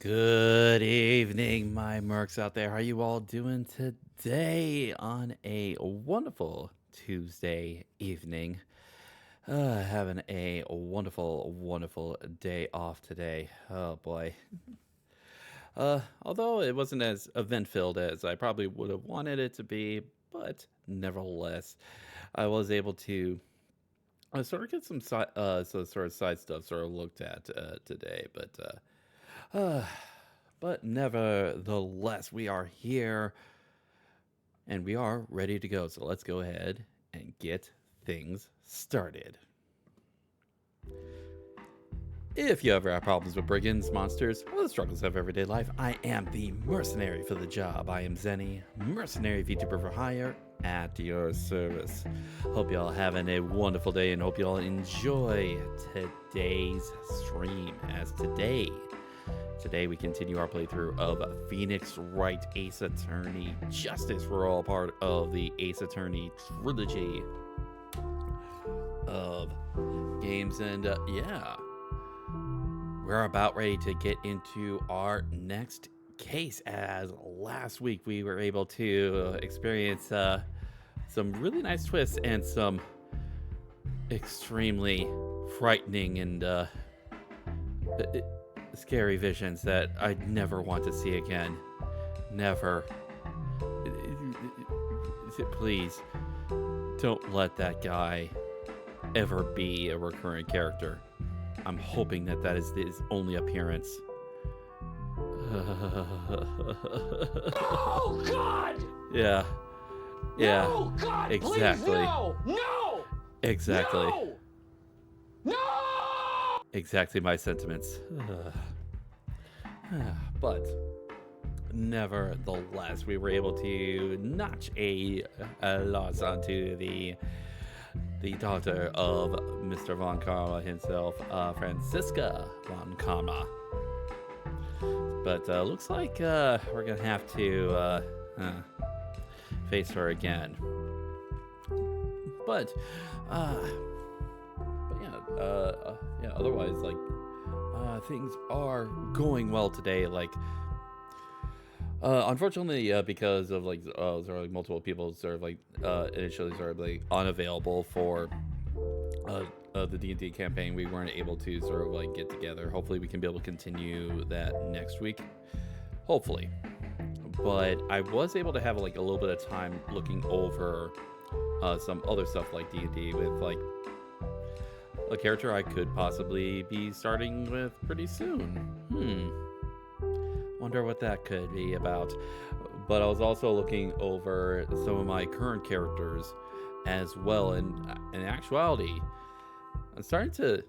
Good evening, my mercs out there. How you all doing today on a wonderful Tuesday evening? Having a wonderful day off today. Oh boy. Although it wasn't as event-filled as I probably would have wanted it to be, but nevertheless, I was able to sort of get some sort of side stuff sort of looked at today, uh, but nevertheless, we are here and we are ready to go. So let's go ahead and get things started. If you ever have problems with brigands, monsters, or the struggles of everyday life, I am the mercenary for the job. I am Zenny, mercenary VTuber for hire, at your service. Hope y'all having a wonderful day and hope y'all enjoy today's stream. As Today we continue our playthrough of Phoenix Wright Ace Attorney Justice. We're all part of the Ace Attorney trilogy of games, and yeah, we're about ready to get into our next case. As last week we were able to experience some really nice twists and some extremely frightening and scary visions that I'd never want to see again. Never. Please, don't let that guy ever be a recurring character. I'm hoping that that is his only appearance. Oh God! Yeah. Yeah. No, God, Exactly. Please, no! No! Exactly. No! No! Exactly my sentiments. But nevertheless, we were able to notch a loss onto the daughter of Mr. Von Karma himself, Franziska Von Karma. But looks like we're gonna have to face her again. But yeah, otherwise, like, things are going well today. Like, unfortunately, because of like sort of like multiple people sort of like initially sort of like unavailable for the D&D campaign, we weren't able to sort of like get together. Hopefully, we can be able to continue that next week. Hopefully, but I was able to have like a little bit of time looking over some other stuff like D&D with like a character I could possibly be starting with pretty soon. Wonder what that could be about. But I was also looking over some of my current characters as well, and in actuality, I'm starting to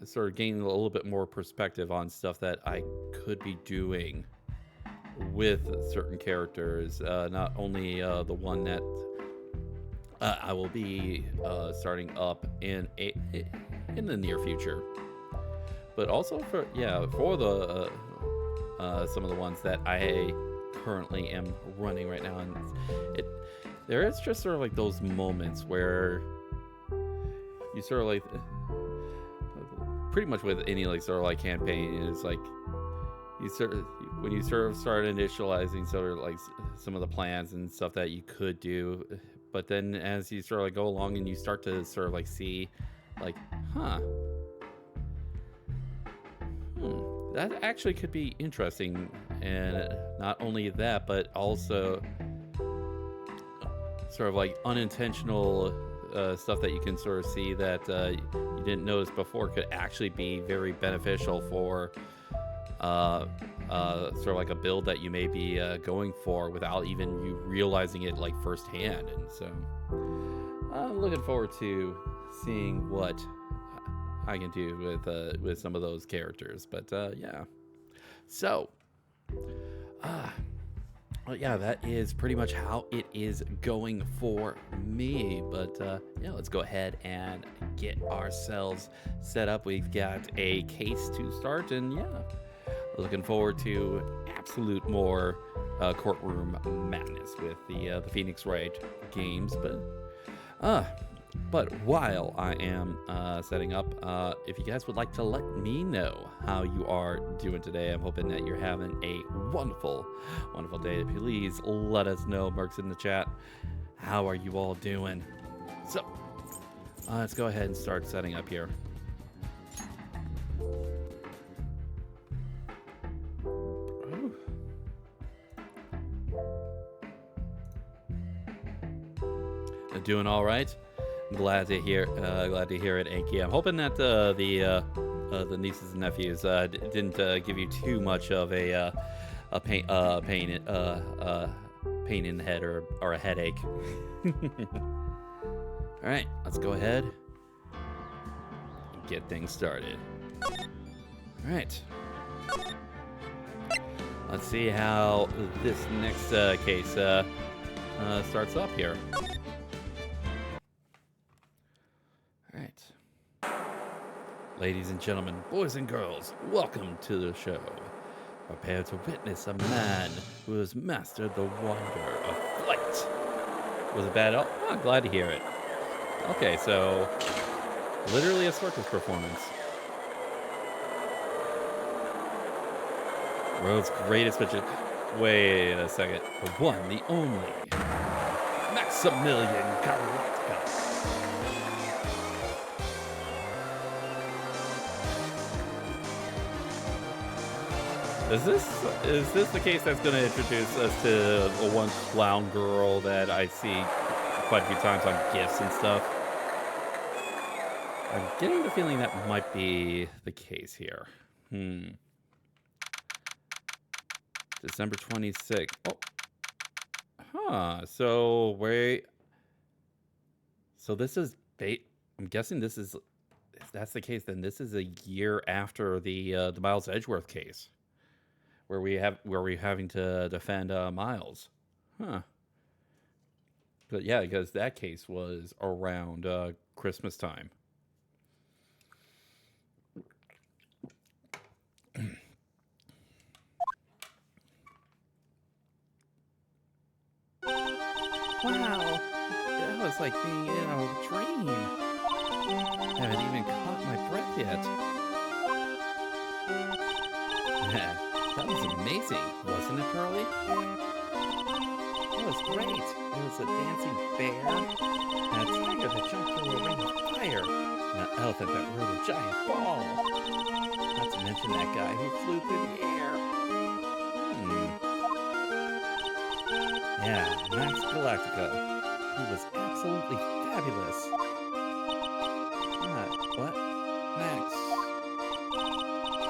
sort of gain a little bit more perspective on stuff that I could be doing with certain characters. Not only the one that I will be starting up in the near future, but also for the some of the ones that I currently am running right now. And there is just sort of like those moments where you sort of like, pretty much with any like sort of like campaign, it's like when you sort of start initializing sort of like some of the plans and stuff that you could do, but then as you sort of like go along and you start to sort of like see like, that actually could be interesting. And not only that, but also sort of like unintentional stuff that you can sort of see that you didn't notice before could actually be very beneficial for sort of like a build that you may be going for without even you realizing it like firsthand. And so I'm looking forward to seeing what I can do with some of those characters. But yeah, so well, yeah, that is pretty much how it is going for me. But yeah, let's go ahead and get ourselves set up. We've got a case to start, and yeah, looking forward to absolute more courtroom madness with the Phoenix Wright games. But But while I am setting up, if you guys would like to let me know how you are doing today, I'm hoping that you're having a wonderful, wonderful day. Please let us know, Mercs in the chat. How are you all doing? So, let's go ahead and start setting up here. Doing all right. Glad to hear it, Anki. I'm hoping that the nieces and nephews didn't give you too much of a pain in the head or a headache. All right, let's go ahead and get things started. All right, let's see how this next case starts up here. Ladies and gentlemen, boys and girls, welcome to the show. Prepare to witness a man who has mastered the wonder of flight. Was it bad? Oh, I'm glad to hear it. Okay, so literally a circus performance. World's greatest magician. Wait a second. The one, the only. Maximilian Galactica. Is this the case that's going to introduce us to the one clown girl that I see quite a few times on GIFs and stuff? I'm getting the feeling that might be the case here. December 26th. Oh. Huh. So wait. So this is I'm guessing this is, if that's the case, then this is a year after the Miles Edgeworth case, where we're having to defend Miles. Huh. But yeah, because that case was around Christmas time. Wow, that was like being in a dream. I haven't even caught my breath yet. That was amazing, wasn't it, Pearly? It was great. It was a dancing bear, and a tiger that jumped through a ring of fire, and an elephant that rode a giant ball. Not to mention that guy who flew through the air. Yeah, Max Galactica, who was absolutely fabulous. What?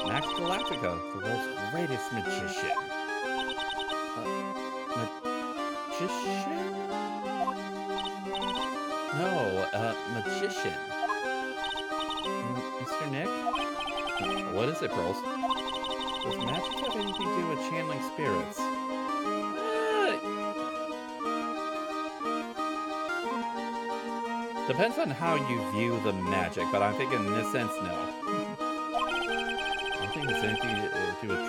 Max Galactica, the world's greatest magician. Magician? No, magician. Mr. Nick? What is it, Pearls? Does magic have anything to do with channeling spirits? Depends on how you view the magic, but I'm thinking in this sense, no. I don't think there's anything to do with I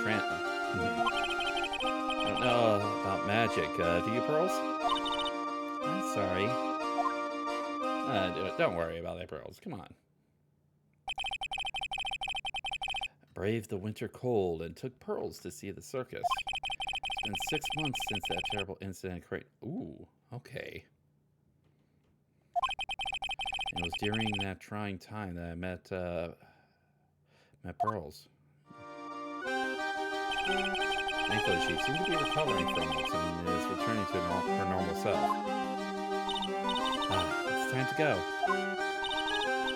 don't know about magic. Do you, Pearls? I'm sorry. Don't worry about that, Pearls. Come on. Braved the winter cold and took Pearls to see the circus. It's been 6 months since that terrible incident. Ooh, okay. And it was during that trying time that I met Pearls. Thankfully, she seemed to be recovering from it and is returning to her normal self. It's time to go.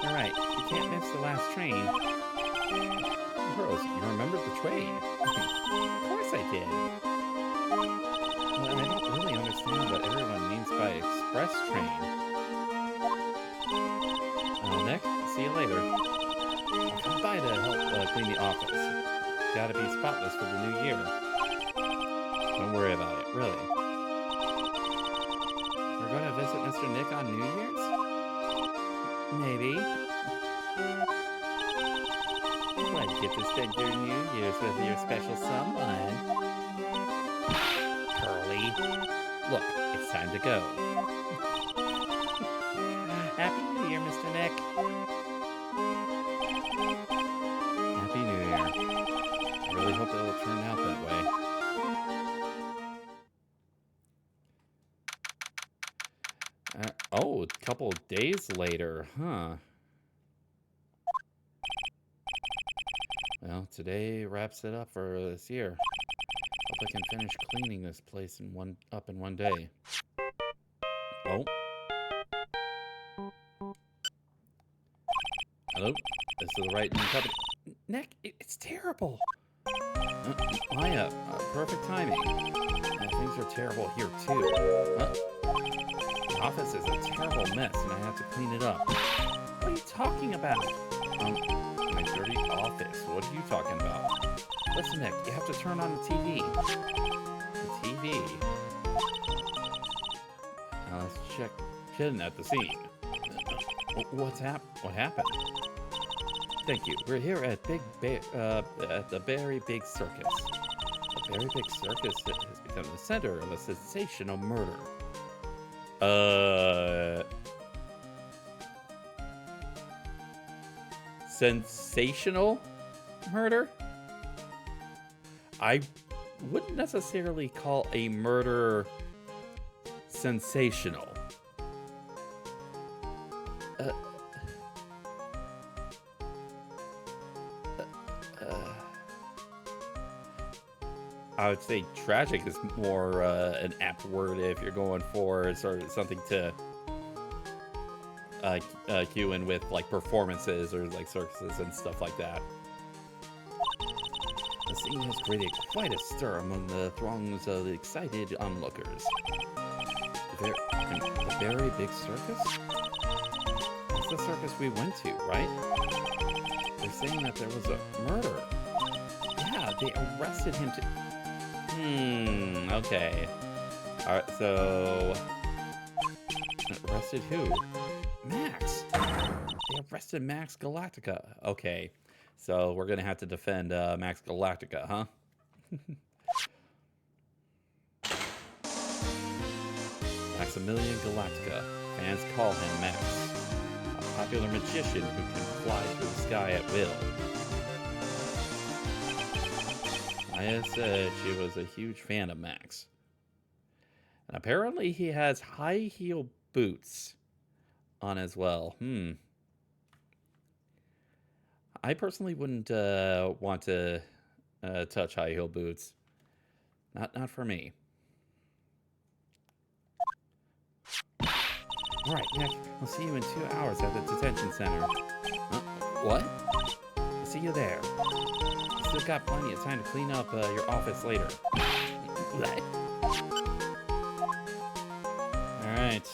All right, you can't miss the last train. Pearls, you remembered the train? Of course I did. Well, I don't really understand what everyone means by express train. Nick, see you later. I'll come by to help clean the office. Gotta be spotless for the new year. Don't worry about it, really. We're gonna visit Mr. Nick on New Year's? Maybe. Glad you get to spend your New Year's with your special someone. Pearly. Look, it's time to go. Happy New Year, Mr. Nick. Happy New Year. I really hope it'll turn out that way. Oh, a couple of days later, huh? Well, today wraps it up for this year. Hope I can finish cleaning this place in one day. Oh. Hello? This is the Wright company. Nick, it's terrible. Maya, perfect timing. Things are terrible here, too. The office is a terrible mess, and I have to clean it up. What are you talking about? My dirty office. What are you talking about? Listen, Nick, you have to turn on the TV. The TV? Let's check in at the scene. What happened? Thank you. We're here at at the Very Big Circus. The Very Big Circus has become the center of a sensational murder. Sensational murder? I wouldn't necessarily call a murder sensational. I would say tragic is more an apt word if you're going for sort of something to cue in with like performances or like circuses and stuff like that. The scene has created quite a stir among the throngs of the excited onlookers. The Very Big Circus? That's the circus we went to, right? They're saying that there was a murder. Yeah, they arrested him to... okay. Alright, so... Arrested who? Max! They arrested Max Galactica. Okay, so we're gonna have to defend Max Galactica, huh? Maximilian Galactica. Fans call him Max. A popular magician who can fly through the sky at will. Maya said she was a huge fan of Max. And apparently he has high heel boots on as well. I personally wouldn't want to touch high heel boots. Not for me. All right, Nick, I'll see you in 2 hours at the detention center. What? I'll see you there. You still got plenty of time to clean up your office later. What? All right.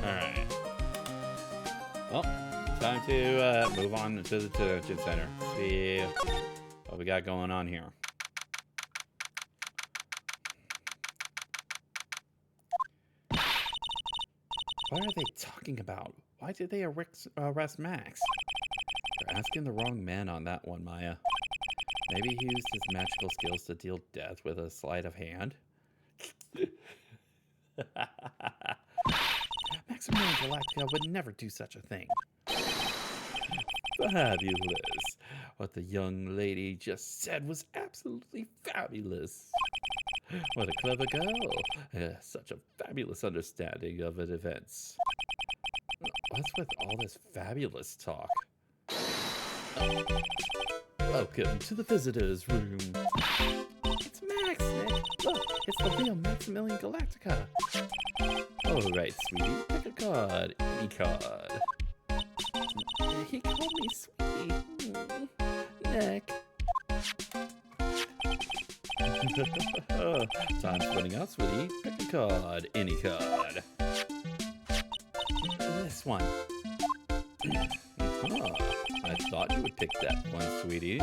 Alright. Well, time to move on to the detention center. See what we got going on here. What are they talking about? Why did they arrest Max? They're asking the wrong man on that one, Maya. Maybe he used his magical skills to deal death with a sleight of hand? Maximilian Galactica would never do such a thing. Fabulous. What the young lady just said was absolutely fabulous. What a clever girl. Such a fabulous understanding of events. What's with all this fabulous talk? Welcome to the visitor's room. It's Max, Nick. Look, it's the real Maximilian Galactica. All right, sweetie, pick a card. Any card. He called me sweetie. Nick. Time's running out, sweetie. Pick a card. Any card. This one. Huh. I thought you would pick that one, sweetie.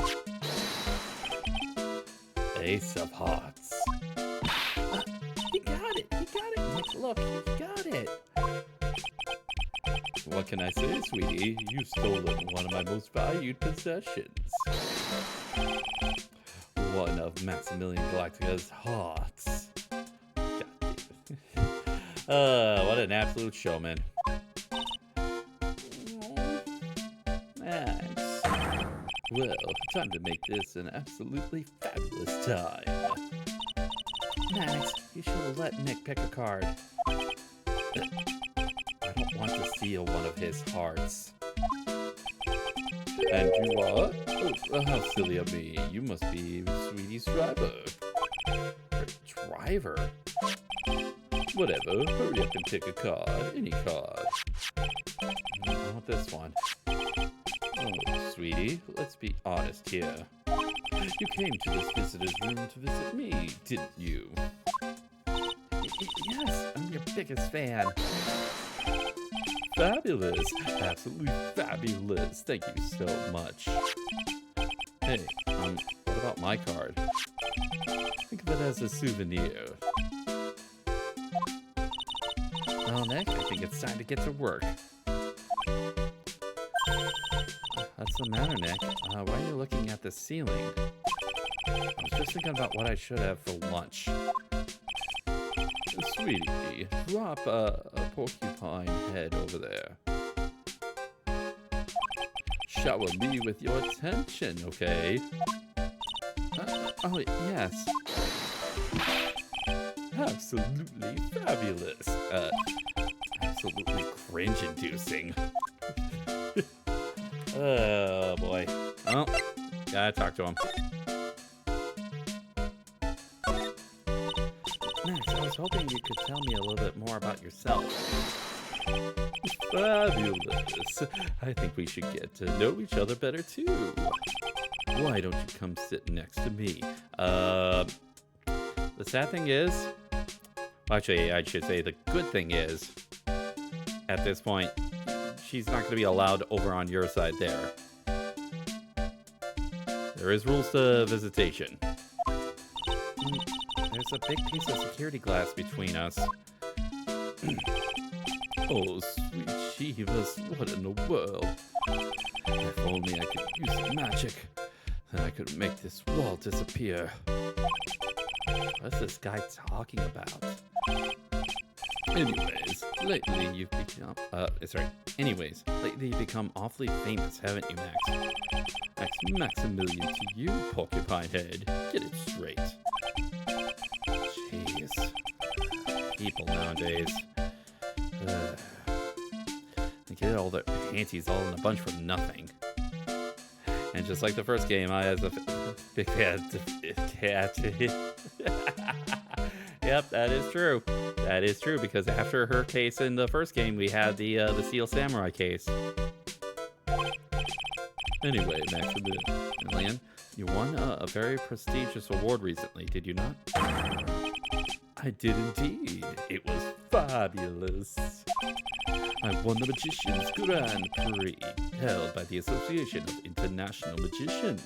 Ace of Hearts. He got it. He got it. Nick, look, he got it. What can I say, sweetie? You've stolen one of my most valued possessions. One of Maximilian Galactica's hearts. God damn it. What an absolute showman. Max. Well, time to make this an absolutely fabulous time. Max, you should have let Nick pick a card. I don't want to steal one of his hearts. And you are? Oh, how silly of me. You must be Sweetie's driver. Her driver? Whatever. Hurry up and pick a card. Any card. I want this one. Oh, Sweetie, let's be honest here. You came to this visitor's room to visit me, didn't you? Yes, I'm your biggest fan. Fabulous. Absolutely fabulous. Thank you so much. Hey, what about my card? Think of it as a souvenir. Well, Nick, I think it's time to get to work. What's the matter, Nick? Why are you looking at the ceiling? I was just thinking about what I should have for lunch. Sweetie, drop a porcupine head over there. Shower me with your attention, okay? Oh, yes. Absolutely fabulous. Absolutely cringe-inducing. Oh, boy. Oh, gotta talk to him. Max, I was hoping you could tell me a little bit more about yourself. Fabulous. I think we should get to know each other better, too. Why don't you come sit next to me? The sad thing is... Actually, I should say the good thing is, at this point, she's not going to be allowed over on your side there. There is rules to visitation. There's a big piece of security glass between us. Oh, sweet Jeeves, what in the world? If only I could use magic, then I could make this wall disappear. What's this guy talking about? Anyways, lately you've become, lately you've become awfully famous, haven't you, Max? Maximilian to you, porcupine head. Get it straight. Jeez. People nowadays. They get all their panties all in a bunch for nothing. And just like the first game, I has a big cat. Yep, that is true. That is true, because after her case in the first game, we had the Steel Samurai case. Anyway, Maximilian, you won a very prestigious award recently, did you not? I did indeed. It was fabulous. I won the Magician's Grand Prix, held by the Association of International Magicians.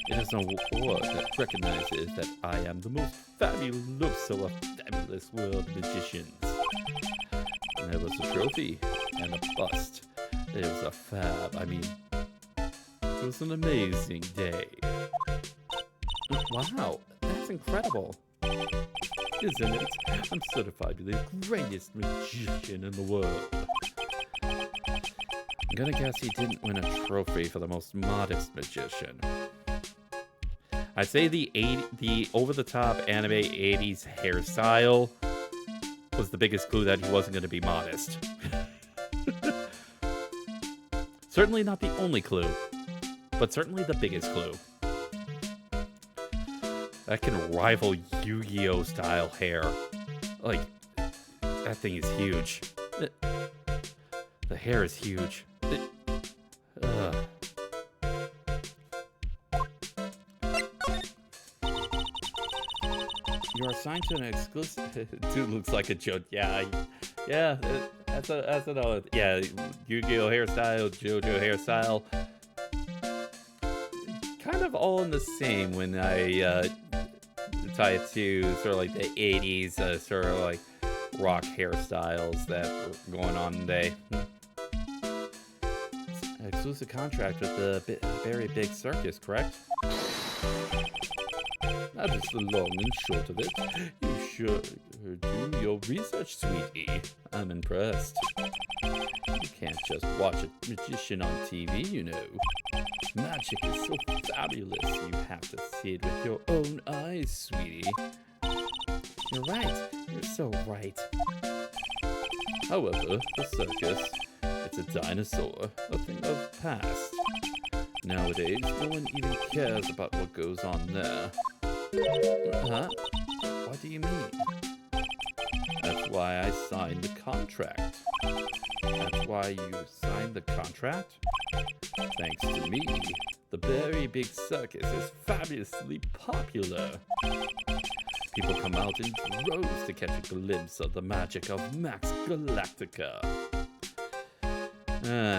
It is an award that recognizes that I am the most fabulous of fabulous world magicians. And there was a trophy and a bust. It was it was an amazing day. Wow, that's incredible. Isn't it? I'm certified to be the greatest magician in the world. I'm gonna guess he didn't win a trophy for the most modest magician. I'd say the over-the-top anime 80s hairstyle was the biggest clue that he wasn't going to be modest. Certainly not the only clue, but certainly the biggest clue. That can rival Yu-Gi-Oh! Style hair. Like, that thing is huge. The hair is huge. You are assigned to an exclusive... Dude looks like a joke. Yeah. That's another. Yeah, Yu-Gi-Oh hairstyle, JoJo hairstyle, kind of all in the same. When I tie it to sort of like the '80s, sort of like rock hairstyles that were going on today. Exclusive contract with the very big circus, correct? That is the long and short of it. You sure do your research, sweetie. I'm impressed. You can't just watch a magician on TV, you know. Magic is so fabulous, you have to see it with your own eyes, sweetie. You're right. You're so right. However, the circus, it's a dinosaur, a thing of the past. Nowadays, no one even cares about what goes on there. Huh? What do you mean? That's why I signed the contract. That's why you signed the contract? Thanks to me, the very big circus is fabulously popular. People come out in droves to catch a glimpse of the magic of Max Galactica.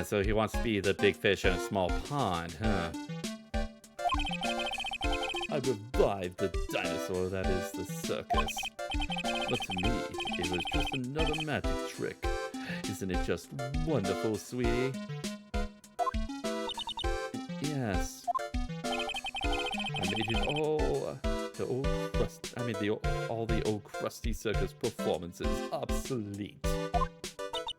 So he wants to be the big fish in a small pond, huh? I revived the dinosaur that is the circus. But to me, it was just another magic trick. Isn't it just wonderful, sweetie? Yes. I made it all all the old crusty circus performances obsolete.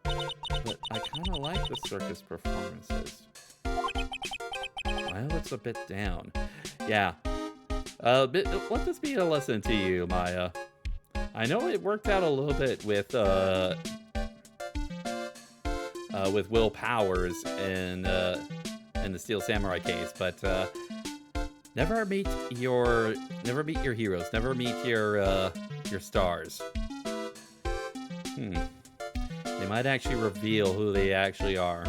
But I kind of like the circus performances. Well, it's a bit down. Yeah. Let this be a lesson to you, Maya. I know it worked out a little bit with Will Powers in the Steel Samurai case, but never meet your heroes. Never meet your stars. They might actually reveal who they actually are.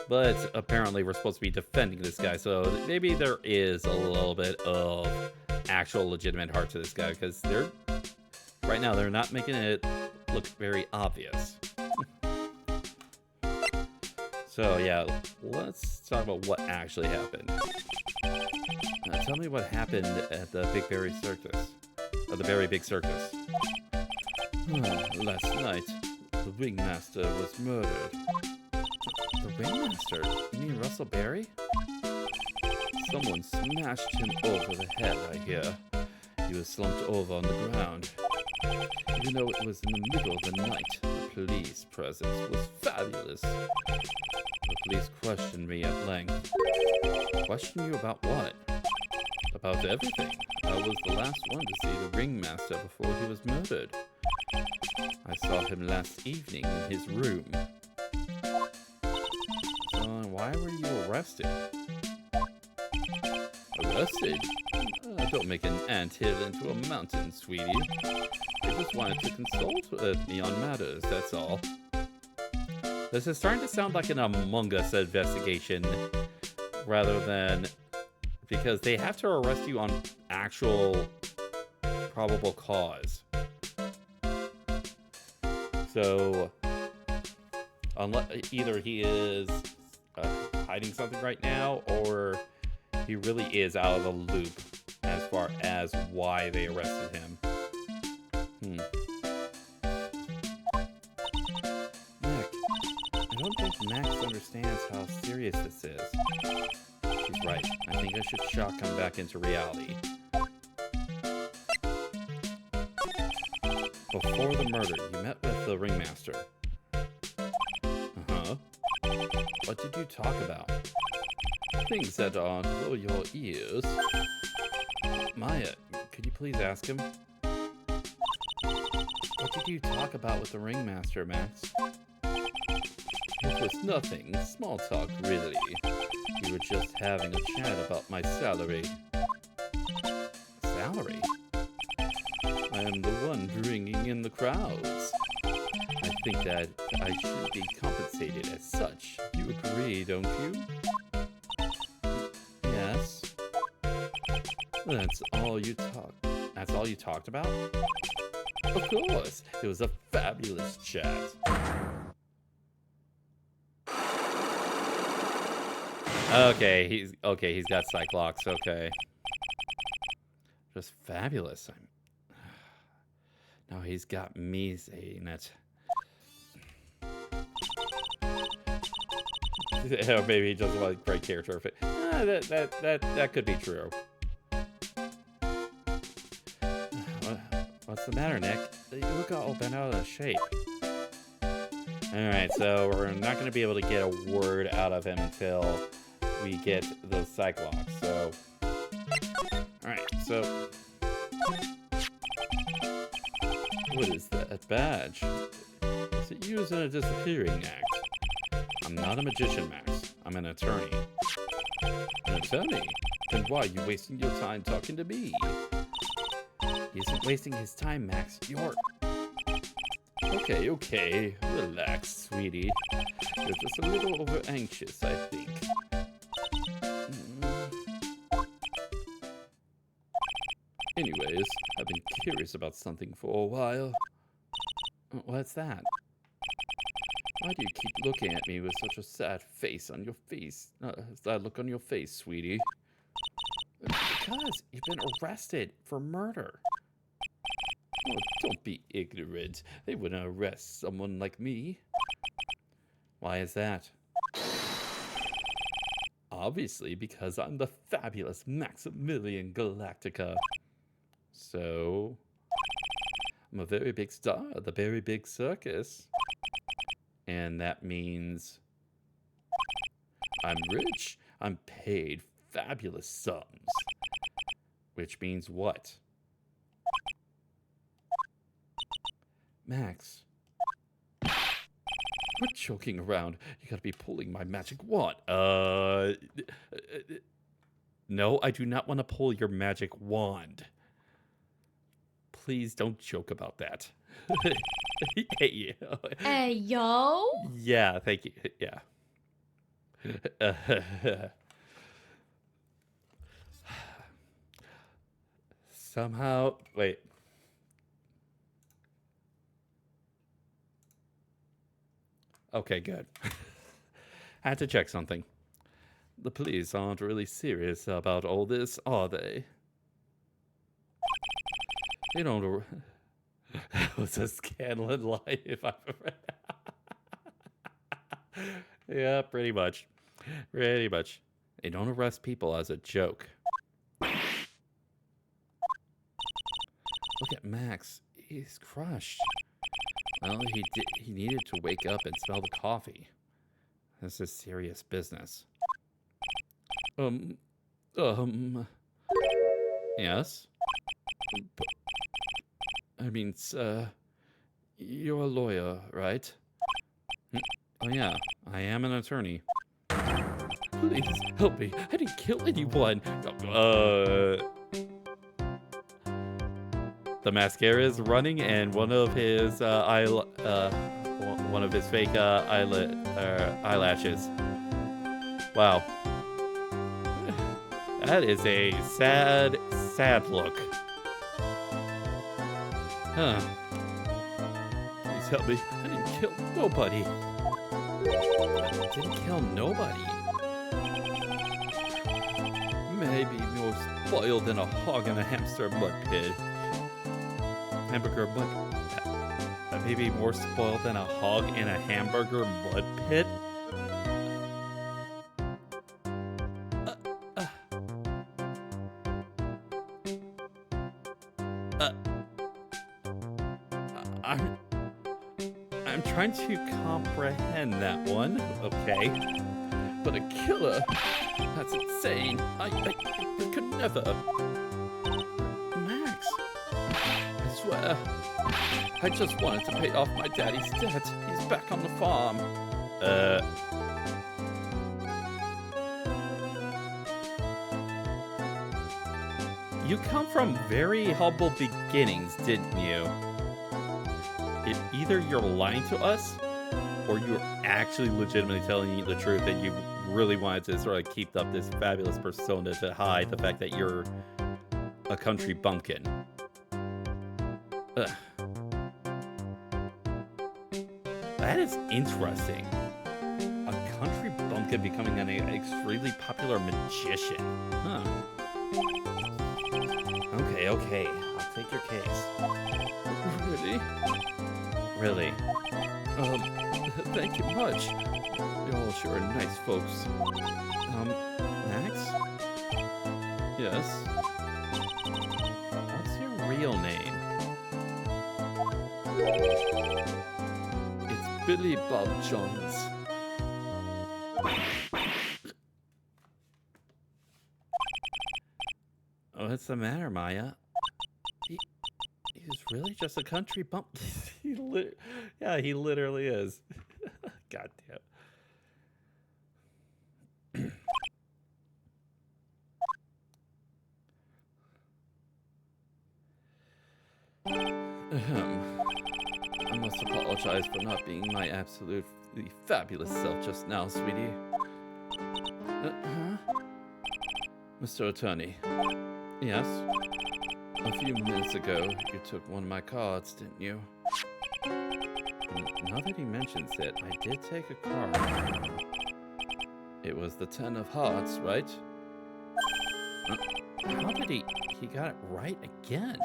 But apparently we're supposed to be defending this guy, so maybe there is a little bit of actual legitimate heart to this guy, because right now they're not making it look very obvious. So yeah, let's talk about what actually happened. Tell me what happened at the Big Berry Circus. The Very Big Circus. Last night, the ringmaster was murdered. The ringmaster? You mean Russell Berry? Someone smashed him over the head, I hear. He was slumped over on the ground. Even though it was in the middle of the night, the police presence was fabulous. The police questioned me at length. Question you about what? About everything. I was the last one to see the ringmaster before he was murdered. I saw him last evening in his room. So why were you arrested? Arrested? Don't make an anthill into a mountain, sweetie. They just wanted to consult with me on matters, that's all. This is starting to sound like an Among Us investigation rather than... because they have to arrest you on actual probable cause. So, either he is hiding something right now, or he really is out of the loop as far as why they arrested him. Nick, I don't think Max understands how serious this is. She's right. I think I should shock him back into reality. Before the murder, you met with the ringmaster. Uh-huh. What did you talk about? Things that aren't for your ears. Maya, could you please ask him? What did you talk about with the ringmaster, Max? It was nothing. Small talk, really. We were just having a chat about my salary. Salary? I am the one bringing in the crowds. I think that I should be compensated as such. You agree, don't you? Yes. That's all you talked about? Of course, it was a fabulous chat. Okay, he's got Cyclops. Okay, just fabulous. No, he's got me saying it. Or maybe he doesn't want a great character fit. That could be true. What's the matter, Nick? You look all bent out of shape. Alright, so we're not going to be able to get a word out of him until we get those Cyclops. So, alright, so what is that badge? Is it used in a disappearing act? I'm not a magician, Max. I'm an attorney. An attorney? Then why are you wasting your time talking to me? He isn't wasting his time, Max. You're... Okay. Relax, sweetie. You're just a little over-anxious, I think. Anyways, I've been curious about something for a while. What's that? Why do you keep looking at me with such a sad face on your face? Sad look on your face, sweetie. Because you've been arrested for murder. Oh, don't be ignorant. They wouldn't arrest someone like me. Why is that? Obviously, because I'm the fabulous Maximilian Galactica. So, I'm a very big star at the very big circus. And that means I'm rich. I'm paid fabulous sums. Which means what? Max. Quit joking around. You gotta be pulling my magic wand. No, I do not want to pull your magic wand. Please don't joke about that. Hey, Hey, yo. yeah, thank you. Yeah. Somehow, wait. Okay, good. Had to check something. The police aren't really serious about all this, are they? They don't... That was a Scanlan line if I've ever... Yeah, pretty much. Pretty much. They don't arrest people as a joke. Look at Max. He's crushed. Well, he needed to wake up and smell the coffee. This is serious business. Yes? I mean, you're a lawyer, right? Oh yeah, I am an attorney. Please, help me. I didn't kill anyone. The mascara is running, and one of his fake eyelashes. Wow, that is a sad look. Huh? Please help me. I didn't kill nobody. I didn't kill nobody. Maybe more spoiled than a hog in a hamster mud pit. Hamburger mud. Maybe more spoiled than a hog in a hamburger mud pit. I'm trying to comprehend that one. Okay. But a killer? That's insane. I could never. Max. I swear. I just wanted to pay off my daddy's debt. He's back on the farm. You come from very humble beginnings, didn't you? Either you're lying to us, or you're actually legitimately telling you the truth that you really wanted to sort of keep up this fabulous persona to hide the fact that you're a country bumpkin. Ugh. That is interesting. A country bumpkin becoming an extremely popular magician. Huh. Okay, okay. I'll take your case. Really? Really? Thank you much. Y'all sure are nice folks. Max? Yes? What's your real name? It's Billy Bob Jones. What's the matter, Maya? He's really just a country bump. Yeah, he literally is. God damn. I must apologize for not being my absolutely fabulous self just now, sweetie. Mr. Attorney. Yes? A few minutes ago, you took one of my cards, didn't you? Now that he mentions it, I did take a card. It was the 10 of hearts, right? How did he got it right again?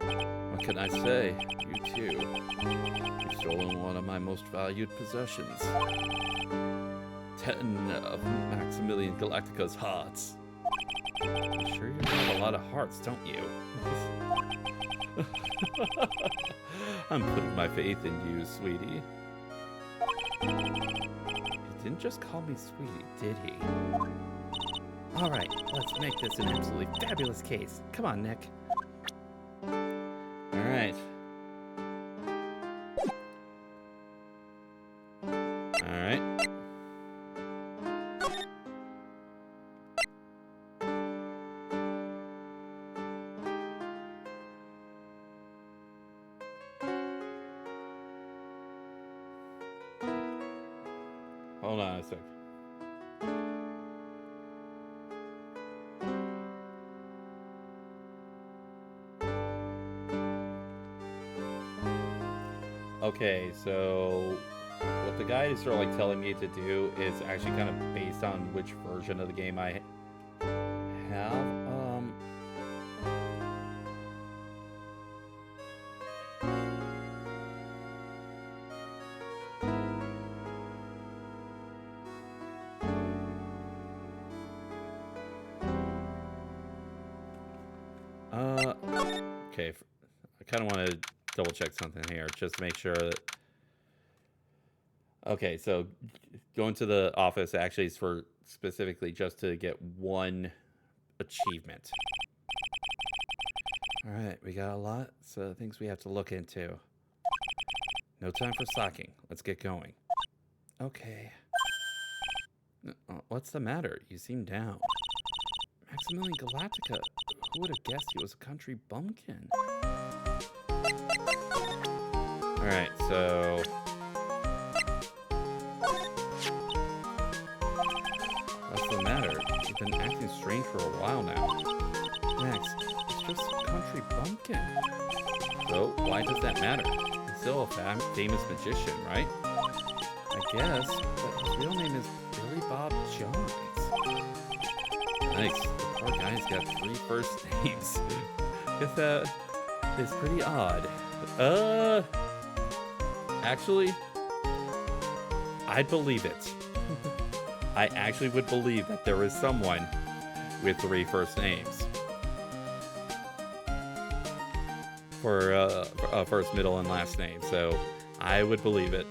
What can I say? You too. You've stolen one of my most valued possessions. 10 of Maximilian Galactica's hearts. I'm sure you have a lot of hearts, don't you? I'm putting my faith in you, sweetie. He didn't just call me sweetie, did he? Alright, let's make this an absolutely fabulous case. Come on, Nick. Alright. Alright. Hold on a sec. Okay, so what the guy is sort of like telling me to do is actually kind of based on which version of the game I have. Okay, I kind of want to double check something here just to make sure that. Okay, so going to the office actually is for specifically just to get one achievement. All right, we got a lot of things we have to look into. No time for slacking. Let's get going. Okay. What's the matter? You seem down. Maximilian Galactica. Who would have guessed he was a country bumpkin? Alright, so... What's the matter? You've been acting strange for a while now. Max, it's just a country bumpkin. So, why does that matter? He's still a famous magician, right? I guess, but his real name is Billy Bob Jones. Nice. The poor guy's got 3 first names. Guess that is pretty odd. Actually, I'd believe it. I actually would believe that there is someone with 3 first names. For first, middle, and last name. So, I would believe it.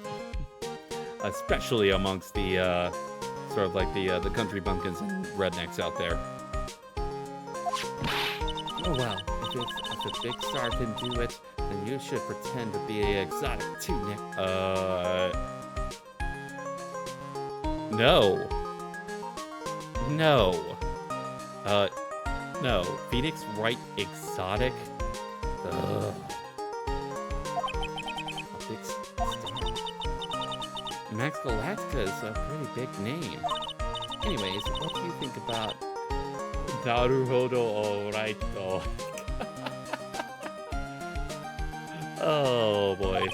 Especially amongst the, sort of like the country bumpkins and rednecks out there. Oh well, if a big star can do it, then you should pretend to be exotic too, Nick. No. No. No. Phoenix Wright exotic? Ugh. A big star. Max Galactica is a pretty big name. Anyways, what do you think about Naruhodo Wright? Oh boy.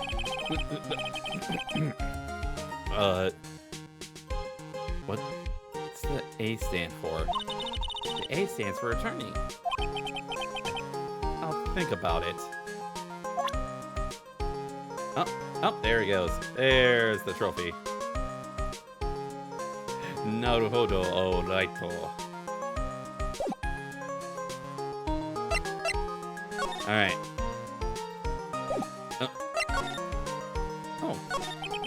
What's the A stand for? The A stands for attorney. I'll think about it. Oh, there he goes. There's the trophy. Naruhodo o Raito. Alright. Oh,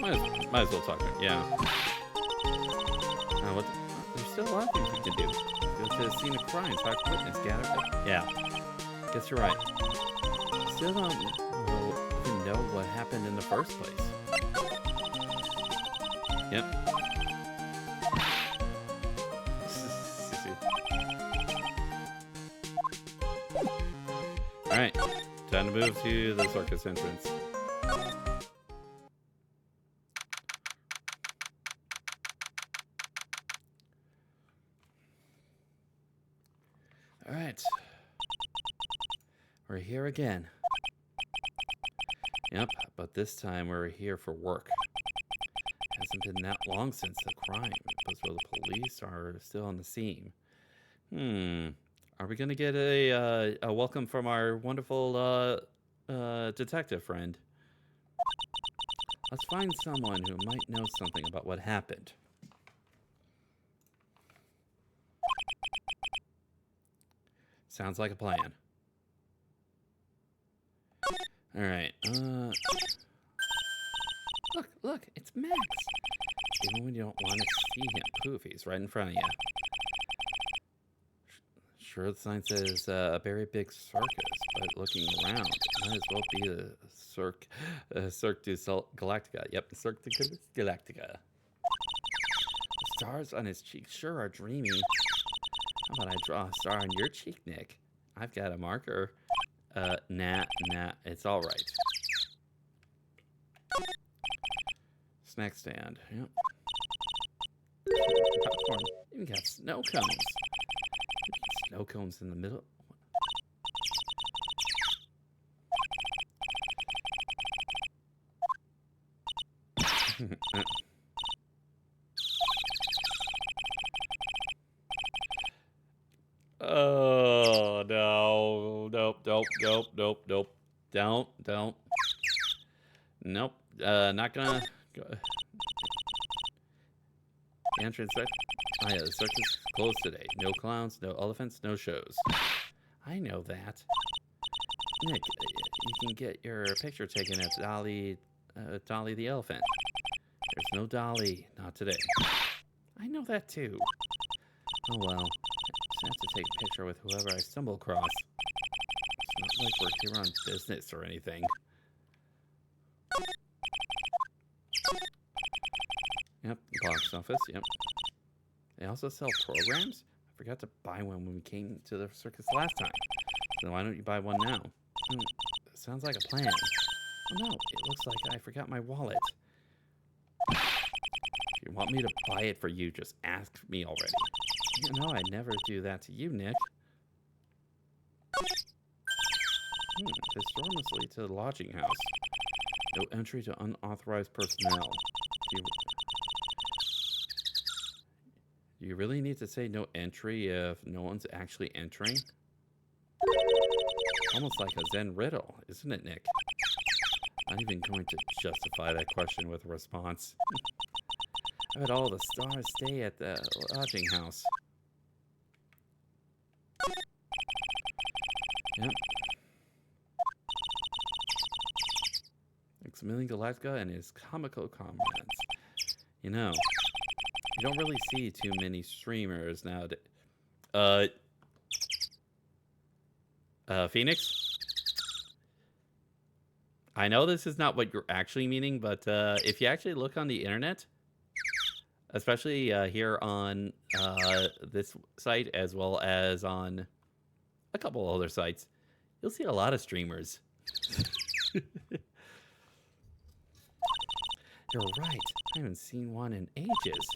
might as well talk to him. Yeah. There's still a lot of things we can do. Go to the scene of crime, talk to witness, gather. Yeah. Guess you're right. Still don't even know what happened in the first place. Yep. Alright. Time to move to the circus entrance. Alright. We're here again. Yep, but this time we're here for work. Hasn't been that long since the crime, but the police are still on the scene. Are we gonna get a welcome from our wonderful detective friend? Let's find someone who might know something about what happened. Sounds like a plan. All right. Look, it's Max. Even when you don't want to see him, poof, he's right in front of you. Sure, the sign says a very big circus, but looking around, it might as well be the Cirque du Galactica. Yep, the Cirque du Galactica. The stars on his cheeks sure are dreamy. How about I draw a star on your cheek, Nick? I've got a marker. Nah, it's all right. Snack stand. Yep. Popcorn. Even got snow cones. Snow cones in the middle. Oh no! Nope. Don't. Nope. Not gonna. The entrance. Oh yeah, the circus is closed today. No clowns, no elephants, no shows. I know that. Nick, you can get your picture taken at Dolly the elephant. There's no Dolly, not today. I know that too. Oh well. Just have to take a picture with whoever I stumble across. It's not like we're here on business or anything. Yep, box office, yep. They also sell programs? I forgot to buy one when we came to the circus last time. So why don't you buy one now? Sounds like a plan. Oh no, it looks like I forgot my wallet. If you want me to buy it for you, just ask me already. You know I'd never do that to you, Nick. This door must lead to the lodging house. No entry to unauthorized personnel. Do you really need to say no entry if no one's actually entering? Almost like a Zen riddle, isn't it, Nick? I'm even going to justify that question with a response. I bet all the stars stay at the lodging house. Yep. Maximilian Galactica and his comical comrades. You know, you don't really see too many streamers nowadays. Phoenix? I know this is not what you're actually meaning, but if you actually look on the internet, especially here on this site as well as on a couple other sites, you'll see a lot of streamers. You're right. I haven't seen one in ages.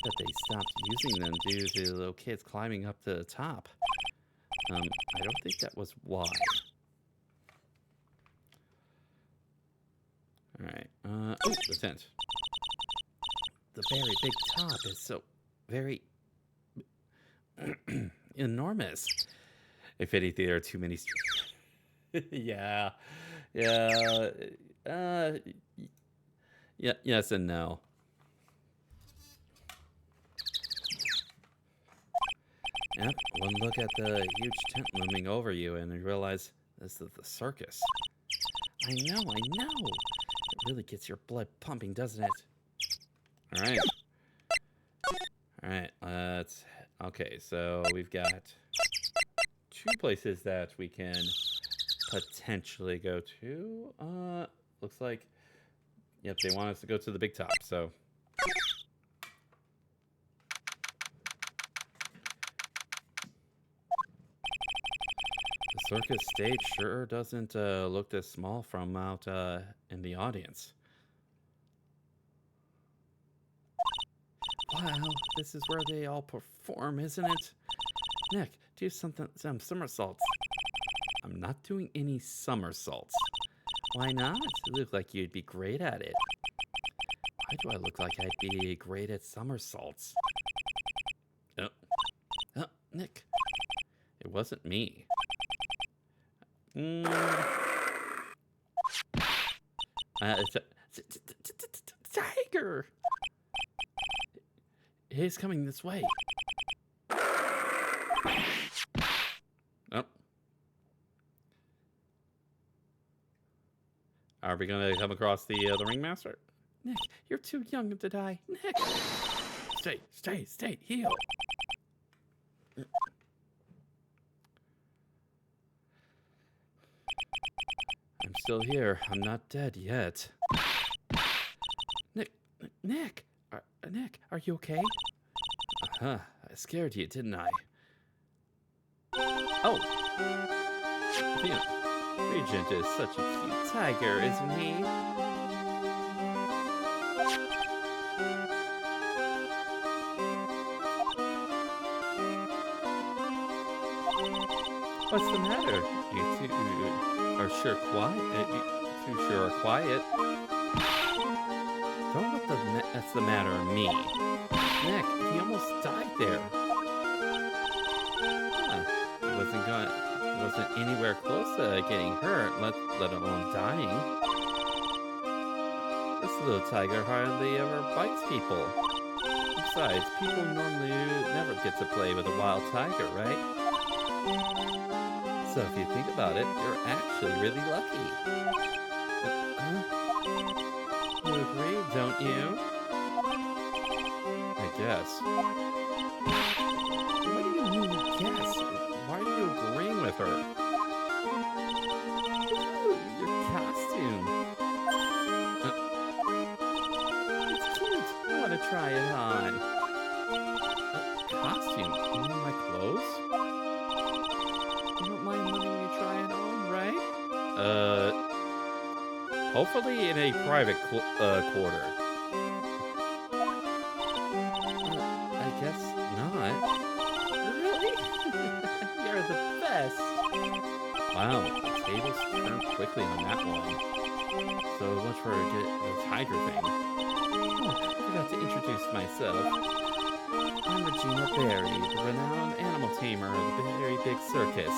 But they stopped using them due to little kids climbing up to the top. I don't think that was why. Ooh, the tent. The very big top is so very enormous. If anything, there are too many. Yeah, yeah, uh, yeah, yes and no. Yep, one look at the huge tent looming over you, and you realize this is the circus. I know. It really gets your blood pumping, doesn't it? All right. All right, let's... Okay, so we've got 2 places that we can potentially go to. Looks like... Yep, they want us to go to the big top, so... The circus stage sure doesn't look this small from out in the audience. Wow, this is where they all perform, isn't it? Nick, do some somersaults. I'm not doing any somersaults. Why not? You look like you'd be great at it. Why do I look like I'd be great at somersaults? Oh, Nick. It wasn't me. Tiger! He's coming this way. Oh. Are we gonna come across the ringmaster? Nick, you're too young to die. Nick! Stay, heal. I'm still here. I'm not dead yet. Nick, are you okay? I scared you, didn't I? Oh, yeah. Regent is such a cute tiger, isn't he? What's the matter? You two are sure quiet. You two sure are quiet. Don't let that's the matter of me. Nick, he almost died there. Huh. He wasn't anywhere close to getting hurt, let alone dying. This little tiger hardly ever bites people. Besides, people normally never get to play with a wild tiger, right? So if you think about it, you're actually really lucky. You agree, don't you? I guess. What do you mean, guess? Why are you agreeing with her? Ooh, your costume. It's cute. I want to try it on. Costume? You mean my clothes? You don't mind letting me try it on, right? Hopefully in a private quarter. I guess not. Really? You're the best. Wow, the tables turned quickly on that one. So much for the tiger thing. Oh, I forgot to introduce myself. I'm Regina Berry, the renowned animal tamer of the very big circus.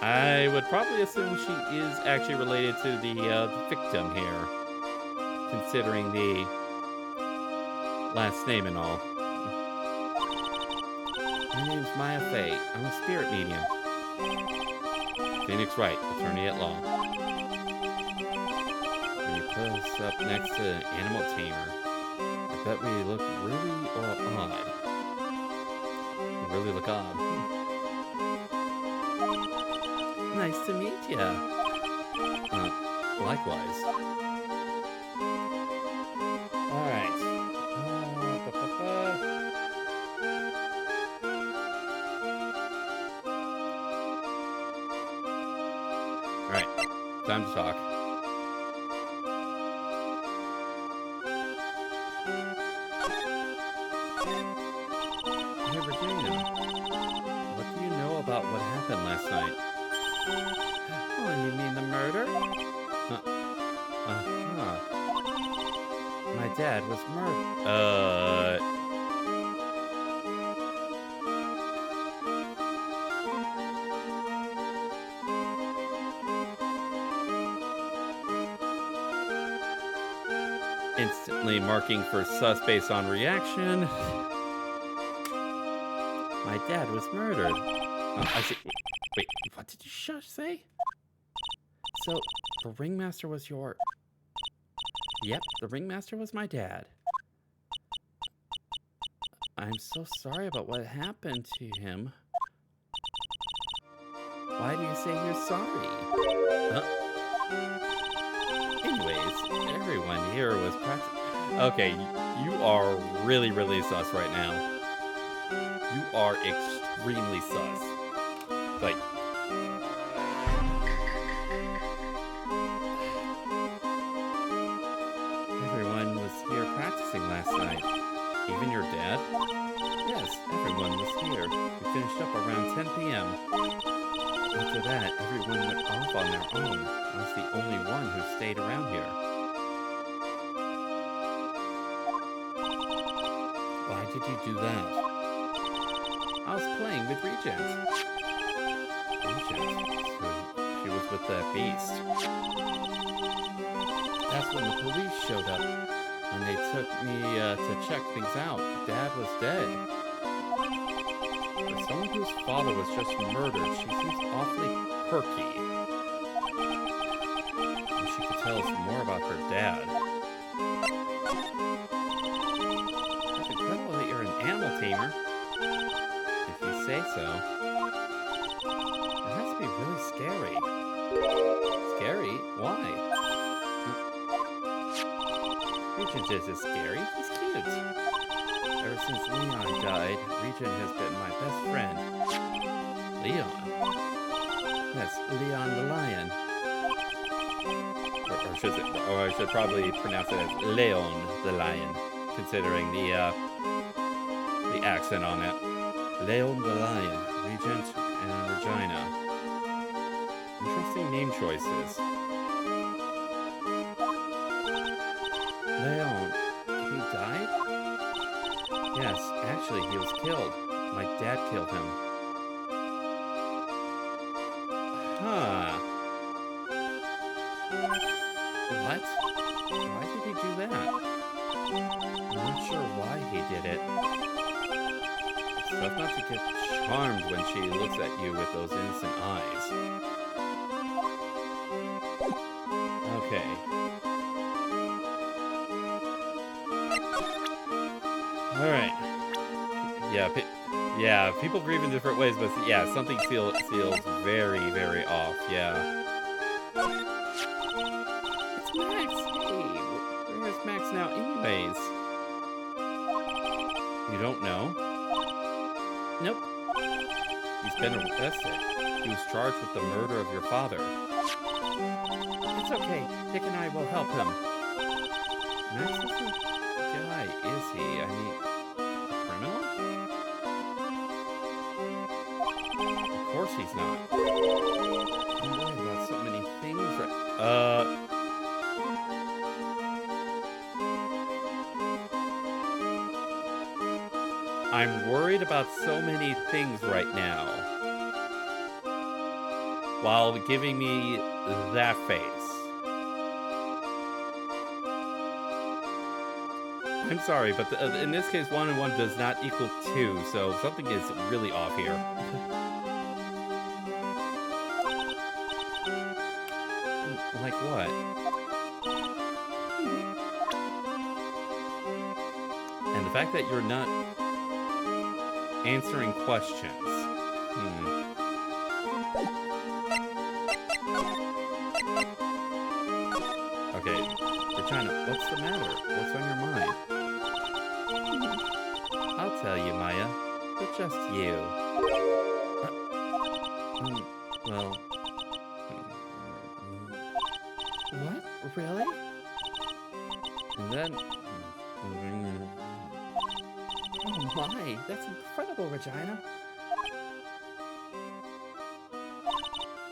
I would probably assume she is actually related to the victim here, considering the last name and all. My name's Maya Fey. I'm a spirit medium. Phoenix Wright, attorney at law. When you put us up next to an animal tamer, I bet we look really odd. We really look odd. Nice to meet ya. Likewise. Alright. Alright. Time to talk. Hey, Virginia. What do you know about what happened last night? Oh, you mean the murder? Uh-huh. My dad was murdered. Instantly marking for sus based on reaction. My dad was murdered. I see. Wait, what did you say? So, the ringmaster was your... Yep, the ringmaster was my dad. I'm so sorry about what happened to him. Why do you say you're sorry? Anyways, everyone here was practicing... Okay, you are really, really sus right now. You are extremely sus. Like... Everyone was here practicing last night. Even your dad? Yes, everyone was here. We finished up around 10 p.m. After that, everyone went off on their own. I was the only one who stayed around here. Why did you do that? I was playing with Regent. Regent? So she was with that beast. That's when the police showed up. And they took me to check things out. Dad was dead. For someone whose father was just murdered, she seems awfully perky. Wish she could tell us more about her dad. It's incredible that you're an animal tamer. If you say so. It has to be really scary. Scary? Why? Regent isn't scary. He's cute. Ever since Leon died, Regent has been my best friend. Leon? Yes, Leon the lion. Or I should probably pronounce it as Leon the lion, considering the accent on it. Leon the lion, Regent and Regina. Interesting name choices. Leon, he died? Yes, actually, he was killed. My dad killed him. Huh. What? Why did he do that? I'm not sure why he did it. It's tough not to get charmed when she looks at you with those innocent eyes. Okay. All right. Yeah, people grieve in different ways, but yeah, something feels very, very off. Yeah. It's Max. Hey, where's Max now, anyways? You don't know? Nope. He's been arrested. He was charged with the murder of your father. It's okay. Dick and I will help him. Max isn't a guy, is he? I mean, a criminal? Of course he's not. I'm worried about so many things right... I'm worried about so many things right now. While giving me that face. I'm sorry, but in this case, 1 and 1 does not equal 2, so something is really off here. Like what? And the fact that you're not answering questions. Okay, Regina, what's the matter? What's on your mind? I'll tell you, Maya, but just you. Well... What? Really? And then... Oh my, that's incredible, Regina.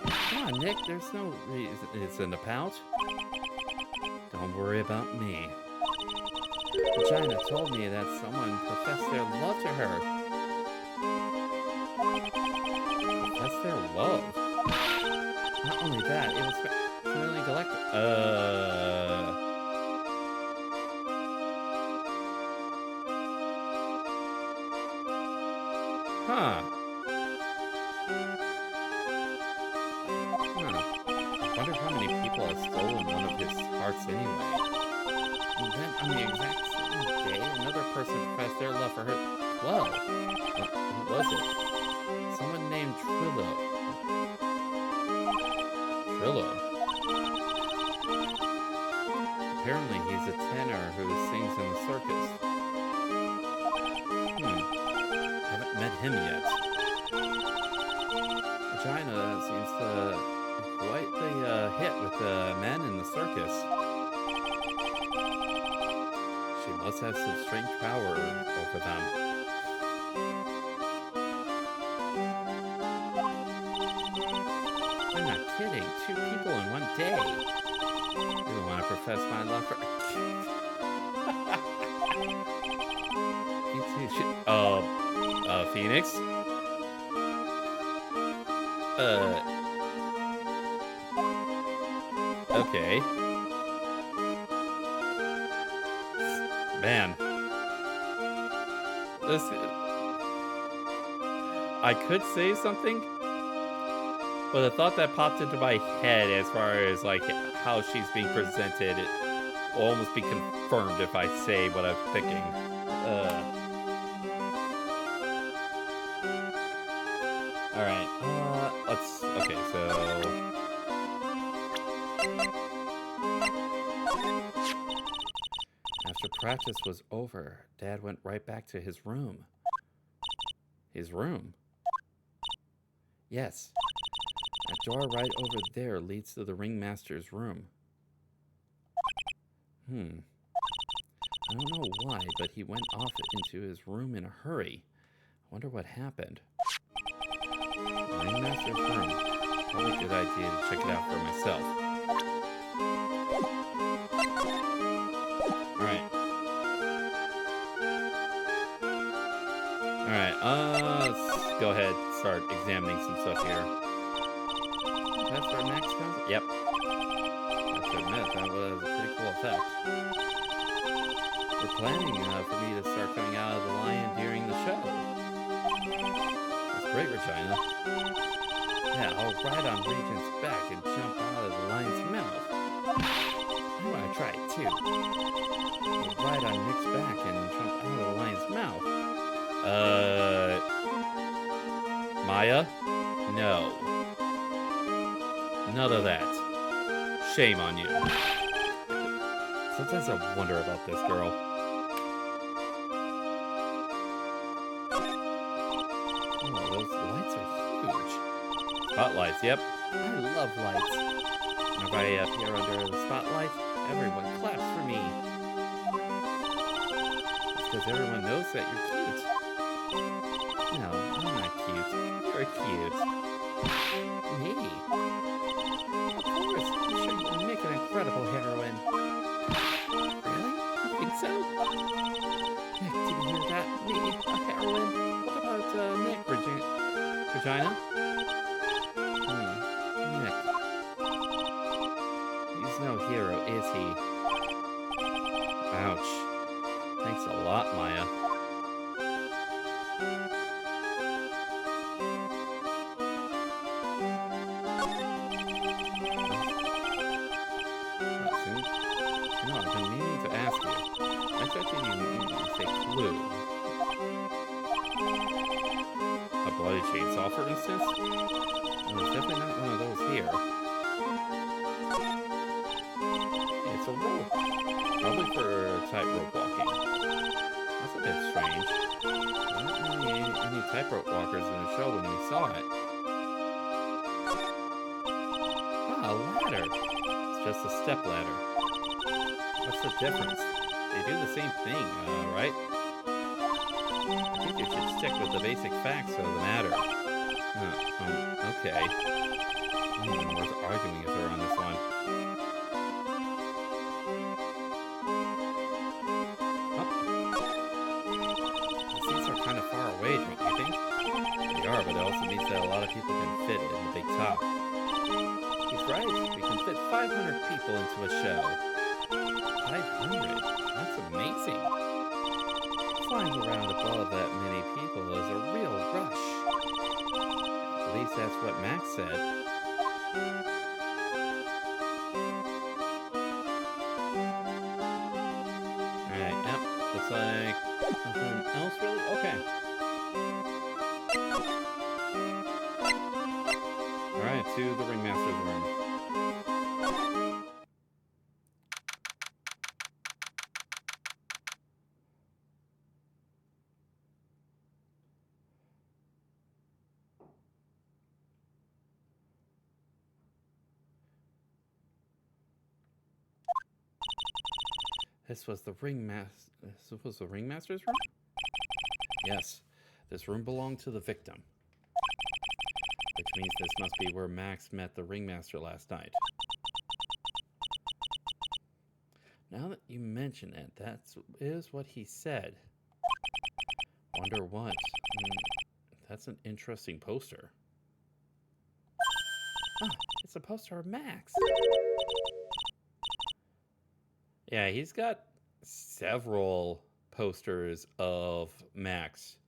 Come Come on, Nick. There's no reason to pout. Don't worry about me. Regina told me that someone professed their love to her. Professed their love? Not only that, it was really galactic. Huh. I wonder how many people have stolen one of his hearts anyway. And then on the exact same day, another person professed their love for her. Whoa. Who was it? Someone named Trillo. Trillo? Apparently he's a tenor who sings in the circus. Haven't met him yet. Regina seems to be quite the hit with the men in the circus. She must have some strange power over them. I'm not kidding. 2 people in one day. I don't want to profess my love for... Phoenix? Okay. Man. This... I could say something, but the thought that popped into my head as far as, like, how she's being presented, it will almost be confirmed if I say what I'm thinking. Alright, okay, so... After practice was over, Dad went right back to his room. His room? Yes. A door right over there leads to the ringmaster's room. I don't know why, but he went off into his room in a hurry. I wonder what happened. Ringmaster's room. Probably a good idea to check it out for myself. Alright, let's go ahead and start examining some stuff here. That's our max concept? Yep. I have to admit, that was a pretty cool effect. We're planning for me to start coming out of the lion during the show. That's great, Regina. Yeah, I'll ride on Regent's back and jump out of the lion's mouth. I want to try it too. I'll ride on Nick's back and jump out of the lion's mouth. Maya? No. None of that. Shame on you. Sometimes I wonder about this girl. Oh, those lights are huge. Spotlights, yep. I love lights. Whenever I appear under the spotlight, everyone claps for me. It's because everyone knows that you're cute. No, I'm not cute. You're cute. Me? Of course, I'm sure you can make an incredible heroine. Really? You think so? Nick, did you hear that? Me, a heroine? What about, Nick, Regina? Nick. He's no hero, is he? Ouch. Thanks a lot, Maya. Chainsaw, for instance? Well, there's definitely not one of those here. It's a rope. Probably for tightrope walking. That's a bit strange. There weren't really any tightrope walkers in the show when we saw it. Ah, a ladder. It's just a step ladder. What's the difference? They do the same thing, right? I think you should stick with the basic facts of the matter. Okay. Worth arguing with her on this one. Oh, the seats are kind of far away, don't you think? They are, but it also means that a lot of people can fit in the big top. He's right. We can fit 500 people into a show. 500? That's amazing. Flying around above that many people is a real rush. At least that's what Max said. Alright, yep. Looks like nothing else really? Okay. Alright, to the Ringmaster's room. This was the Ringmaster's room? Yes. This room belonged to the victim. Which means this must be where Max met the Ringmaster last night. Now that you mention it, that is what he said. Wonder what? That's an interesting poster. Ah, it's a poster of Max. Yeah, he's got several posters of Max.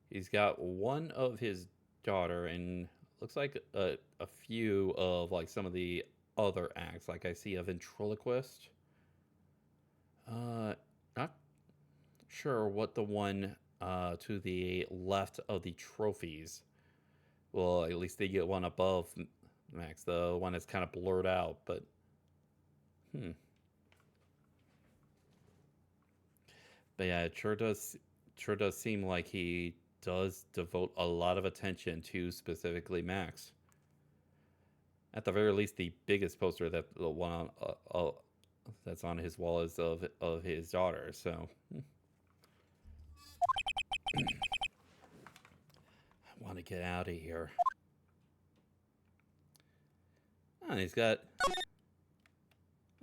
He's got one of his daughter and looks like a few of like some of the other acts. Like I see a ventriloquist. Not sure what the one to the left of the trophies. Well, at least they get one above Max. The one that's kind of blurred out, but But yeah, it sure does seem like he does devote a lot of attention to specifically Max. At the very least, the biggest poster that the one that's on his wall is of his daughter. So I want to get out of here. Oh, he's got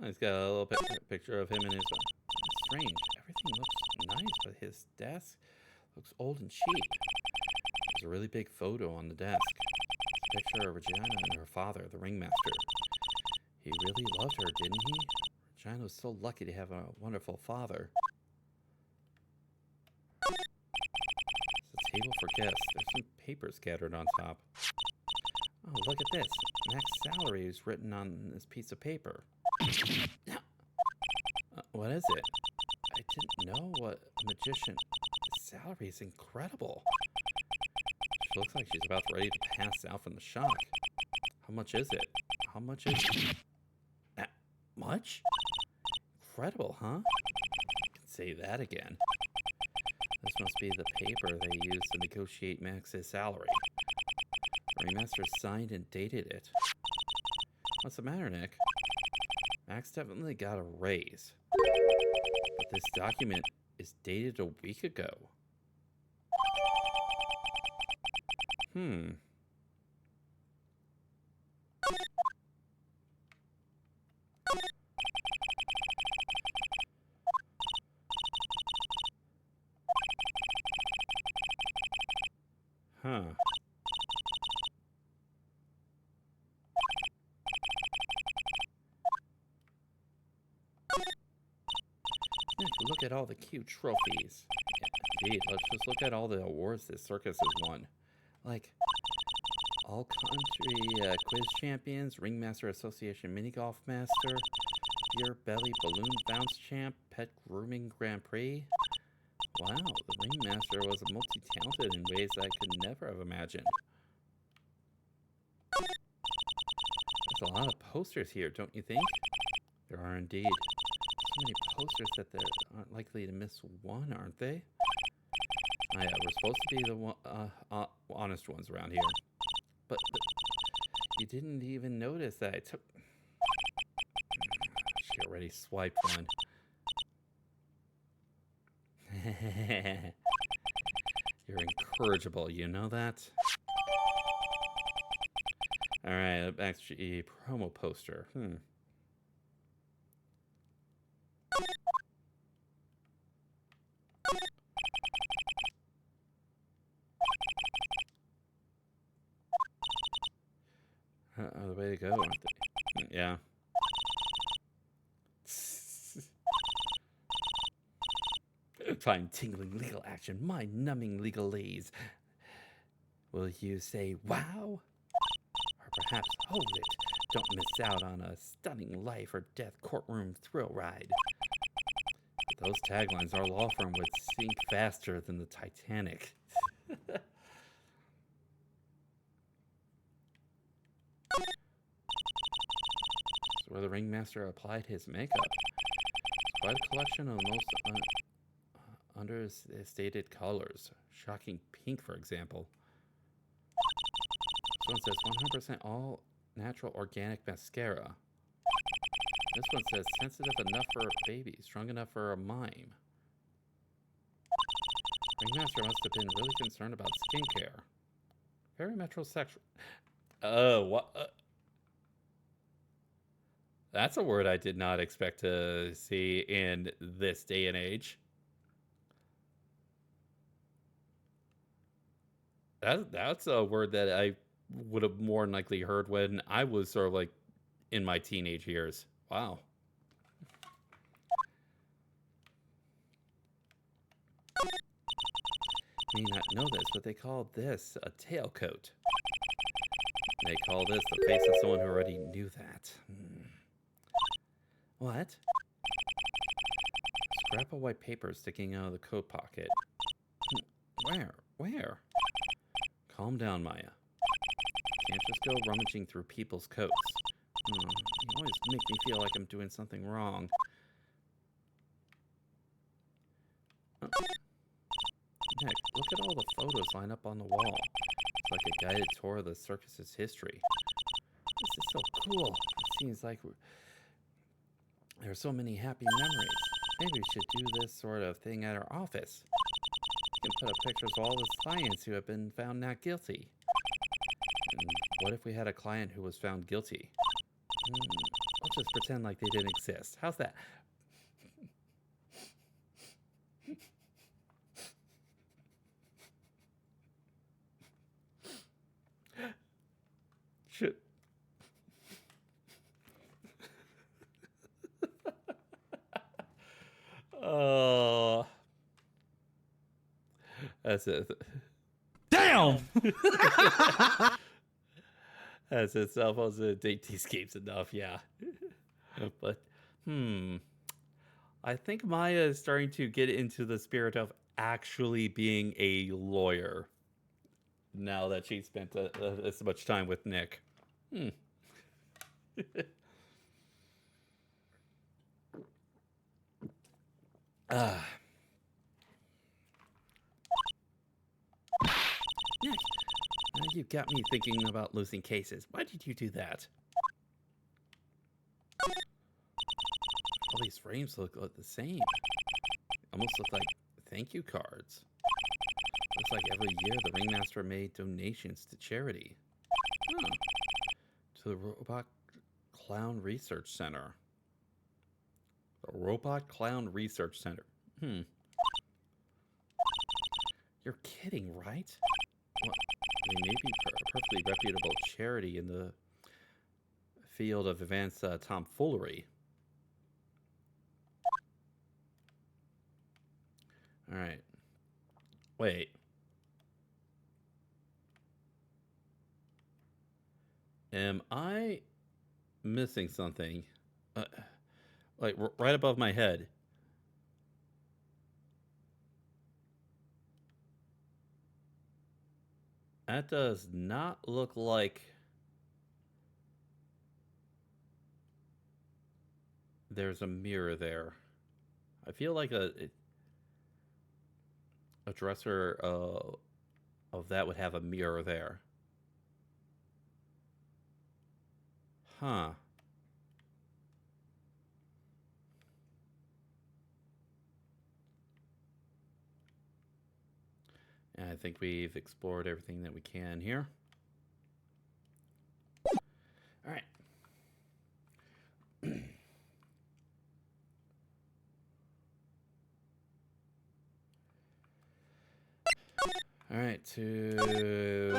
a little picture of him and his. Strange. Everything looks nice, but his desk looks old and cheap. There's a really big photo on the desk. It's a picture of Regina and her father, the Ringmaster. He really loved her, didn't he? Regina was so lucky to have a wonderful father. It's a table for guests. There's some paper scattered on top. Oh, look at this. Max's salary is written on this piece of paper. What is it? I didn't know what a magician. His salary is incredible. She looks like she's about ready to pass out from the shock. How much is it? How much is it? That much? Incredible, huh? I can say that again. This must be the paper they used to negotiate Max's salary. Ringmaster signed and dated it. What's the matter, Nick? Max definitely got a raise. But this document is dated a week ago. Huh. Look at all the cute trophies. Indeed, let's just look at all the awards this circus has won. Like, all country quiz champions, Ringmaster Association mini golf master, beer belly balloon bounce champ, pet grooming Grand Prix. Wow, the Ringmaster was multi-talented in ways I could never have imagined. There's a lot of posters here, don't you think? There are indeed. So many posters that they aren't likely to miss one, aren't they? Oh, yeah, we're supposed to be the honest ones around here. But you didn't even notice that I took... She already swiped one. You're incorrigible, you know that? All right, actually, promo poster. The way to go, aren't they? Yeah. Find tingling legal action, mind-numbing legalese. Will you say wow? Or perhaps hold it. Don't miss out on a stunning life or death courtroom thrill ride. Those taglines, our law firm would sink faster than the Titanic. It's where the ringmaster applied his makeup. It's quite a collection of most understated colors. Shocking pink, for example. This one says 100% all natural organic mascara. This one says sensitive enough for a baby, strong enough for a mime. Ringmaster must have been really concerned about skincare. Very metrosexual. Oh, what? That's a word I did not expect to see in this day and age. That's a word that I would have more than likely heard when I was sort of like in my teenage years. Wow. You may not know this, but they call this a tailcoat. They call this the face of someone who already knew that. What? Scrap of white paper sticking out of the coat pocket. Where? Calm down, Maya. Can't just go rummaging through people's coats. You always make me feel like I'm doing something wrong. Heck, look at all the photos lined up on the wall. It's like a guided tour of the circus's history. This is so cool. It seems like there are so many happy memories. Maybe we should do this sort of thing at our office. We can put up pictures of all the clients who have been found not guilty. And what if we had a client who was found guilty? Let's just pretend like they didn't exist. How's that? Shit. Oh. That's it. Damn! As itself as a date escapes enough, yeah. But I think Maya is starting to get into the spirit of actually being a lawyer now that she spent this much time with Nick. Nick, now you got me thinking about losing cases. Why did you do that? All these frames look the same. Almost look like thank you cards. Looks like every year the ringmaster made donations to charity. To the Robot Clown Research Center. The Robot Clown Research Center. You're kidding, right? Well, they may be a perfectly reputable charity in the field of advanced tomfoolery. All right. Wait. Am I missing something? Like right above my head. That does not look like there's a mirror there. I feel like a dresser of that would have a mirror there. Huh. And I think we've explored everything that we can here. All right, to...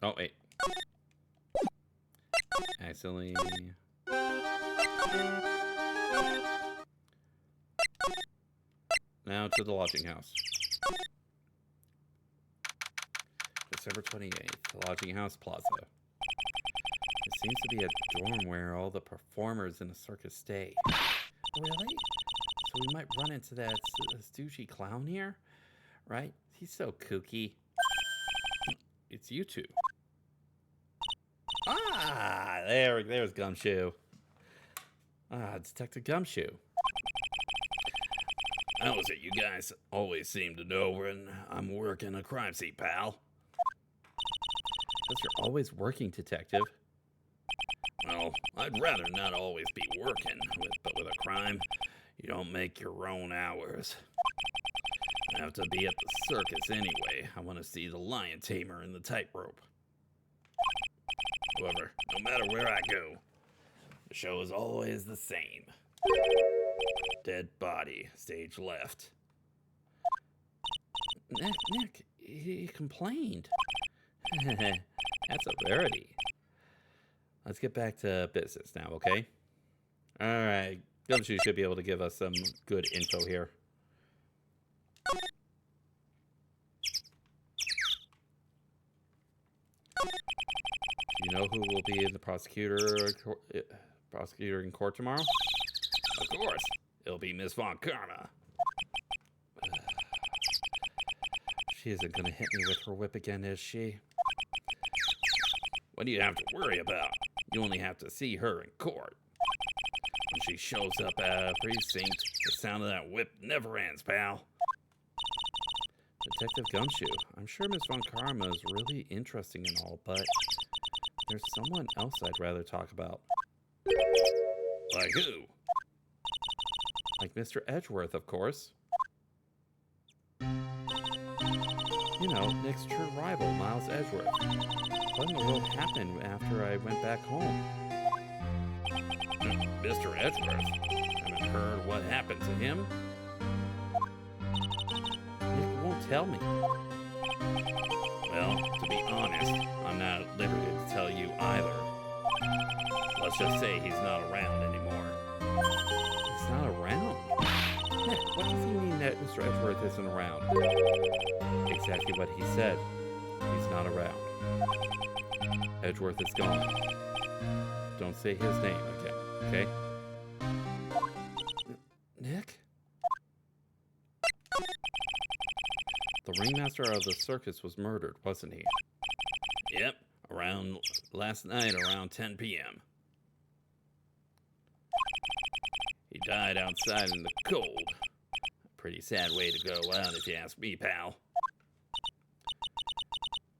Oh, wait. Accidentally... Now to the lodging house. December 28th, the lodging house plaza. It seems to be a dorm where all the performers in the circus stay. Really? So we might run into that douchey clown here? Right? He's so kooky. It's you two. Ah, there's Gumshoe. Ah, Detective Gumshoe. How is it you guys always seem to know when I'm working a crime scene, pal? Because you're always working, Detective. Well, I'd rather not always be working, but with a crime, you don't make your own hours. I have to be at the circus anyway. I want to see the lion tamer and the tightrope. However, no matter where I go, the show is always the same. Dead body, stage left. Nick, he complained. That's a rarity. Let's get back to business now, okay? Alright, Gumshoe should be able to give us some good info here. You know who will be in the prosecutor in court tomorrow? Of course. It'll be Miss Von Karma. She isn't going to hit me with her whip again, is she? What do you have to worry about? You only have to see her in court. When she shows up at a precinct, the sound of that whip never ends, pal. Detective Gumshoe, I'm sure Miss Von Karma is really interesting and all, but there's someone else I'd rather talk about. Like who? Like Mr. Edgeworth, of course. You know, Nick's true rival, Miles Edgeworth. What in the world happened after I went back home? Mr. Edgeworth? Haven't heard what happened to him? Nick won't tell me. Well, to be honest, I'm not at liberty to tell you either. Let's just say he's not around anymore. He's not around? Nick, what does he mean that Mr. Edgeworth isn't around? Exactly what he said. He's not around. Edgeworth is gone. Don't say his name again, okay? Nick? The ringmaster of the circus was murdered, wasn't he? Yep, last night around 10 p.m. He died outside in the cold. A pretty sad way to go out if you ask me, pal.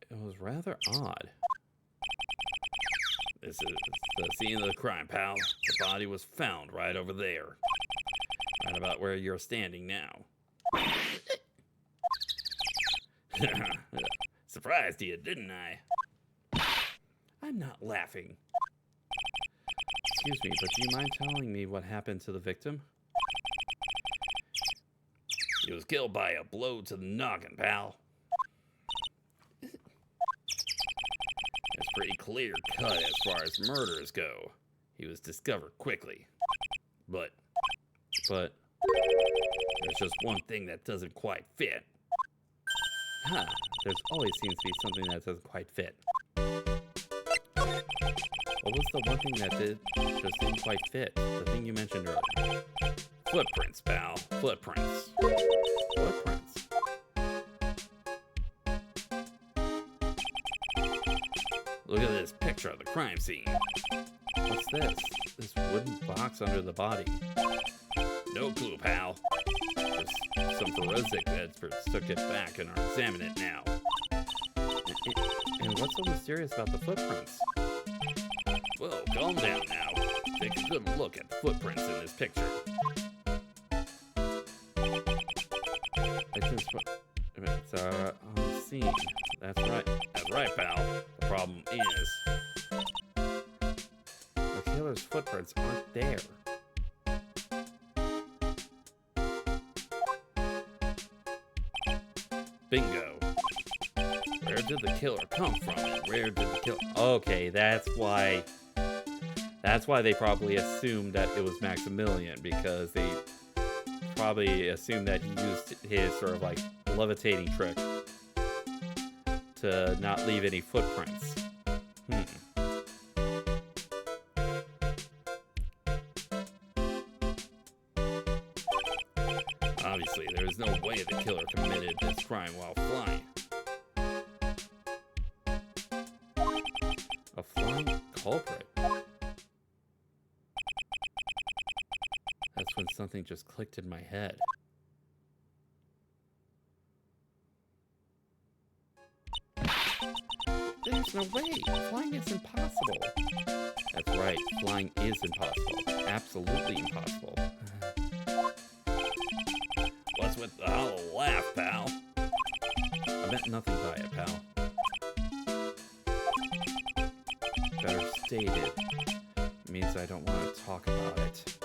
It was rather odd. This is the scene of the crime, pal. The body was found right over there. Right about where you're standing now. Surprised you, didn't I? I'm not laughing. Excuse me, but do you mind telling me what happened to the victim? He was killed by a blow to the noggin, pal. It's pretty clear cut as far as murders go. He was discovered quickly. But, there's just one thing that doesn't quite fit. Ha, there's always seems to be something that doesn't quite fit. What was the one thing that just didn't quite fit? The thing you mentioned earlier. Footprints, pal. Footprints. Footprints. Look at this picture of the crime scene. What's this? This wooden box under the body. No clue, pal. There's some forensic experts took it back and are examining it now. And what's so mysterious about the footprints? Well, calm down now. Take a good look at the footprints in this picture. It's on the scene. That's right. That's right, pal. The problem is the killer's footprints aren't there. did the killer come from? And where did the killer... Okay, that's why... That's why they probably assumed that it was Maximilian, because they probably assumed that he used his sort of like levitating trick to not leave any footprints. Obviously, there is no way the killer committed this crime while flying. A flying culprit? That's when something just clicked in my head. There's no way! Flying is impossible! That's right, flying is impossible. Absolutely impossible. What's with the hollow laugh, pal? I meant nothing by it, pal. Better stated. Means I don't want to talk about it.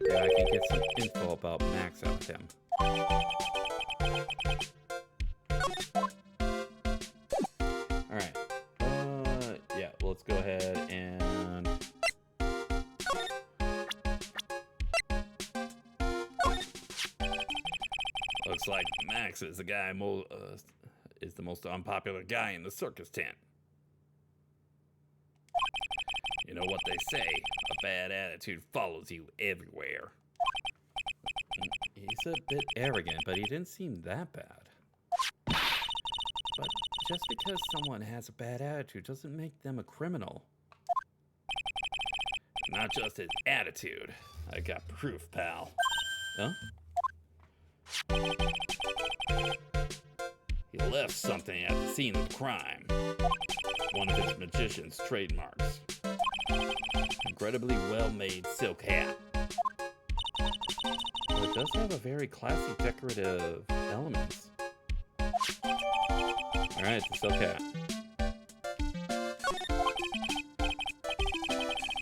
Yeah, I can get some info about Max out of him. Alright. Yeah, well, let's go ahead and... Looks like Max is the guy is the most unpopular guy in the circus tent. You know what they say, a bad attitude follows you everywhere. He's a bit arrogant, but he didn't seem that bad. But just because someone has a bad attitude doesn't make them a criminal. Not just his attitude. I got proof, pal. Huh? He left something at the scene of the crime. One of his magician's trademarks. Incredibly well-made silk hat. Well, it does have a very classy decorative elements. Alright, the silk hat.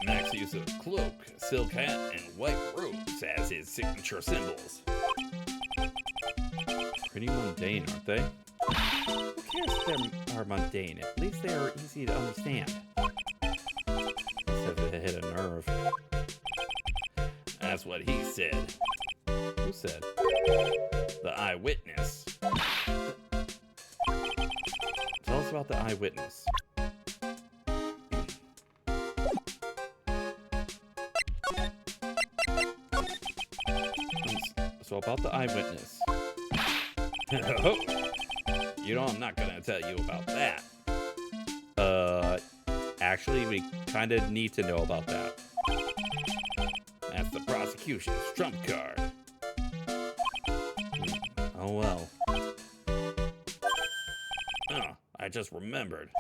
Max used a cloak, silk hat, and white robes as his signature symbols. Pretty mundane, aren't they? Who cares if they are mundane? At least they are easy to understand. Except if they hit a nerve. That's what he said. Who said? The eyewitness. Tell us about the eyewitness. So about the eyewitness. You know I'm not gonna tell you about that. Actually, we kind of need to know about that. That's the prosecution's trump card. Oh well. Oh, I just remembered.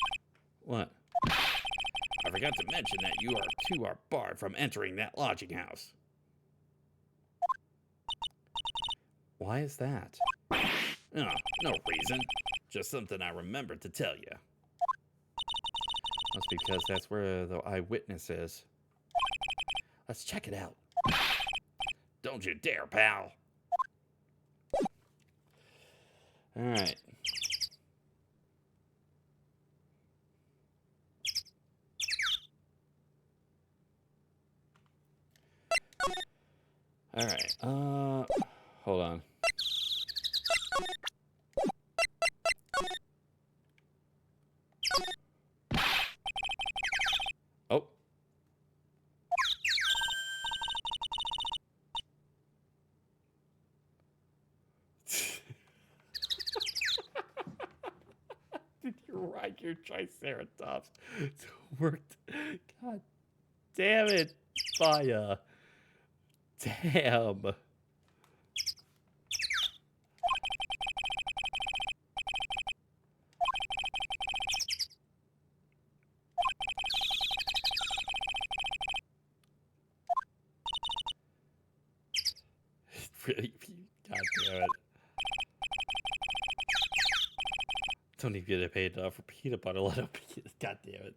What? I forgot to mention that you two are barred from entering that lodging house. Why is that? Oh, no reason. Just something I remembered to tell you. That's because that's where the eyewitness is. Let's check it out. Don't you dare, pal. Alright. Alright, hold on. Oh. Did you ride your Triceratops to work? God damn it, Fire. Damn. Really? God damn it. Don't even get paid enough for peanut butter. Let him be. God damn it.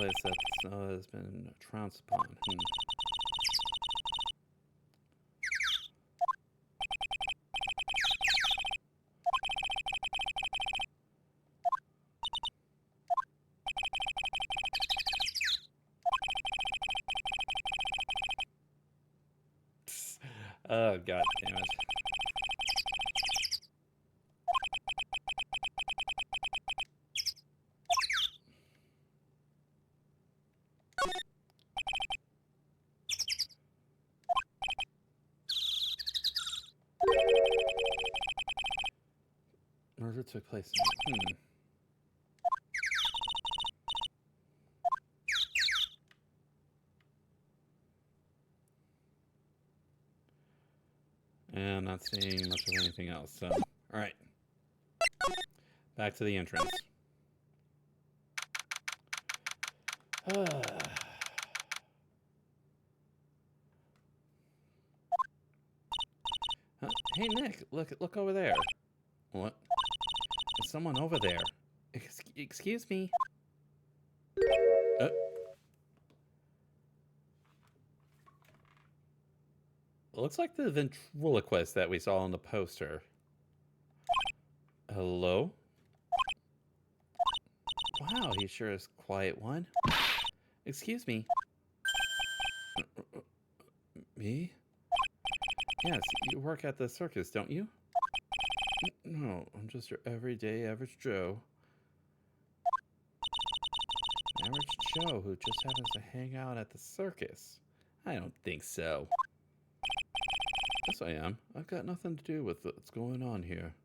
place that snow has been trounced upon. Oh, god damn it. Murder took place. And I'm not seeing much of anything else, so... Alright. Back to the entrance. Hey, Nick, look over there. What? There's someone over there. Excuse me. Looks like the ventriloquist that we saw on the poster. Hello? Wow, he sure is a quiet one. Excuse me. Me? Yes, you work at the circus, don't you? No, I'm just your everyday average Joe. Average Joe who just happens to hang out at the circus. I don't think so. Yes, I am. I've got nothing to do with what's going on here.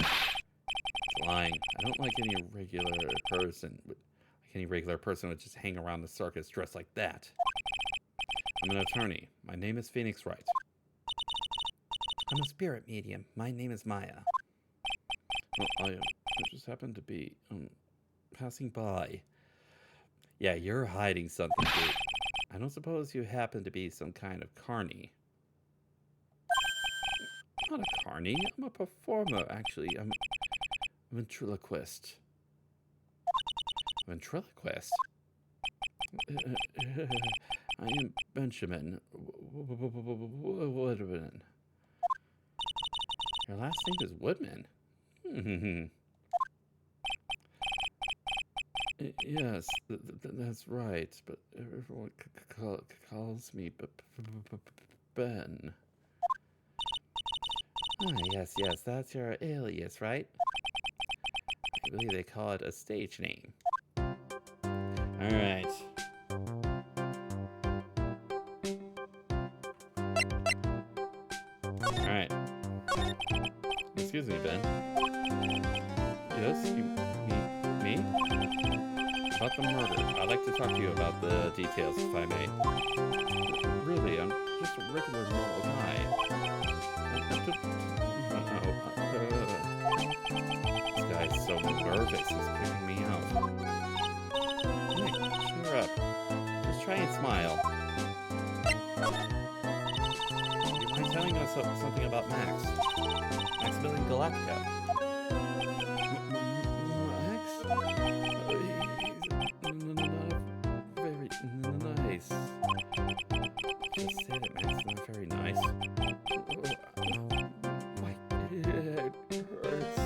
It's lying. I don't like any regular person. Like any regular person would just hang around the circus dressed like that. I'm an attorney. My name is Phoenix Wright. I'm a spirit medium. My name is Maya. Well, I just happened to be passing by. Yeah, you're hiding something, dude. I don't suppose you happen to be some kind of carny. I'm not a carny. I'm a performer, actually. I'm a ventriloquist. Ventriloquist? I am Benjamin Woodman. Your last name is Woodman? Yes, that's right, but everyone calls me Ben. Ah, yes, that's your alias, right? I believe they call it a stage name. Alright. Alright. Excuse me, Ben. Yes, me? About the murder. I'd like to talk to you about the details, if I may. Really, I'm just a regular normal guy. This guy's so nervous, he's creeping me out. Nick, cheer up. Just try and smile. You mind telling us something about Max? Maximilian Galactica. Max? Very nice. Just say that Max is not very nice. My head hurts.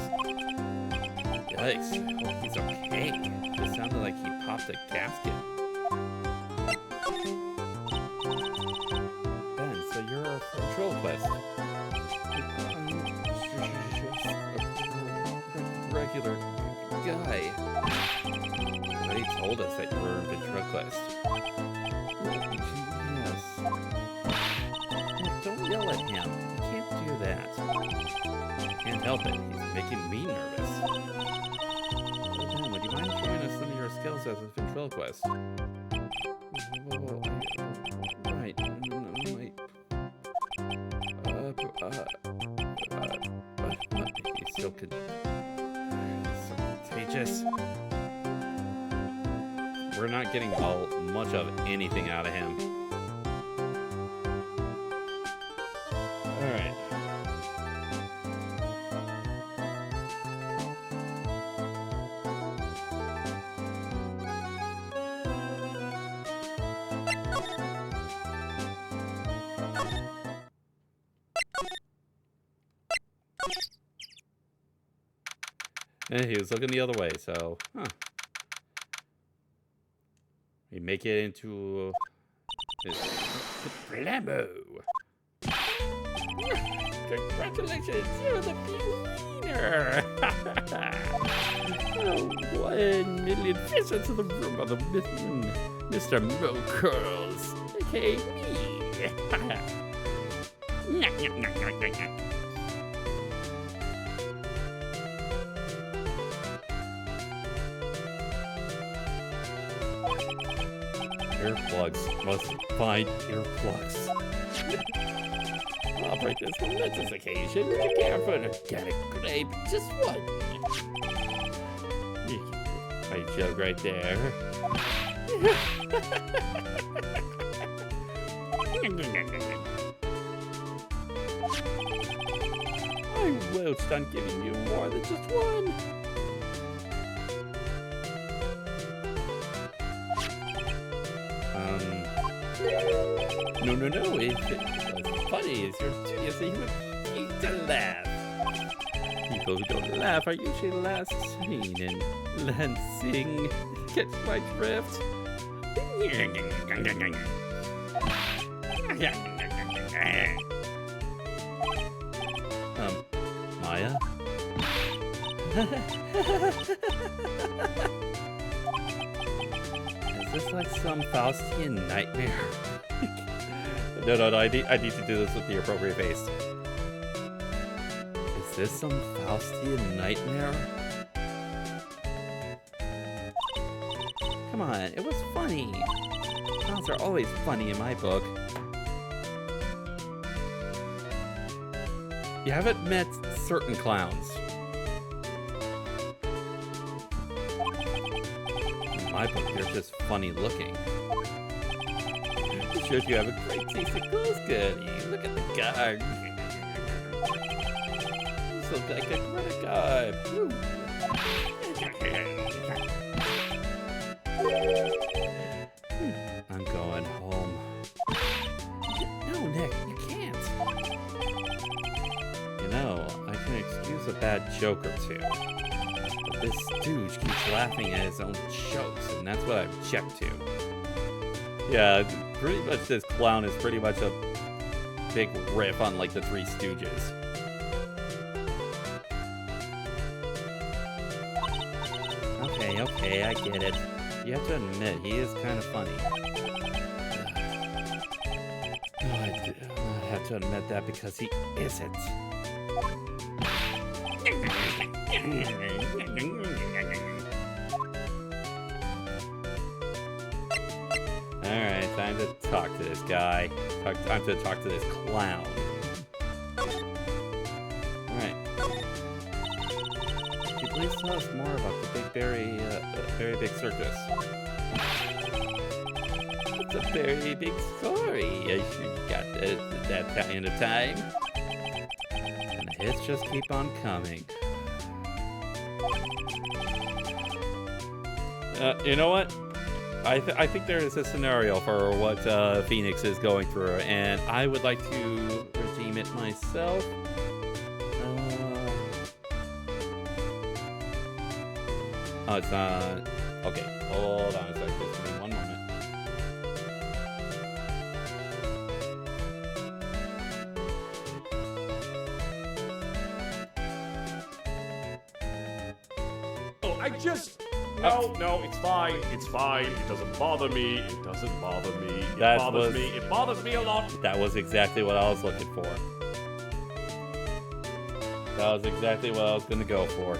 Yikes, I hope he's okay. It sounded like he popped a gasket. Ben, so you're a ventriloquist. Regular guy. Ray told us that you were a ventriloquist. Yes. Don't yell at him. You can't do that. I can't help it. He's making me nervous. Ben, would you mind showing us some of your skills as a ventriloquist? Right. He's so contagious. We're not getting much of anything out of him. Alright. He was looking the other way, so, huh. We make it into the Blammo. Congratulations, you're the big winner. Oh, 1 million visits to the room of the Mr. Mo Curls, aka me. Earplugs. Must find earplugs. I'll break this momentous occasion with a care for an organic grape. Just one. My joke right there. I won't on giving you more than just one. No. It's funny. It's your duty as a human being to laugh. People who don't laugh are usually last seen in Lansing. Catch my drift? Maya? Is this like some Faustian nightmare? No, I need to do this with the appropriate face. Is this some Faustian nightmare? Come on, it was funny. Clowns are always funny in my book. You haven't met certain clowns. In my book, they're just funny looking. It shows you have a great taste in clothes, Gertie. Look at the guard. You look like a credit card. I'm going home. No, Nick, you can't. You know, I can excuse a bad joke or two. But this stooge keeps laughing at his own jokes, and that's what I object to. Yeah, pretty much this clown is pretty much a big riff on, like, the Three Stooges. Okay, I get it. You have to admit, he is kind of funny. I have to admit that because he isn't. Alright, time to talk to this guy. Time to talk to this clown. Alright. Could you please tell us more about the very big circus? It's a very big story. You got that kind of time. And the hits just keep on coming. You know what? I think there is a scenario for what Phoenix is going through, and I would like to redeem it myself. Oh, it's not. Okay, hold on a second. Just give me 1 moment. Oh, No, it's fine. It's fine. It doesn't bother me. It doesn't bother me. It bothers me. It bothers me a lot. That was exactly what I was looking for. That was exactly what I was going to go for.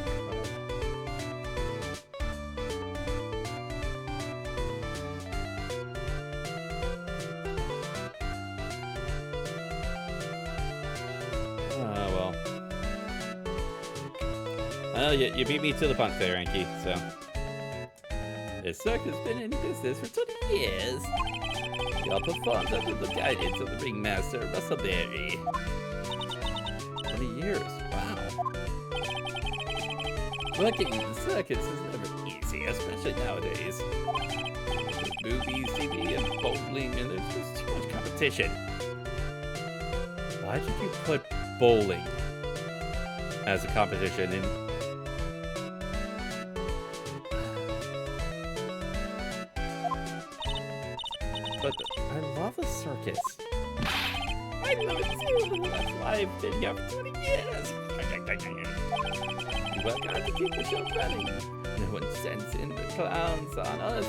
Well, you beat me to the punch there, Anki, so. This circus has been in business for 20 years. We all performed under the guidance of the ringmaster, Russell Berry. 20 years, wow. Working in the circus is never easy, especially nowadays. There's movies, TV, and bowling, and there's just too much competition. Why did you put bowling as a competition in? circus. I love it too. That's why I've been here for 20 years. We work hard to keep the show running. No one sends in the clowns on us.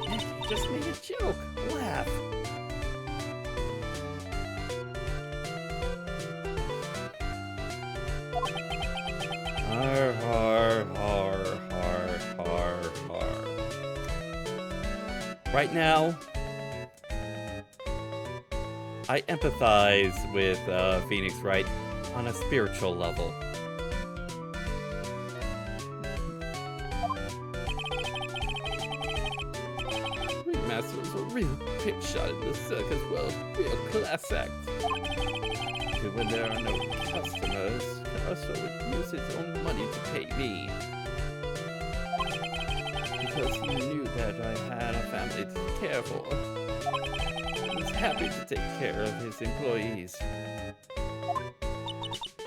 He just made a joke. Laugh. Har, har, har, har, har, har. Right now, I empathize with Phoenix Wright on a spiritual level. Ringmaster was a real pick shot in the circus world, real class act. And when there are no customers, Castro would use his own money to pay me. Because he knew that I had a family to care for. He was happy to take care of his employees.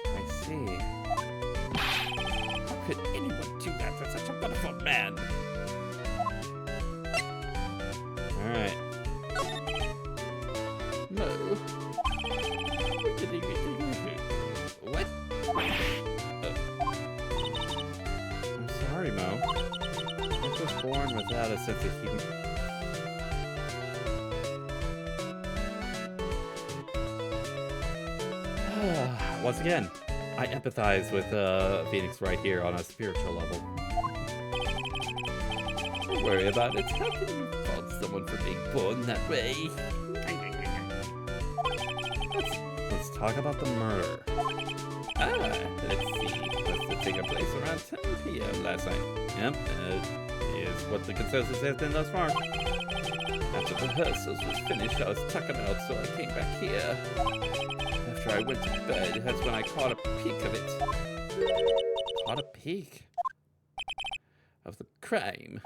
I see. How could anyone do that for such a wonderful man? Alright. Mo. What? I'm sorry, Mo. I was born without a sense of humor. Once again, I empathize with Phoenix right here on a spiritual level. Don't worry about it. How can you fault someone for being born that way? Let's talk about the murder. Let's see. Must have taken place around 10 p.m. last night. Yep, is what the consensus has been thus far. After rehearsals was finished, I was tucking out, so I came back here. After I went to bed, that's when I caught a peek of it. Caught a peek? Of the crime.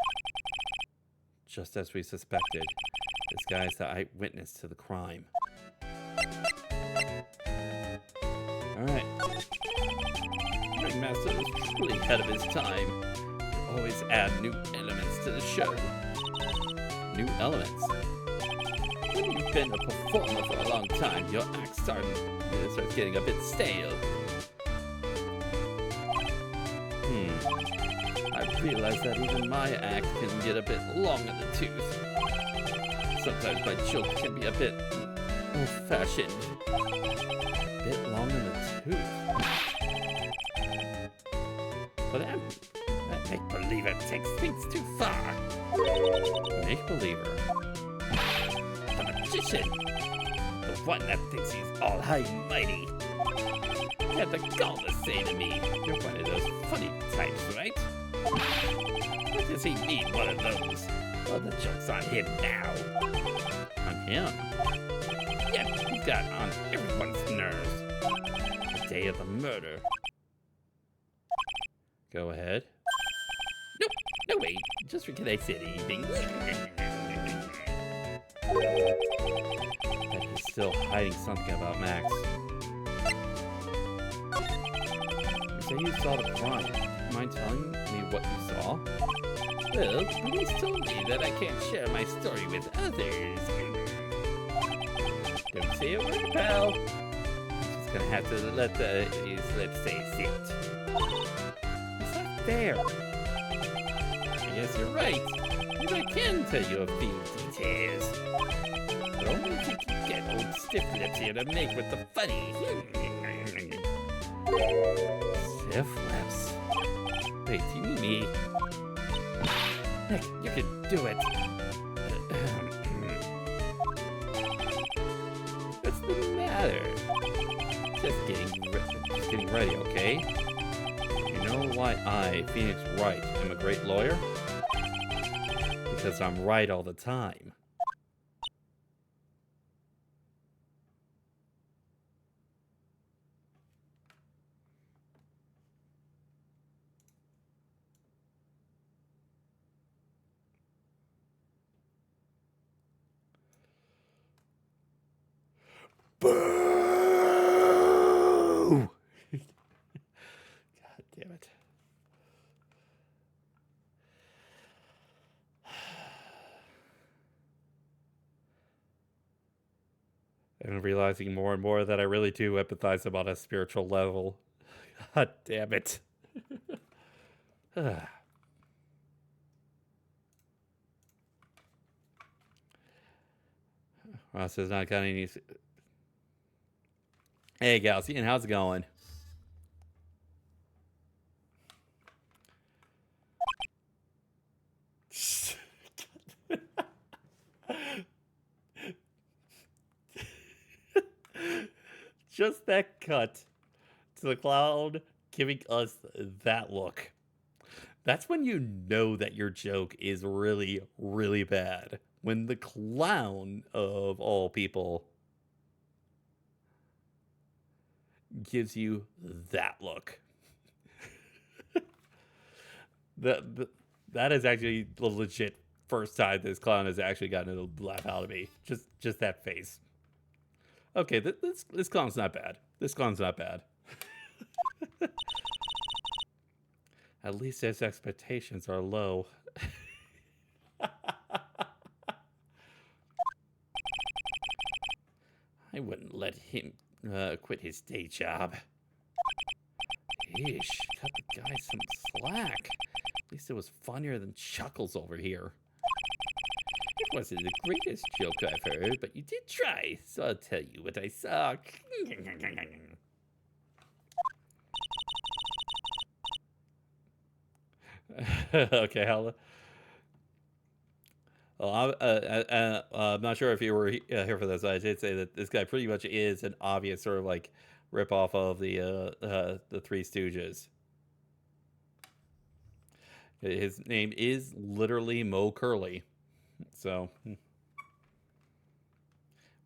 Just as we suspected, this guy's the eyewitness to the crime. Alright. Ringmaster is truly ahead of his time. He always add new elements to the show. New elements? When you've been a performer for a long time, your act starts getting a bit stale. I realize that even my act can get a bit long in the tooth. Sometimes my joke can be a bit old-fashioned. A bit long in the tooth. But that make-believer takes things too far. Make-believer? The magician! The one that thinks he's all high-mighty. He had the gall to say to me, "You're one of those funny types, right?" What does he mean, one of those? Well, the joke's on him now. On him? Yeah, he got on everyone's nerves. The day of the murder. Go ahead. Nope, no way. Just because I said anything. But he's still hiding something about Max. You say you saw the crime. Mind telling me what you saw? Well, police told me that I can't share my story with others. Don't say a word, pal. I'm just gonna have to let these lips say sit. It's not fair. I guess you're right. Maybe I can tell you a few details. But only if you can get old stiff lips here to make with the funny. Stiff lips? Wait, do you mean me? Nick, you can do it. What's the matter? Just getting ready, okay? You know why I, Phoenix Wright, am a great lawyer? Because I'm right all the time. Boo! God damn it. I'm realizing more and more that I really do empathize about a spiritual level. God damn it. Ross has not got any. Hey, Galcian, how's it going? Just that cut to the clown giving us that look. That's when you know that your joke is really, really bad. When the clown, of all people, gives you that look. That is actually the legit first time this clown has actually gotten a laugh out of me. Just that face. Okay, this clown's not bad. This clown's not bad. At least his expectations are low. I wouldn't let him quit his day job. Yeesh, cut the guy some slack. At least it was funnier than Chuckles over here. It wasn't the greatest joke I've heard, but you did try, so I'll tell you what I saw. Okay, Hella. Well, I'm not sure if you were here for this. I did say that this guy pretty much is an obvious sort of like ripoff of the Three Stooges. His name is literally Mo Curly. So,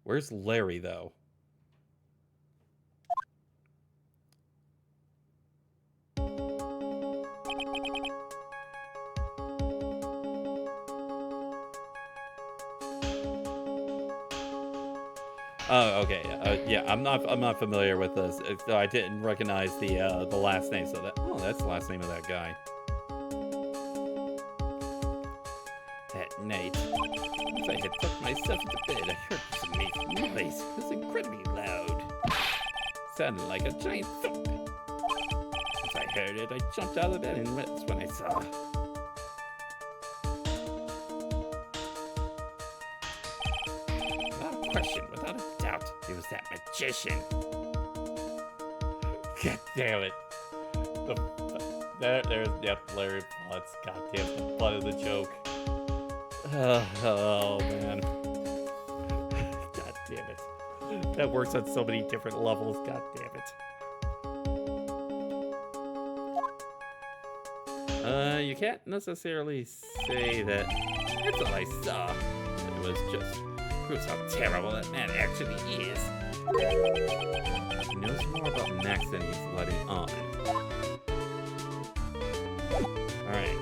where's Larry though? Oh, okay. Yeah, I'm not familiar with this. So I didn't recognize the last name. So that's the last name of that guy. That night, as I had tucked myself into bed, I heard this amazing noise. It was incredibly loud. Sounded like a giant thump. As I heard it, I jumped out of bed, and that's when I saw. Without a question, without a doubt, it was that magician. God damn it. There's Larry Potts. God damn, the butt of the joke. Oh man. God damn it. That works on so many different levels. God damn it. You can't necessarily say that that's all I saw. It was just proves how terrible that man actually is. He knows more about Max than he's letting on. Alright.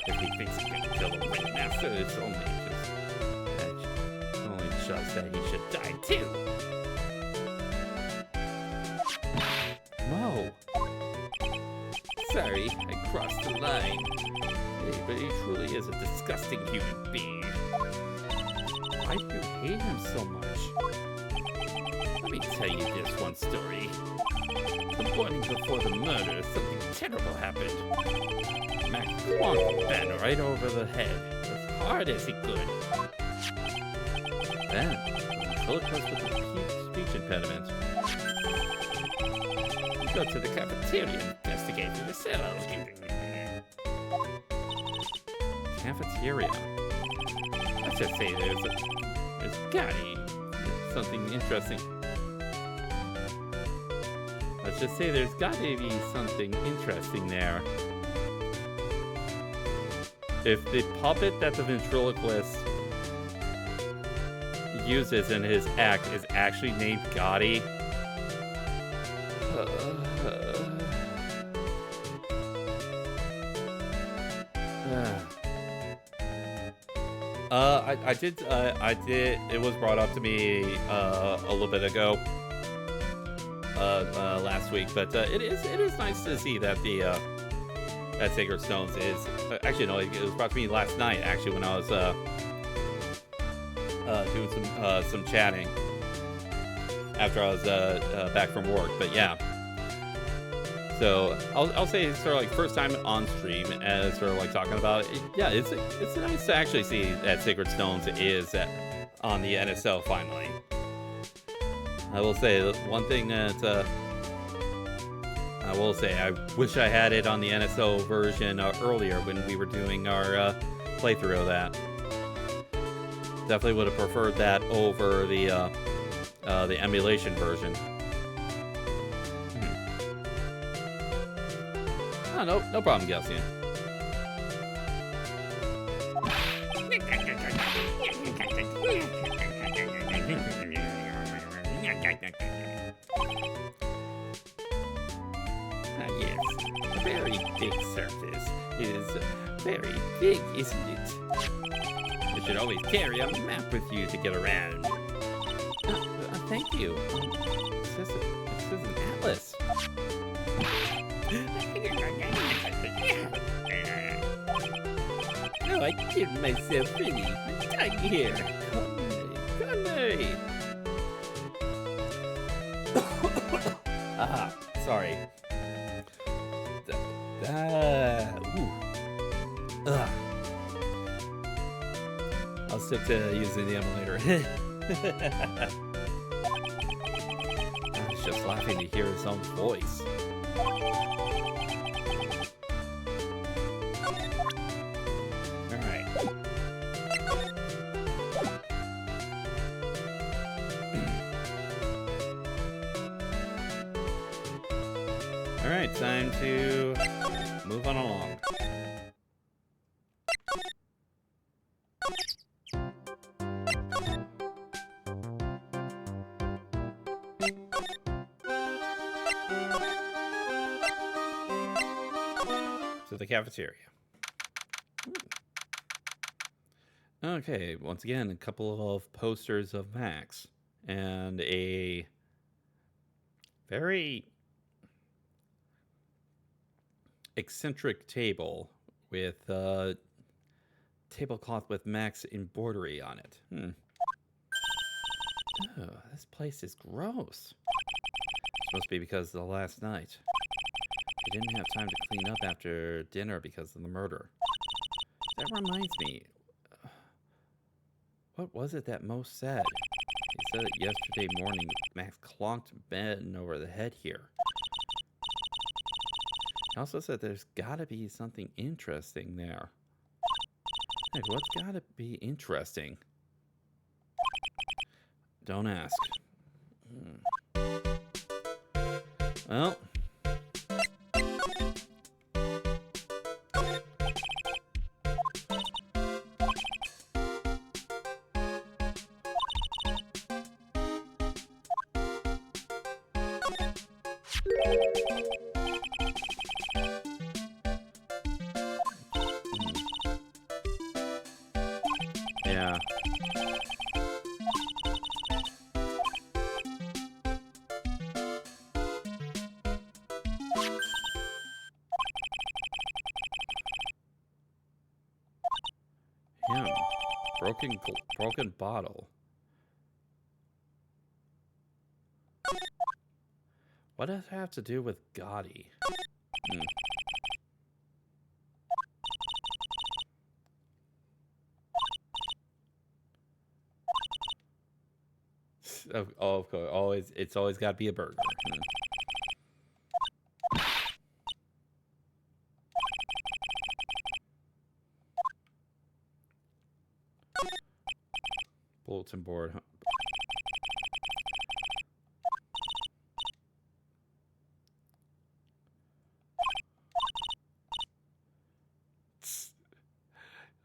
If he thinks he can kill the Wright Master, it's only just that he should die too. Mo! Sorry, I crossed the line. Hey, but he truly is a disgusting human being. Why do you hate him so much? Let me tell you this one story. The morning before the murder, something terrible happened. Mac clonked Ben right over the head, as hard as he could. Then, ventriloquist with a speech impediment. We go to the cafeteria and investigate the cells. Cafeteria? Let's just say there's gotta be something interesting. Let's just say there's gotta be something interesting there. If the puppet that the ventriloquist uses in his act is actually named Gotti. I did. It was brought up to me a little bit ago, last week, but it is nice to see that at Sacred Stones is actually no, it was brought to me last night. Actually, when I was doing some chatting after I was back from work. But yeah, so I'll say it's sort of like first time on stream as sort of like talking about it. Yeah, it's nice to actually see that Sacred Stones is on the NSO finally. I will say one thing that I will say I wish I had it on the NSO version earlier when we were doing our playthrough of that. Definitely would have preferred that over the emulation version. Oh, no problem, Gelsian. Yes, a very big surface. It is very big, isn't it? You should always carry a map with you to get around. Thank you. This is an atlas. Oh, I get myself ready. I'm here. Come here. Ah, sorry. I'll stick to using the emulator. I was just laughing to hear his own voice. Alright. Alright, time to move on along. To the cafeteria. Okay, once again, a couple of posters of Max and a very eccentric table with tablecloth with Max embroidery on it. Oh, this place is gross. Must be because of the last night. I didn't have time to clean up after dinner because of the murder. That reminds me. What was it that Mo said? He said that yesterday morning Max clonked Ben over the head here. He also said there's gotta be something interesting there. Like, what's gotta be interesting? Don't ask. Well. Yeah. Yeah. Broken bottle. What does it have to do with Gotti? Oh, of course. It's always got to be a burger. Bulletin board.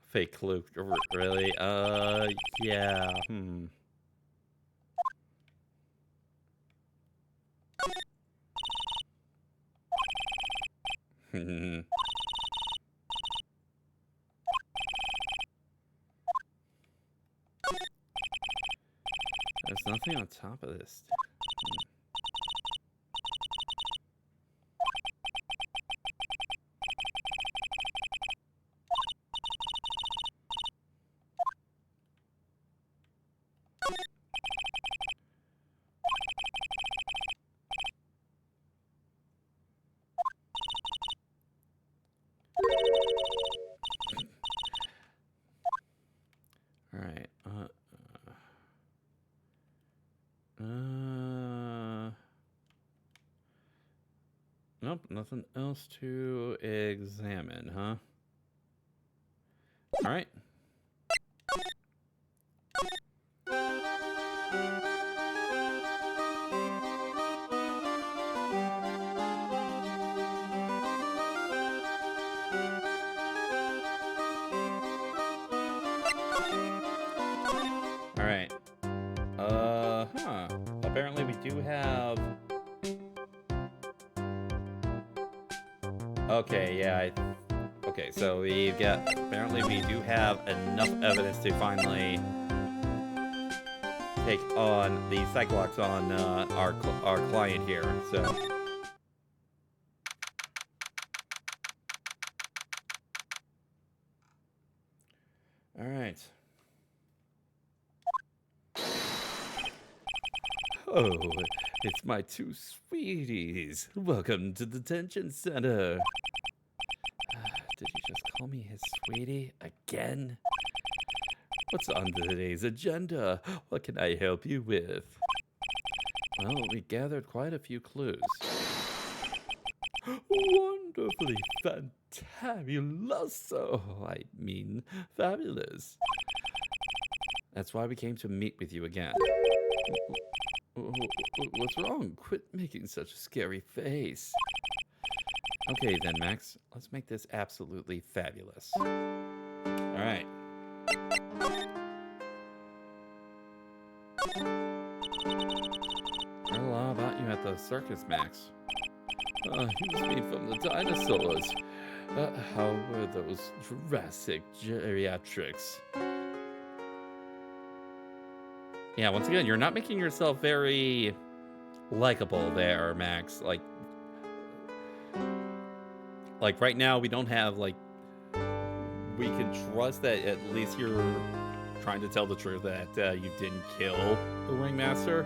Fake Luke, really? Yeah. There's nothing on top of this. Nope, nothing else to examine, huh? All right. All right. Apparently we do have... Okay, yeah, okay, so we've got... Apparently we do have enough evidence to finally take on the Cyclops on our client here, so... Alright. Oh, it's my two sweeties. Welcome to the detention center. Did you just call me his sweetie again? What's on today's agenda? What can I help you with? Well, we gathered quite a few clues. Wonderfully fantabulous. Oh, I mean, fabulous. That's why we came to meet with you again. What's wrong? Quit making such a scary face. Okay then, Max. Let's make this absolutely fabulous. Alright. Heard a lot about you at the circus, Max. You must be from the dinosaurs. How were those Jurassic geriatrics? Yeah, once again, you're not making yourself very likable there, Max. Like right now, we don't have, like, we can trust that at least you're trying to tell the truth that you didn't kill the Ringmaster.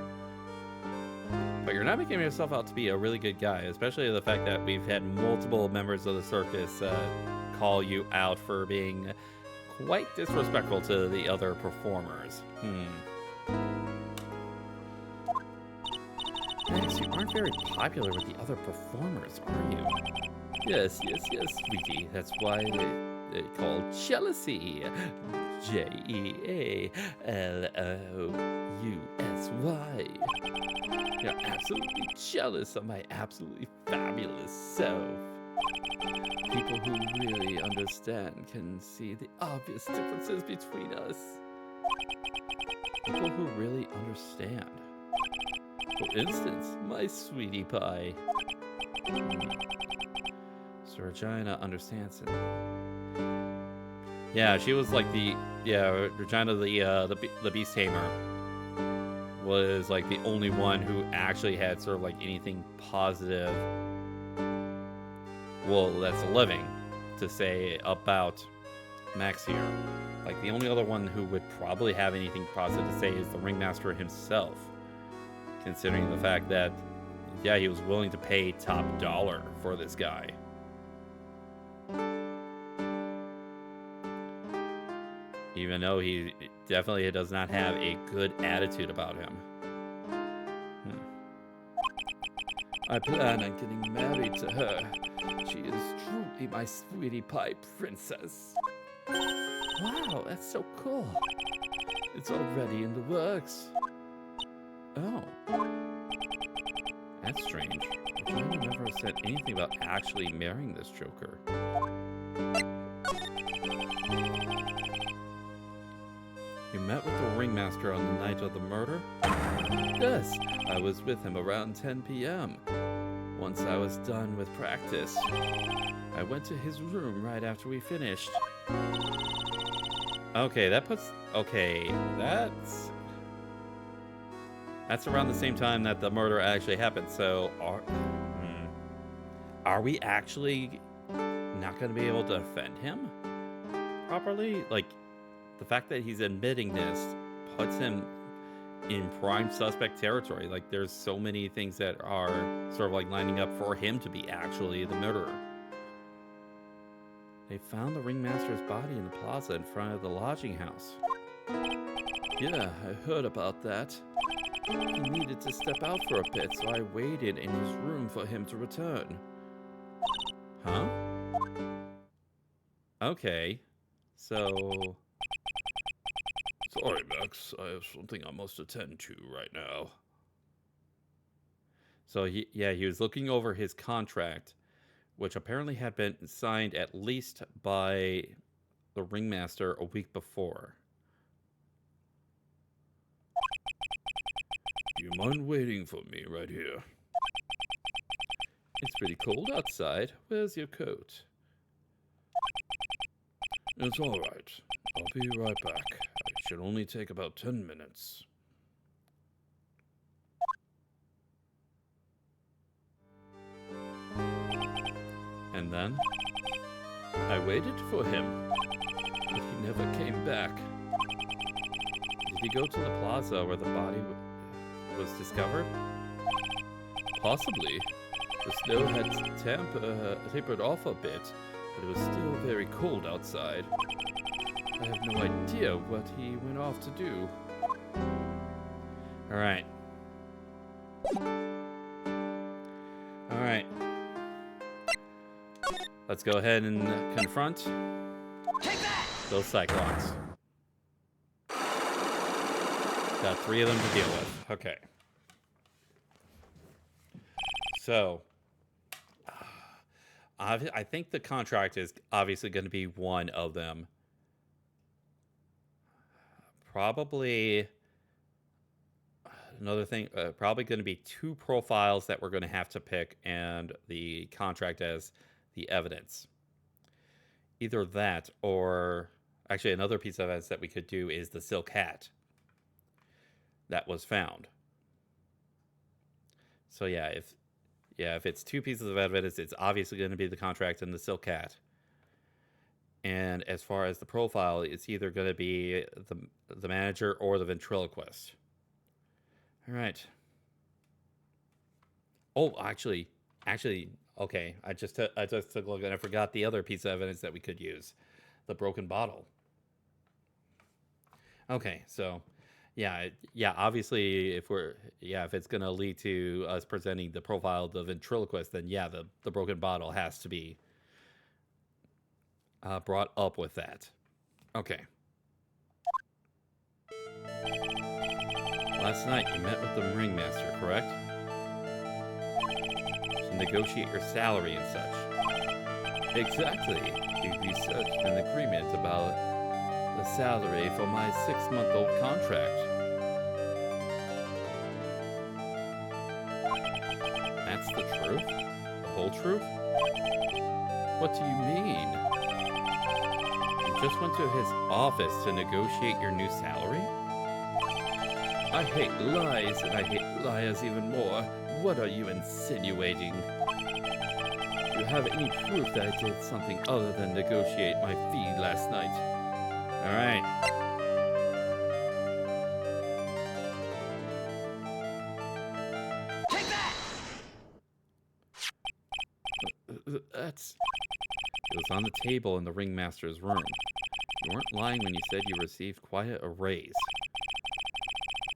But you're not making yourself out to be a really good guy, especially the fact that we've had multiple members of the circus call you out for being quite disrespectful to the other performers. Max, you aren't very popular with the other performers, are you? Yes, sweetie. That's why they call jealousy. Jealousy. You're absolutely jealous of my absolutely fabulous self. People who really understand can see the obvious differences between us. People who really understand. For instance, my sweetie pie. So Regina understands it. Yeah, she was like Regina the Beast Tamer was like the only one who actually had sort of like anything positive, well, that's living, to say about Max here. Like the only other one who would probably have anything positive to say is the Ringmaster himself, considering the fact that, yeah, he was willing to pay top dollar for this guy. Even though he definitely does not have a good attitude about him. I plan on getting married to her. She is truly my sweetie pie princess. Wow, that's so cool. It's already in the works. Oh. That's strange. Regina never said anything about actually marrying this Joker. You met with the Ringmaster on the night of the murder? Yes, I was with him around 10 p.m. Once I was done with practice, I went to his room right after we finished. Okay, that's around the same time that the murder actually happened. So are we actually not going to be able to defend him properly? Like, the fact that he's admitting this puts him in prime suspect territory. Like, there's so many things that are sort of like lining up for him to be actually the murderer. They found the Ringmaster's body in the plaza in front of the lodging house. Yeah, I heard about that. He needed to step out for a bit, so I waited in his room for him to return. Huh? Okay. So... Sorry, Max. I have something I must attend to right now. So, he was looking over his contract, which apparently had been signed at least by the ringmaster a week before. Do you mind waiting for me right here? It's pretty cold outside. Where's your coat? It's all right. I'll be right back. It should only take about 10 minutes. And then I waited for him, but he never came back. Did he go to the plaza where the body was discovered? Possibly. The snow had tapered off a bit, but it was still very cold outside. I have no idea what he went off to do. Alright. Alright. Let's go ahead and confront those Cyclops. Got 3 of them to deal with. Okay. So, I think the contract is obviously going to be one of them. Probably another thing, probably going to be 2 profiles that we're going to have to pick, and the contract as the evidence. Either that, or actually another piece of evidence that we could do is the silk hat that was found. So yeah, if it's 2 pieces of evidence, it's obviously going to be the contract and the silk hat. And as far as the profile, it's either going to be the manager or the ventriloquist. All right. Oh, actually, okay. I just took a look and I forgot the other piece of evidence that we could use, the broken bottle. Okay, so yeah. Obviously, if it's going to lead to us presenting the profile of the ventriloquist, then yeah, the broken bottle has to be brought up with that. Okay. Last night you met with the ringmaster, correct? To negotiate your salary and such. Exactly. We researched an agreement about the salary for my 6-month-old contract. That's the truth? The whole truth? What do you mean? You just went to his office to negotiate your new salary? I hate lies, and I hate liars even more. What are you insinuating? Do you have any proof that I did something other than negotiate my fee last night? All right. Take that! That's... It was on the table in the ringmaster's room. You weren't lying when you said you received quite a raise.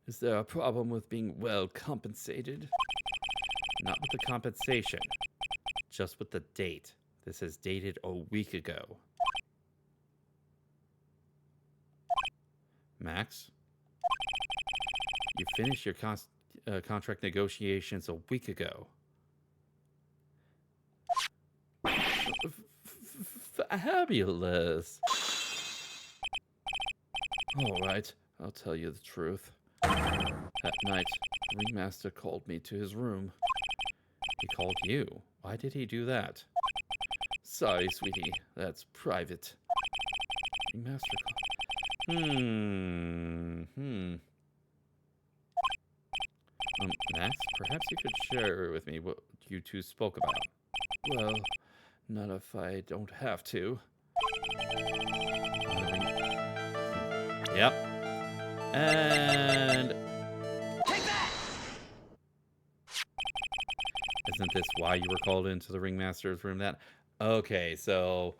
Is there a problem with being well compensated? Not with the compensation, just with the date. This is dated a week ago. Max? You finished your contract negotiations a week ago. Fabulous. All right, I'll tell you the truth. That night, the ringmaster called me to his room. He called you. Why did he do that? Sorry, sweetie. That's private. Ringmaster called... Max, perhaps you could share with me what you two spoke about. Well, not if I don't have to. Yep. And... Take that! Isn't this why you were called into the ringmaster's room? Okay, so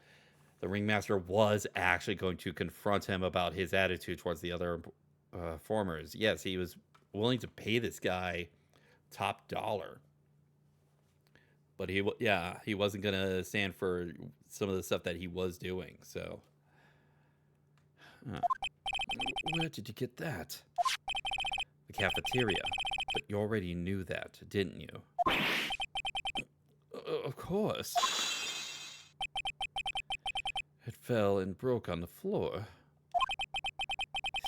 the ringmaster was actually going to confront him about his attitude towards the other formers. Yes, he was willing to pay this guy top dollar. But he wasn't gonna stand for some of the stuff that he was doing. So, where did you get that? The cafeteria. But you already knew that, didn't you? Of course. It fell and broke on the floor.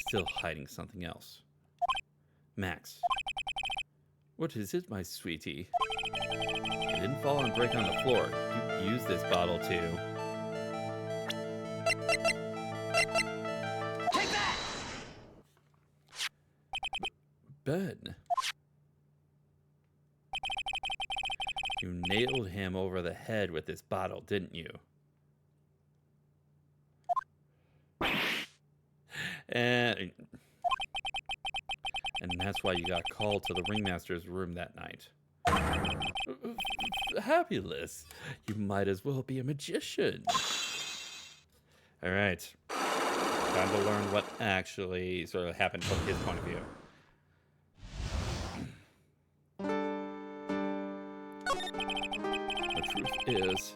Still hiding something else. Max. What is it, my sweetie? It didn't fall and break on the floor. You used this bottle to... Take that! Ben. You nailed him over the head with this bottle, didn't you? And that's why you got called to the ringmaster's room that night. Fabulous. You might as well be a magician. All right. Time to learn what actually sort of happened from his point of view. The truth is,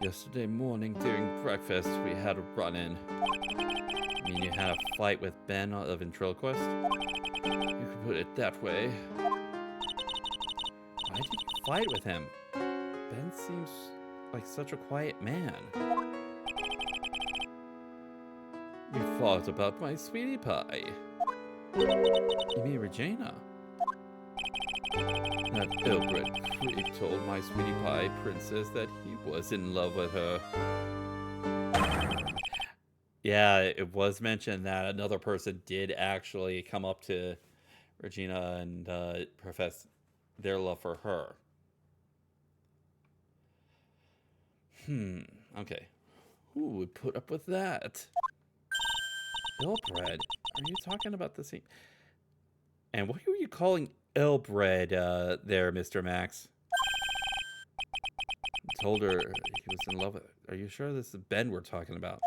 yesterday morning during breakfast, we had a run-in. I mean, you had a fight with Ben, a ventriloquist? You could put it that way. Why did you fight with him? Ben seems like such a quiet man. We fought about my sweetie pie. You mean Regina? That ill-bred freak told my sweetie pie princess that he was in love with her. Yeah, it was mentioned that another person did actually come up to Regina and profess their love for her. Okay. Who would put up with that? Ill-bred? Are you talking about the same? And what were you calling ill-bred there, Mr. Max? I told her he was in love with her. Are you sure this is Ben we're talking about?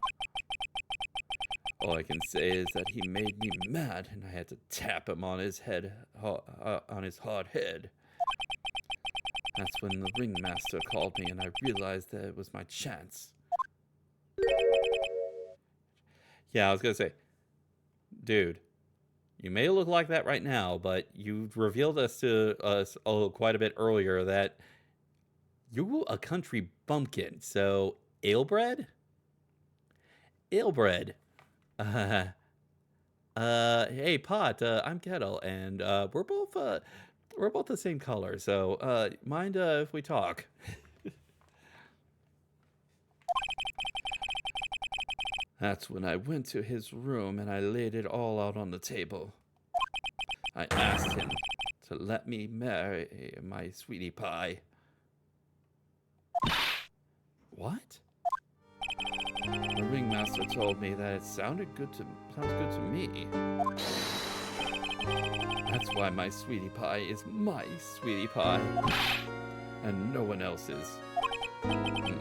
All I can say is that he made me mad, and I had to tap him on his head, on his hard head. That's when the ringmaster called me, and I realized that it was my chance. Yeah, I was gonna say, dude, you may look like that right now, but you revealed to us quite a bit earlier that you're a country bumpkin. So, ale-bred? Ale-bred. Hey, Pot, I'm Kettle, and we're both the same color, so mind if we talk? That's when I went to his room and I laid it all out on the table. I asked him to let me marry my sweetie pie. What? The ringmaster told me that it sounds good to me. That's why my sweetie pie is my sweetie pie, and no one else's. I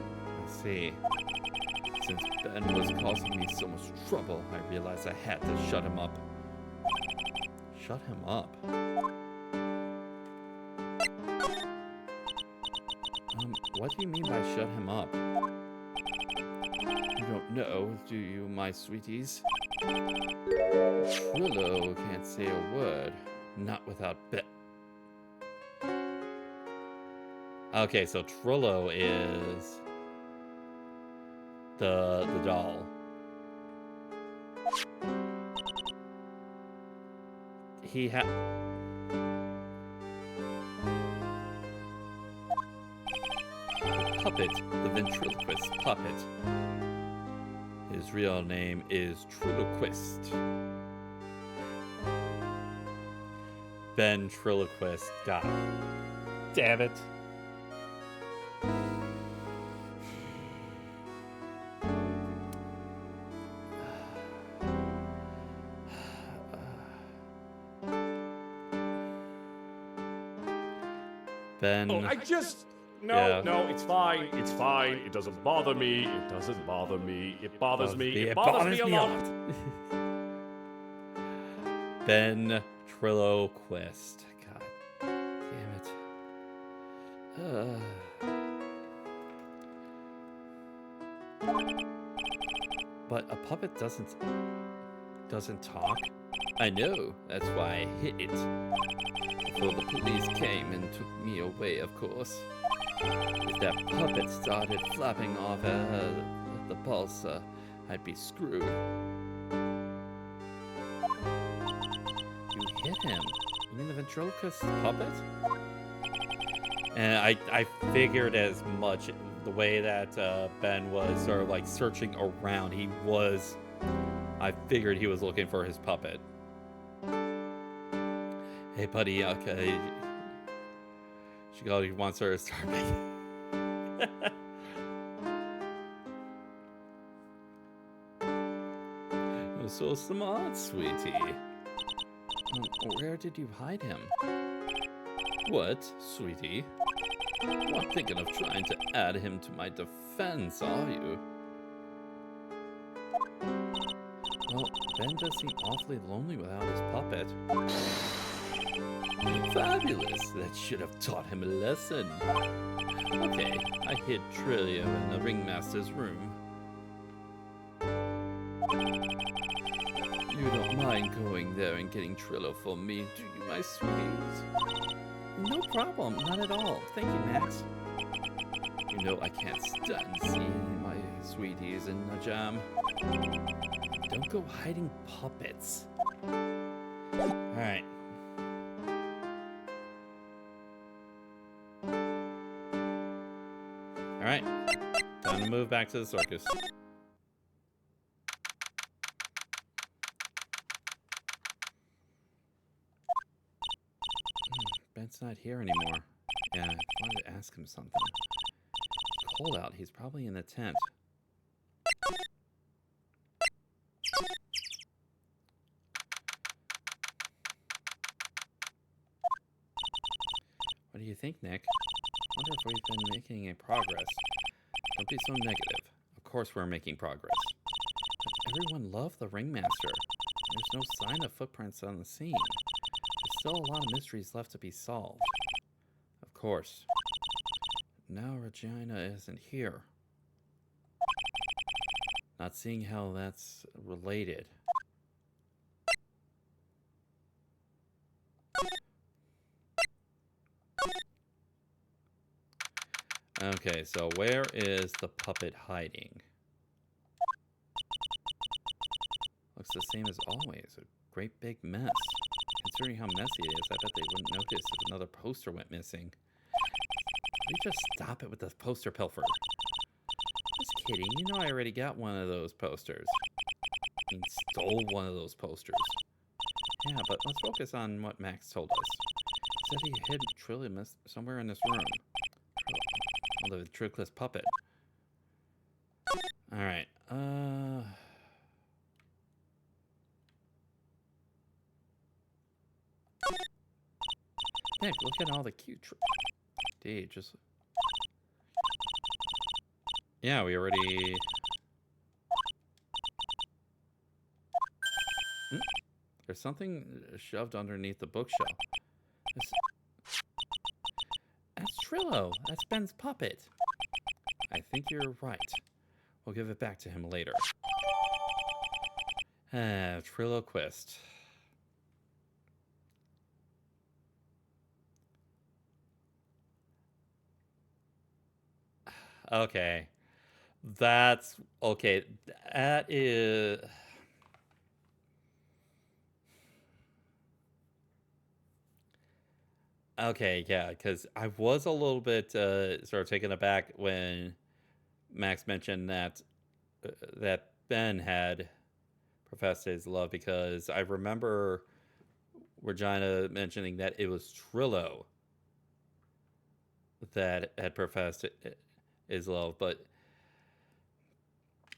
see. Since Ben was causing me so much trouble, I realized I had to shut him up. Shut him up? What do you mean by shut him up? You don't know, do you, my sweeties? Trillo can't say a word, not without Ben. Okay, so Trillo is the doll. He had puppet, the ventriloquist puppet. His real name is Triloquist. Ventriloquist. God damn it. Ben. Oh, No, it's fine. It's fine. It doesn't bother me. It doesn't bother me. It bothers me. It bothers me a lot. Ben Triloquist. God damn it. But a puppet doesn't talk. I know. That's why I hid it. Before the police came and took me away, of course. If that puppet started flapping off the pulse, I'd be screwed. You hit him. You mean the ventriloquist puppet? And I figured as much. The way that Ben was sort of like searching around, I figured he was looking for his puppet. Hey, buddy, okay. She wants her to start making. You're so smart, sweetie. Where did you hide him? What, sweetie? You're not thinking of trying to add him to my defense, are you? Well, Ben does seem awfully lonely without his puppet. Fabulous! That should have taught him a lesson. Okay, I hid Trillo in the ringmaster's room. You don't mind going there and getting Trillo for me, do you, my sweet? No problem, not at all. Thank you, Max. You know I can't stand seeing my sweeties in a jam. Don't go hiding puppets. Alright. Alright. Time to move back to the circus. Ben's not here anymore. Yeah, I wanted to ask him something. It's cold out. He's probably in the tent. What do you think, Nick? I wonder if we've been making any progress. Don't be so negative. Of course we're making progress. But everyone loved the ringmaster. There's no sign of footprints on the scene. There's still a lot of mysteries left to be solved. Of course. Now Regina isn't here. Not seeing how that's related. Okay, so where is the puppet hiding? Looks the same as always. A great big mess. Considering how messy it is, I bet they wouldn't notice if another poster went missing. Could we just stop it with the poster pilfer? Just kidding. You know I already got one of those posters. I mean, stole one of those posters. Yeah, but let's focus on what Max told us. He said he hid Trillium somewhere in this room. The ventriloquist puppet. Alright, Nick, look at all the cute Dude, just... Yeah, we already... There's something shoved underneath the bookshelf. That's Trillo. That's Ben's puppet. I think you're right. We'll give it back to him later. Trilloquist. Okay. That's... Okay. That is... Okay, yeah, because I was a little bit sort of taken aback when Max mentioned that that Ben had professed his love, because I remember Regina mentioning that it was Trillo that had professed his love, but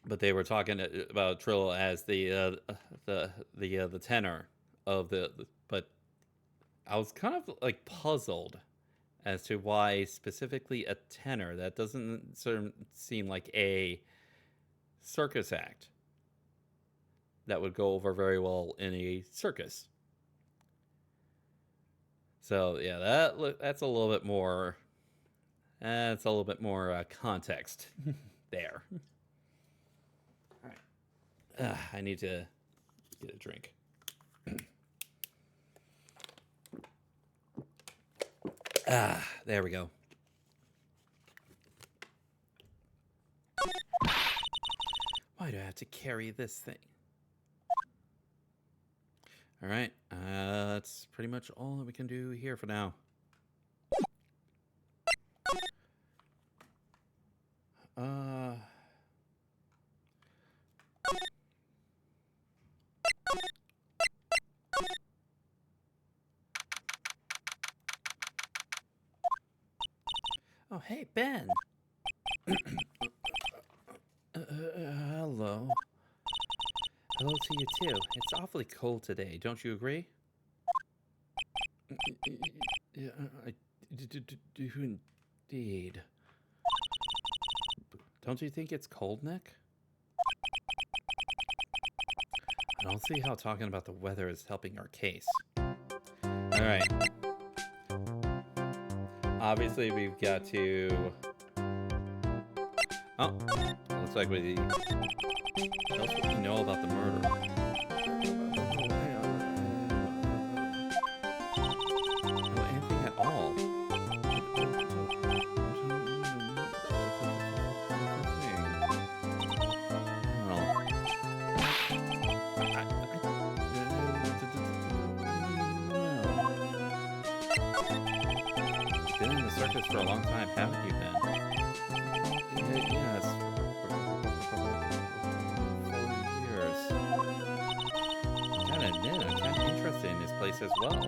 they were talking about Trillo as the tenor of but I was kind of like puzzled as to why specifically a tenor. That doesn't sort of seem like a circus act that would go over very well in a circus. So yeah, that's a little bit more. That's a little bit more context there. I need to get a drink. There we go. Why do I have to carry this thing? All right, that's pretty much all that we can do here for now. Oh, hey, Ben. Hello. Hello to you, too. It's awfully cold today. Don't you agree? Yeah, I do indeed. Don't you think it's cold, Nick? I don't see how talking about the weather is helping our case. All right. Obviously, we've got to... Oh, looks like we... Tell us what you know about the murder. No, anything at all. Been in the circus for a long time, haven't you, Ben? Yes, for 4 years. Gotta admit, I'm kind of interested in this place as well.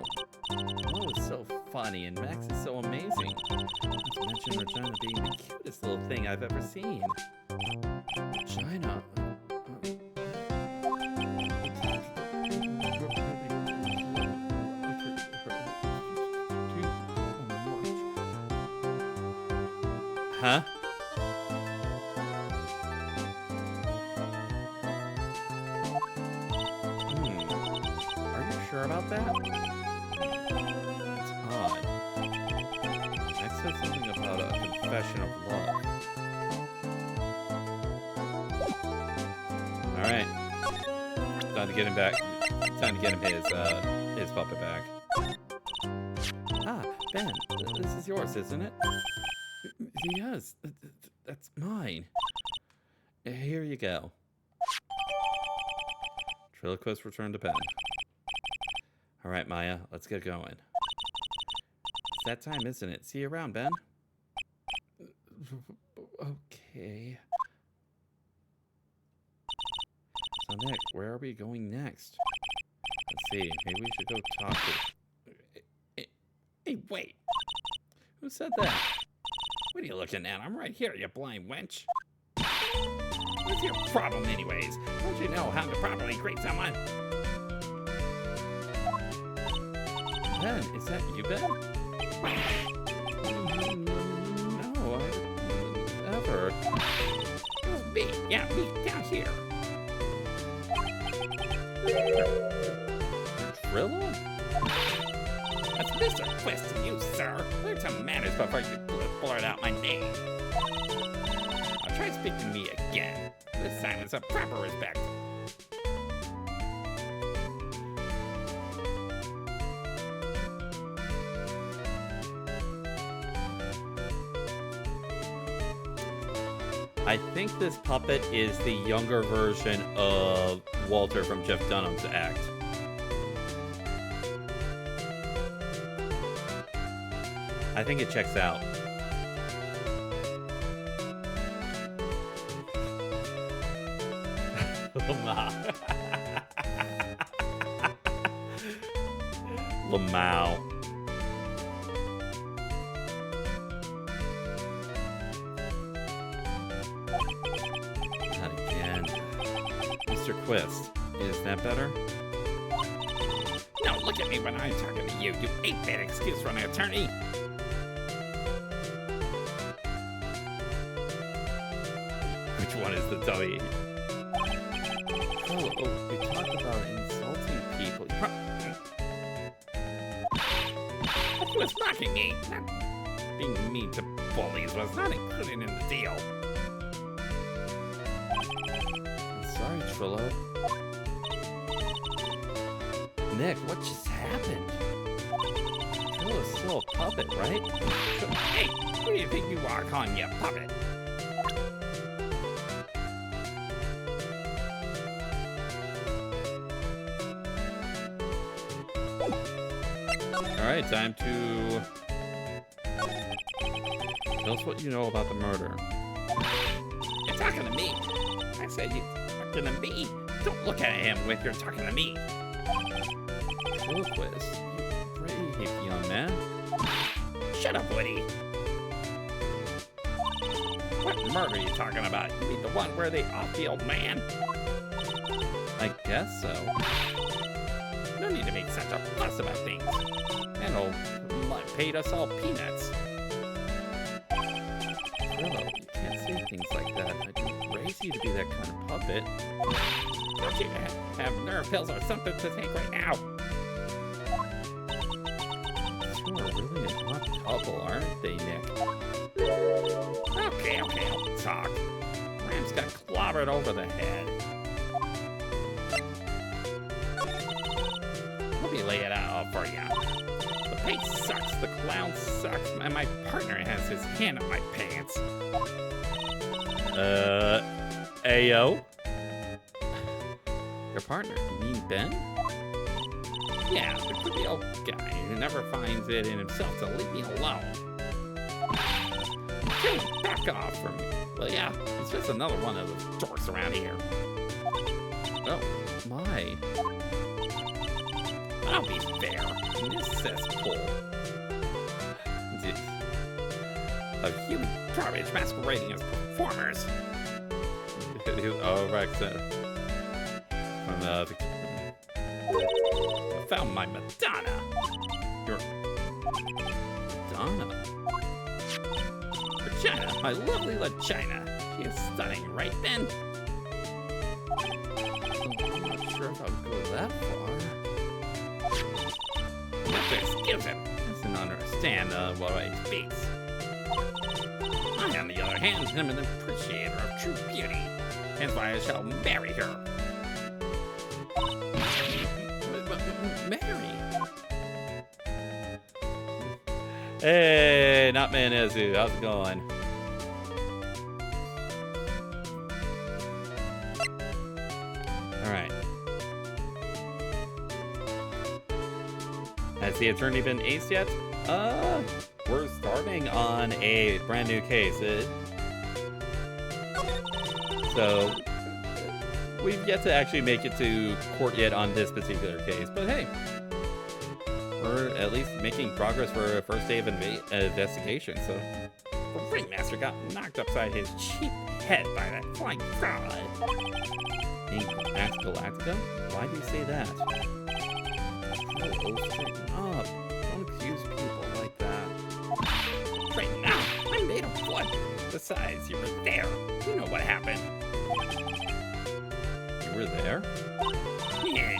Mo is so funny, and Max is so amazing. Not to mention Regina being the cutest little thing I've ever seen. Regina. Huh? Are you sure about that? It's odd. Max said something about a confession of love. Alright. Time to get him back. Time to get him his puppet back. Ah, Ben, this is yours, isn't it? Yes, that's mine. Here you go. Triloquist returned to pen. All right, Maya, let's get going. It's that time, isn't it? See you around, Ben. Okay. So, Nick, where are we going next? Let's see. Maybe we should go talk to... Hey, wait. Who said that? What are you looking at? I'm right here, you blind wench. What's your problem anyways? Don't you know how to properly greet someone? Ben, is that you, Ben? No, ever. Oh, me. Yeah, me, down here. Trilla? That's Mr. Quest to you, sir. Learn some manners before you blurt out my name. I'll try to speak to me again. This time it's a proper respect. I think this puppet is the younger version of Walter from Jeff Dunham's act. I think it checks out. Lamau. Not again. Mr. Quist, is that better? No, look at me when I'm talking to you. You ain't that excuse for an attorney. Which one is the dummy? Oh, we talked about insulting people. What was mocking me? Not being mean to bullies was not included in the deal. I'm sorry, extra low. Nick, what just happened? Trilla's still a puppet, right? Hey, who do you think you are calling me a puppet? Alright, time to tell us what you know about the murder. You're talking to me. I said you're talking to me. Don't look at him when you're talking to me. Ventriloquist, you brave young man. Shut up, Woody. What murder are you talking about? You mean the one where they off the old man? I guess so. No need to make such a fuss about things. And paid us all peanuts. Trilla, you can't say things like that. I didn't raise you to be that kind of puppet. Don't you have nerve pills or something to take right now? You are really an odd couple, aren't they, Nick? Okay, I'll talk. Rams got clobbered over the head. Let me lay it out for you. The paint sucks, the clown sucks, and my partner has his hand in my pants. Ayo? Your partner, you mean Ben? Yeah, the creepy old guy who never finds it in himself to leave me alone. Back off from me. Well, yeah, it's just another one of those dorks around here. Oh, my. I'll be fair. This cesspool. A human garbage masquerading as performers. Oh, Rex. From I found my Madonna. your Madonna. Regina, my lovely Regina. She is stunning, right, Ben? I'm not sure if I would go that far. You have to excuse him. Doesn't understand what I Beats. I, on the other hand, am an appreciator of true beauty. Hence why I shall marry her. Mary. Hey, not Manezu. How's it going? All right. Has the attorney been aced yet? We're starting on a brand new case. So we've yet to actually make it to court yet on this particular case, but hey, we're at least making progress for a first day of investigation. So The ringmaster got knocked upside his cheap head by that flying fraud. Galactica? Why do you say that? Oh, straighten up. Don't accuse people like that. Straighten out. I'm made of blood. Besides, you were there. You know what happened. You were there? Yeah.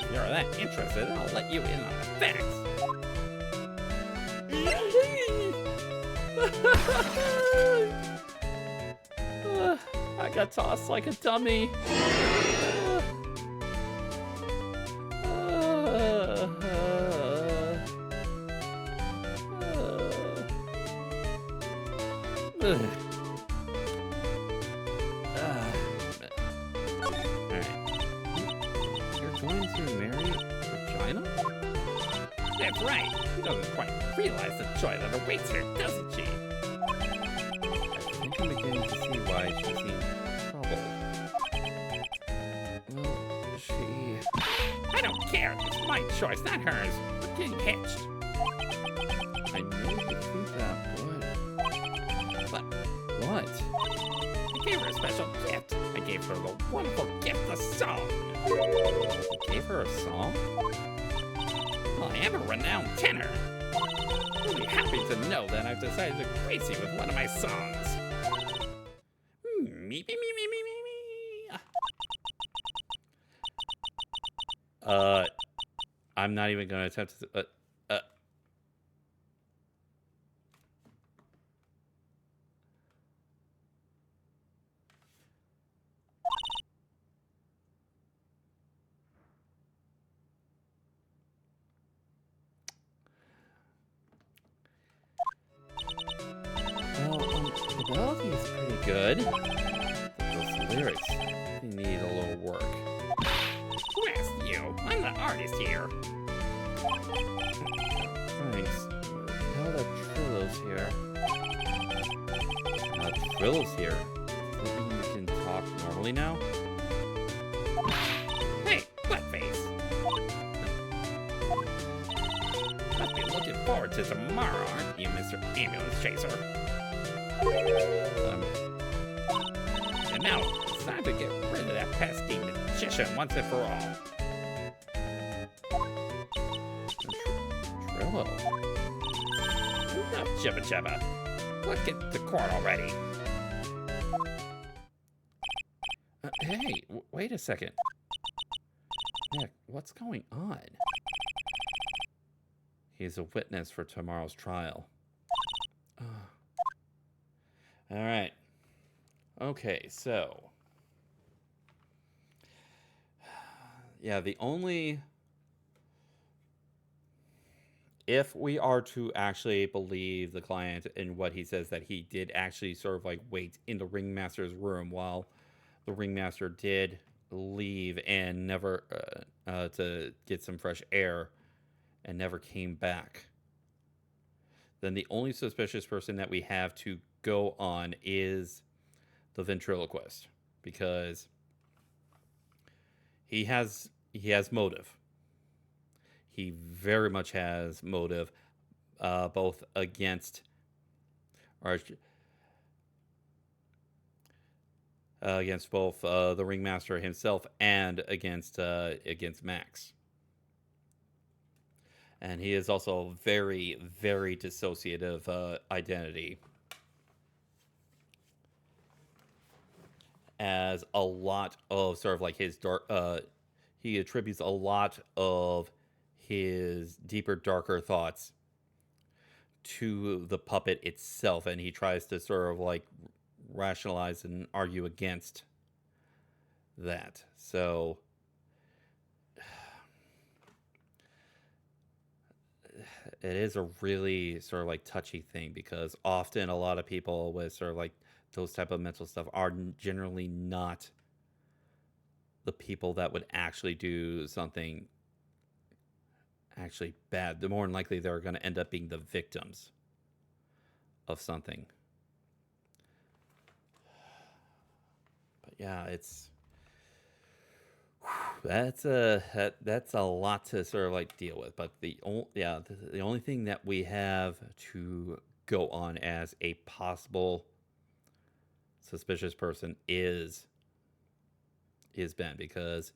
If you're that interested, I'll let you in on the facts. I got tossed like a dummy. You're going to marry Regina? That's right. She doesn't quite realize the joy that awaits her, doesn't she? I think I'm beginning to see why she seems troubled. Well, she... I don't care. It's my choice, not hers. I'm getting hitched. I know you think that, But what? I gave her a special gift. I gave her the wonderful gift of song. You gave her a song? Well, I am a renowned tenor. You'll be happy to know that I've decided to grace you with one of my songs. Me, me, me, me, me, me, me. I'm not even going to attempt to... good. Those lyrics, they need a little work. Who asked you? I'm the artist here. Thanks. Now that Trillo's here. Trillo's here. You can talk normally now? Hey, Buttface. Must be looking forward to tomorrow, aren't you, Mr. Ambulance Chaser? And now it's time to get rid of that pesky magician once and for all. Trillo. Enough jibba jabba. Let's get to court already. Hey, wait a second. Nick, what's going on? He's a witness for tomorrow's trial. All right. Okay, so. Yeah, the only. If we are to actually believe the client in what he says, that he did actually sort of like wait in the ringmaster's room while the ringmaster did leave and never to get some fresh air and never came back, then the only suspicious person that we have to go on is the ventriloquist, because he has motive. He very much has motive, both against, or against both the ringmaster himself and against Max. And he is also very, very dissociative identity, as a lot of sort of like his dark. He attributes a lot of his deeper, darker thoughts to the puppet itself, and he tries to sort of like rationalize and argue against that. So it is a really sort of like touchy thing, because often a lot of people with sort of like those type of mental stuff are generally not the people that would actually do something actually bad. The more than likely they're going to end up being the victims of something. But yeah, that's a lot to sort of like deal with. But the only thing that we have to go on as a possible suspicious person is Ben, because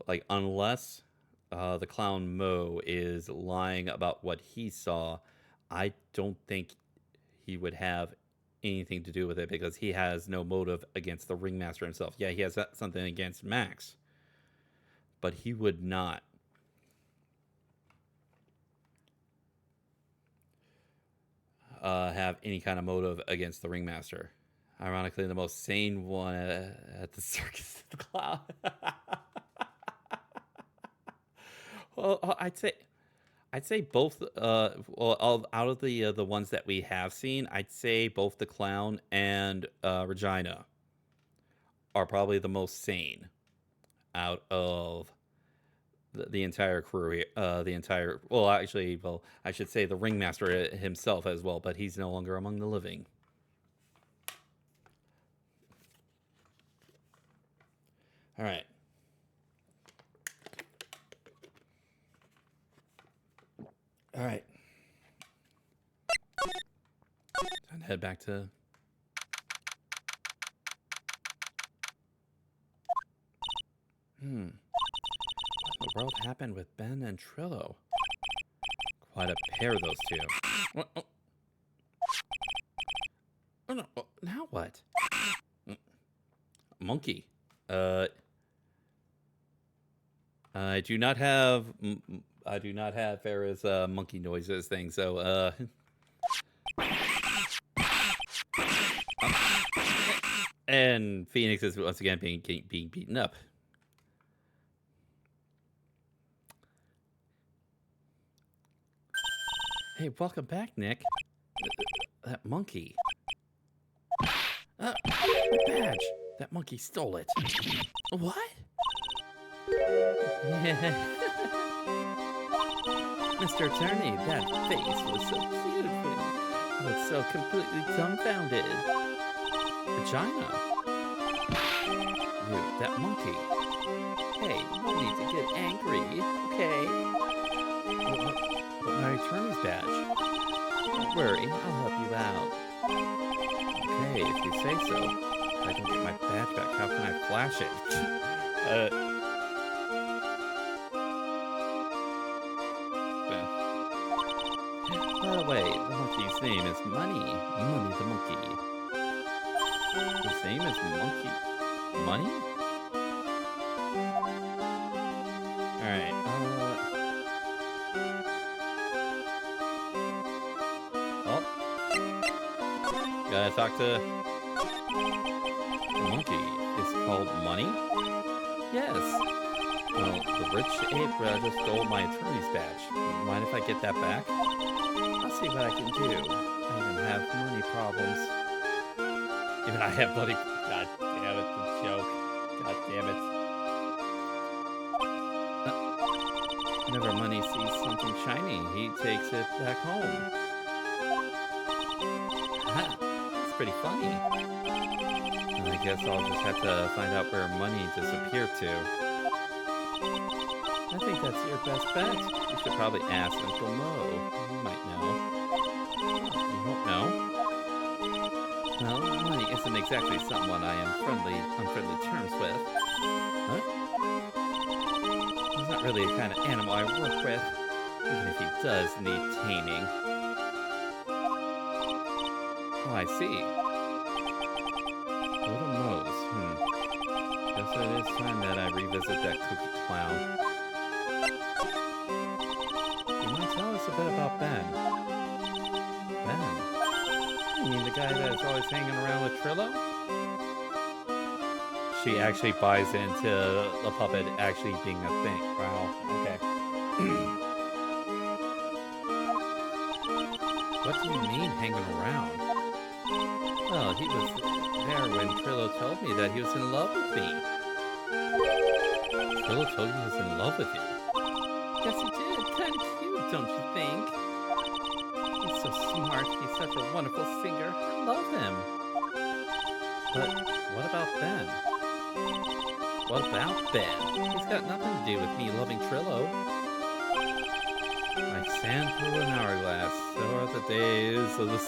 like unless the clown Mo is lying about what he saw, I don't think he would have anything to do with it, because he has no motive against the ringmaster himself. Yeah, he has something against Max, but he would not have any kind of motive against the ringmaster. Ironically, the most sane one at the Circus of the Clown. Well, I'd say both. Out of the ones that we have seen, I'd say both the clown and Regina are probably the most sane out of the entire crew here. I should say the ringmaster himself as well, but he's no longer among the living. All right. All right. Time to head back to. What in the world happened with Ben and Trillo? Quite a pair, those two. What? Oh no! Now what? Monkey. I do not have Farrah's monkey noises thing, so and Phoenix is once again being beaten up. Hey, welcome back, Nick. That monkey. My badge. That monkey stole it. What? Mr. Attorney, that face was so cute when I was so completely dumbfounded. Vagina. You, that monkey. Hey, no need to get angry, okay? But my attorney's badge. Don't worry, I'll help you out. Okay, if you say so. If I can get my badge back, how can I flash it? By the way, the monkey's name is Money. Money the monkey. His name is Monkey. Money? Alright, oh. Gotta talk to... The monkey is called Money? Yes. Well, the rich ape just stole my attorney's badge. Mind if I get that back? I'll see what I can do. I even have money problems. Even I have money... God damn it, the joke. God damn it. Whenever Money sees something shiny, he takes it back home. Ha! That's pretty funny. I guess I'll just have to find out where Money disappeared to. I think that's your best bet. You should probably ask Uncle Mo. He might know. You don't know? Well, Money isn't exactly someone I am on friendly terms with. Huh? He's not really the kind of animal I work with, even if he does need taming. Oh, I see. Little Moe's, Guess it is time that I revisit that kooky clown. You might tell us a bit about Ben. Ben? You mean the guy that's always hanging around with Trillo? She actually buys into the puppet actually being a thing. Wow, okay. What do you mean, hanging around? Well, he was there when Trillo told me that he was in love with me. Trillo told you he was in love with you? Yes, he did. Kind of cute, don't you think? He's so smart. He's such a wonderful singer. I love him. But what about Ben? What about Ben? He's got nothing to do with me loving Trillo. Like sand through an hourglass, so are the days of the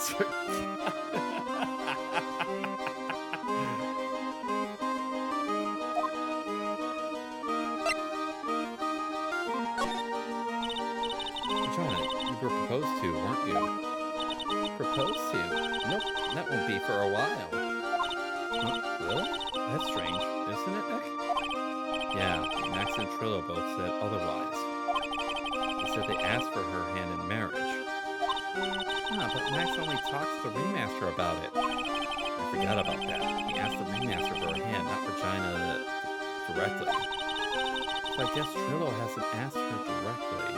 you were proposed to, weren't you? Proposed to? Nope, that won't be for a while. Huh? Really? That's strange, isn't it, Nick? Yeah, Max and Trillo both said otherwise. They said they asked for her hand in marriage. Ah, but Max only talks to the ringmaster about it. I forgot about that. He asked the ringmaster for her hand, not Regina directly. So I guess Trillo hasn't asked her directly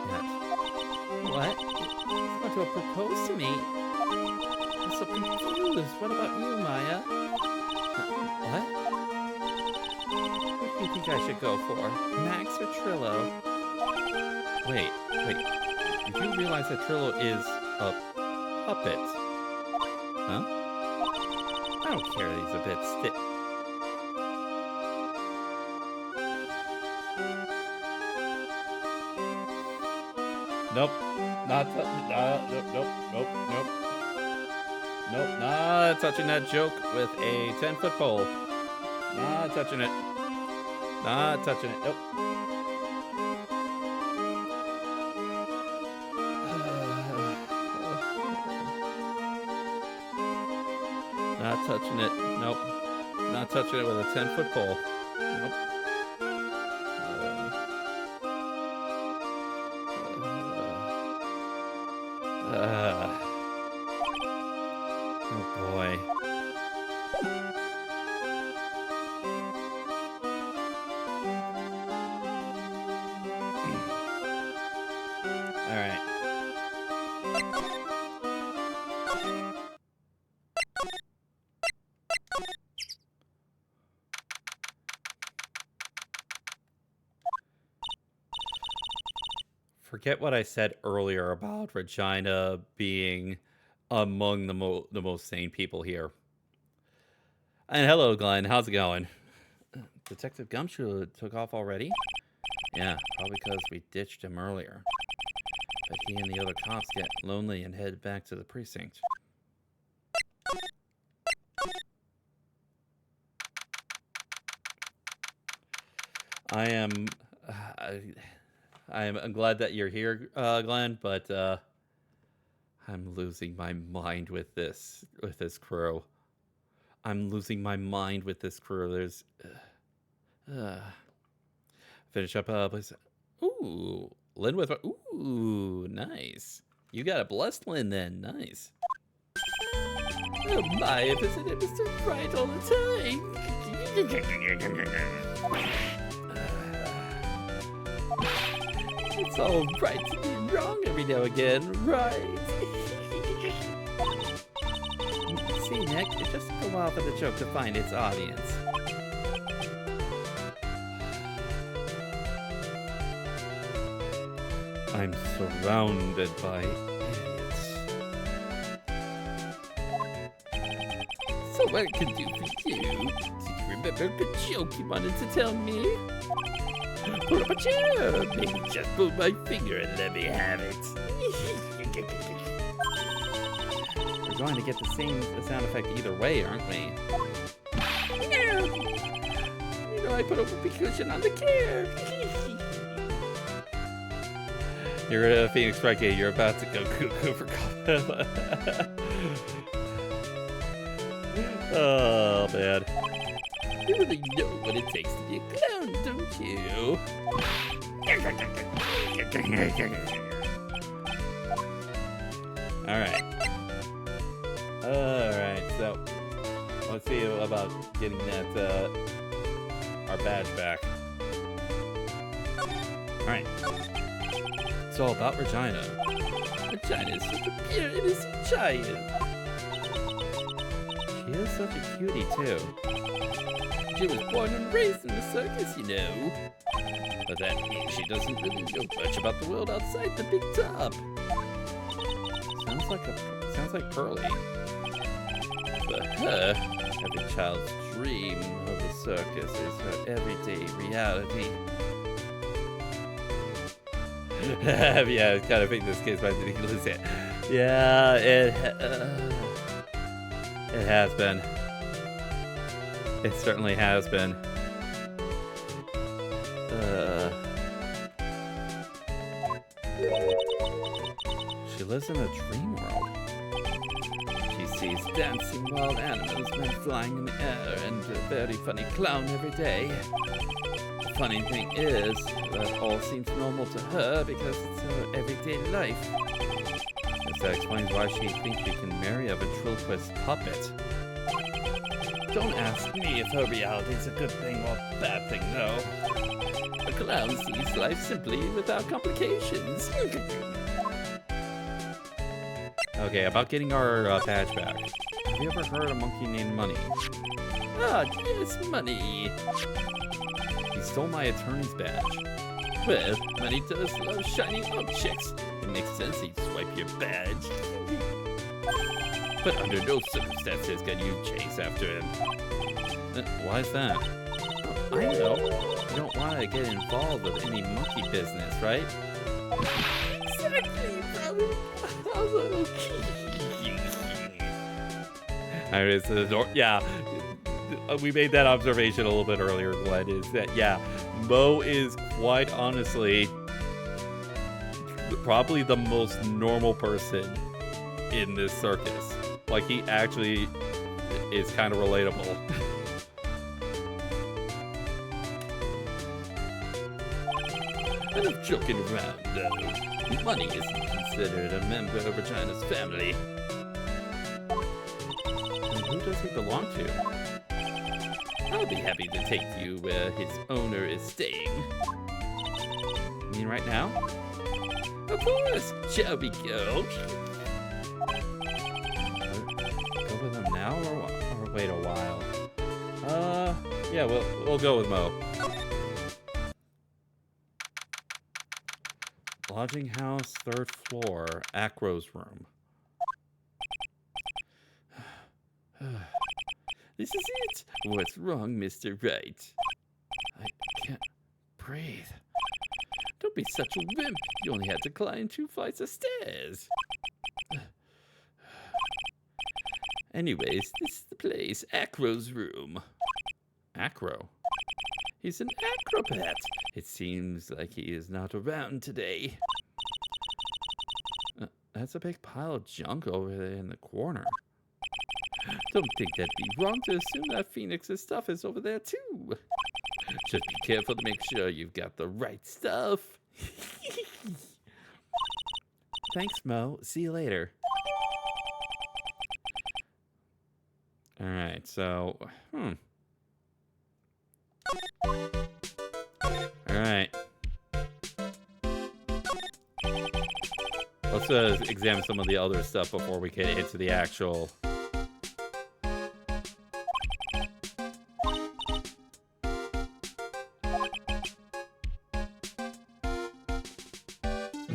yet. What? He's going to propose to me? I'm so confused. What about you, Maya? What? What do you think I should go for? Max or Trillo? Wait. You do realize that Trillo is a puppet? Huh? I don't care that he's a bit stiff. Nope. Nope. Not touching that joke with a 10-foot pole. Not touching it. Not touching it. Nope. Not touching it. Nope. Not touching it with a 10-foot pole. Nope. Oh boy. All right. forget what I said earlier about Regina being among the most sane people here. And hello, Glenn. How's it going? Detective Gumshoe took off already? Yeah, probably because we ditched him earlier. But he and the other cops get lonely and head back to the precinct. I'm glad that you're here, Glenn, but I'm losing my mind with this crew. I'm losing my mind with this crew. There's finish up, please. Ooh, Lynn with ooh, nice. You got a blessed Lynn then, nice. Oh my, isn't it Mr. Wright all the time? It's all right to be wrong every now and again, right? See, Nick, it just took a while for the joke to find its audience. I'm surrounded by idiots. So what can I do for you? Did you remember the joke you wanted to tell me? Pull up a chair! Maybe just pull my finger and let me have it. We're going to get the sound effect either way, aren't we? No! You know I put a whoopee cushion on the chair. You're a Phoenix Frankie. You're about to go cuckoo for coffee. Oh, man. You really know what it takes to be a clown, don't you? Alright. Alright, so let's see about getting that our badge back. Alright. It's all about Regina. Regina is such a pure, innocent child. She is such a cutie, too. She was born and raised in the circus, you know. But that means she doesn't really know much about the world outside the big top. Sounds like Pearly. For her, every child's dream of the circus is her everyday reality. Yeah, I kind of think this case might be ridiculous. Yeah, it has been. It certainly has been. She lives in a dream world. She sees dancing wild animals, men flying in the air, and a very funny clown every day. The funny thing is that all seems normal to her because it's her everyday life. Guess that explains why she thinks she can marry a ventriloquist puppet. Don't ask me if her reality is a good thing or a bad thing, though. A clown sees life simply without complications. Okay, about getting our badge back. Have you ever heard a monkey named Money? Ah, yes, Money. He stole my attorney's badge. Well, Money does love shiny objects. It makes sense he'd swipe your badge. But under no circumstances can you chase after him. Why is that? Oh, I know. You don't want to get involved with any monkey business, right? Exactly, bro. It's the door. Yeah, we made that observation a little bit earlier, Glenn, is that, yeah, Mo is quite honestly probably the most normal person in this circus. Like, he actually is kind of relatable. Kind of joking around, though. Money isn't considered a member of Regina's family. And who does he belong to? I'll be happy to take you where his owner is staying. You mean right now? Of course! Shall we go? Go with him now or wait a while? Yeah, we'll go with Mo. Lodging house, 3rd floor, Acro's room. This is it. What's wrong, Mr. Wright? I can't breathe. Don't be such a wimp. You only had to climb 2 flights of stairs. Anyways, this is the place. Acro's room. Acro? He's an acrobat. It seems like he is not around today. That's a big pile of junk over there in the corner. Don't think that'd be wrong to assume that Phoenix's stuff is over there too. Just be careful to make sure you've got the right stuff. Thanks, Mo. See you later. Alright, so... Alright. Let's examine some of the other stuff before we get into the actual...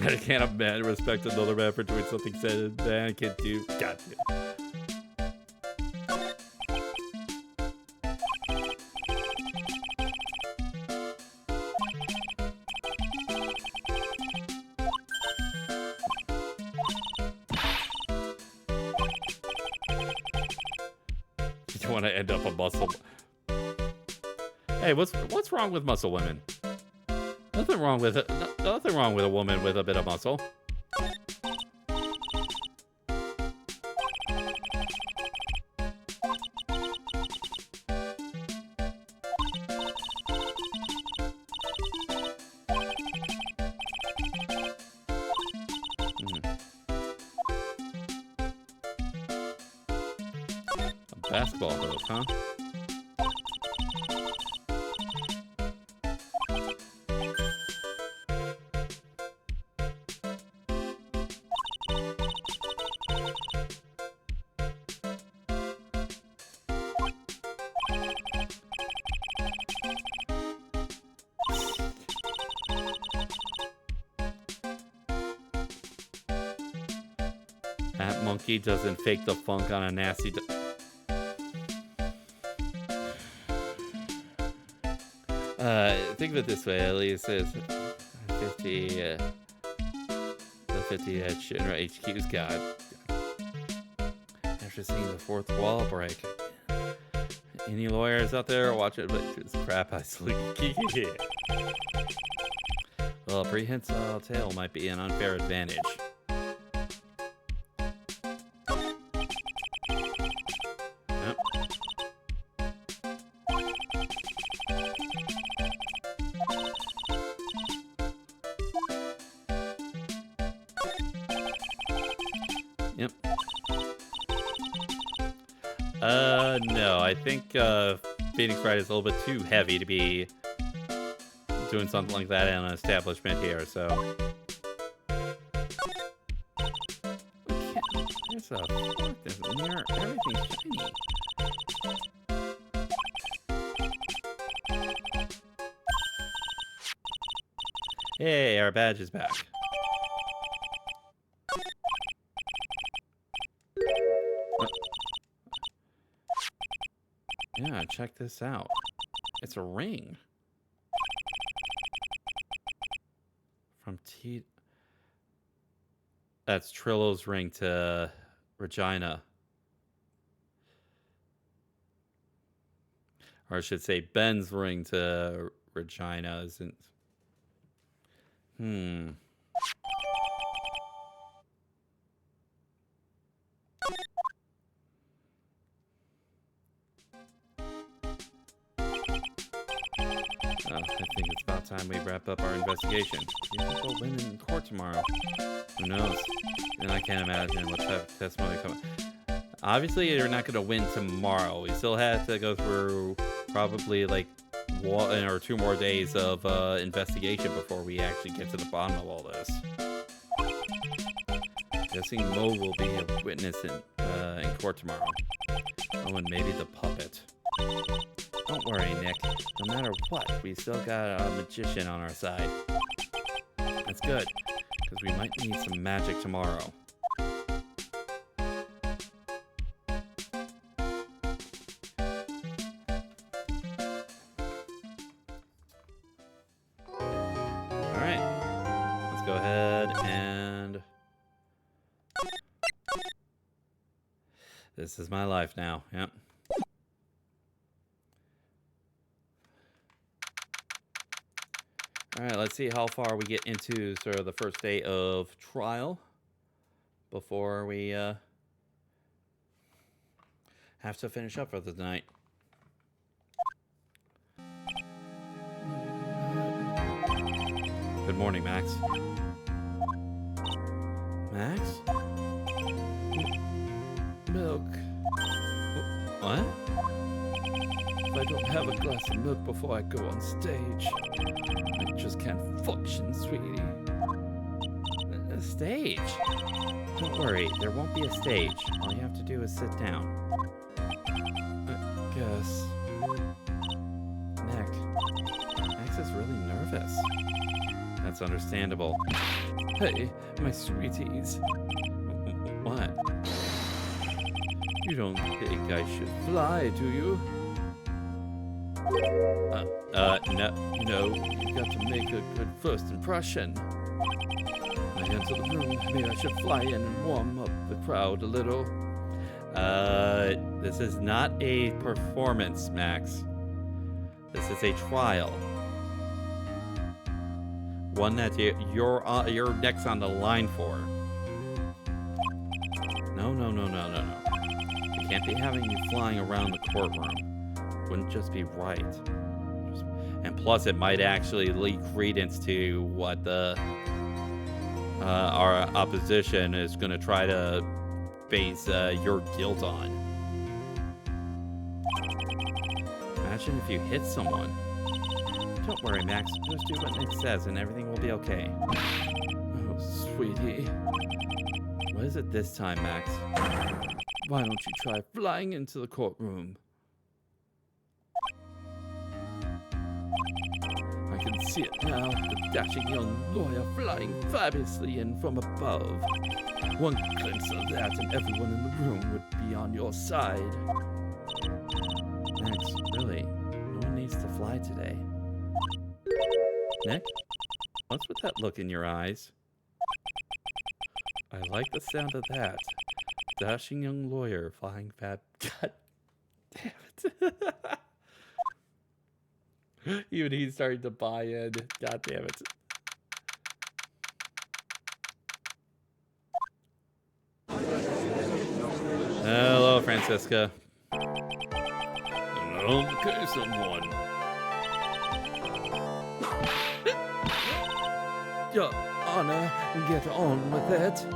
I can't imagine respect another man for doing something said a man can do. Gotcha. You want to end up a muscle? Hey, what's wrong with muscle women? Nothing wrong with it. Nothing wrong with a woman with a bit of muscle. A basketball hoop, huh? That monkey doesn't fake the funk on a nasty... think of it this way, at least it's 50, the 50 that Shinra HQ's got. After seeing the 4th wall break. Any lawyers out there watching but just crap I sleep? Well, a prehensile tail might be an unfair advantage. No, I think Phoenix Wright is a little bit too heavy to be doing something like that in an establishment here, so... There's a fork, there's a mirror, everything's shiny. Hey, our badge is back. Yeah, check this out. It's a ring. From T... That's Trillo's ring to Regina. Or I should say Ben's ring to Regina isn't... I think it's about time we wrap up our investigation. Do you think we'll win in court tomorrow? Who knows? And I can't imagine what type of testimony coming. Obviously, you're not going to win tomorrow. We still have to go through probably like 1 or 2 more days of investigation before we actually get to the bottom of all this. Guessing Mo will be a witness in court tomorrow. Oh, and maybe the puppet. Don't worry, Nick. No matter what, we still got a magician on our side. That's good. Because we might need some magic tomorrow. Alright. Let's go ahead and... This is my life now. Yep. All right, let's see how far we get into sort of the first day of trial before we have to finish up for the night. Good morning, Max. Max? Milk. What? If I don't have a glass of milk before I go on stage, I just can't function, sweetie. A stage? Don't worry, there won't be a stage. All you have to do is sit down. I guess. Max is really nervous. That's understandable. Hey, my sweeties. What? You don't think I should fly, do you? No, you got to make a good first impression. When I enter the room, maybe I should fly in and warm up the crowd a little. This is not a performance, Max. This is a trial. One that you're next on the line for. No. We can't be having you flying around the courtroom. Wouldn't just be right. And plus, it might actually lead credence to what our opposition is going to try to base your guilt on. Imagine if you hit someone. Don't worry, Max. Just do what Nick says and everything will be okay. Oh, sweetie. What is it this time, Max? Why don't you try flying into the courtroom? I can see it now, the dashing young lawyer flying fabulously in from above. One glimpse of that and everyone in the room would be on your side. Max, really, no one needs to fly today. Nick, what's with that look in your eyes? I like the sound of that. Dashing young lawyer flying fab. God damn it. Even he's starting to buy in. God damn it. Hello, Francisca. Okay, someone. Your Honor, get on with it.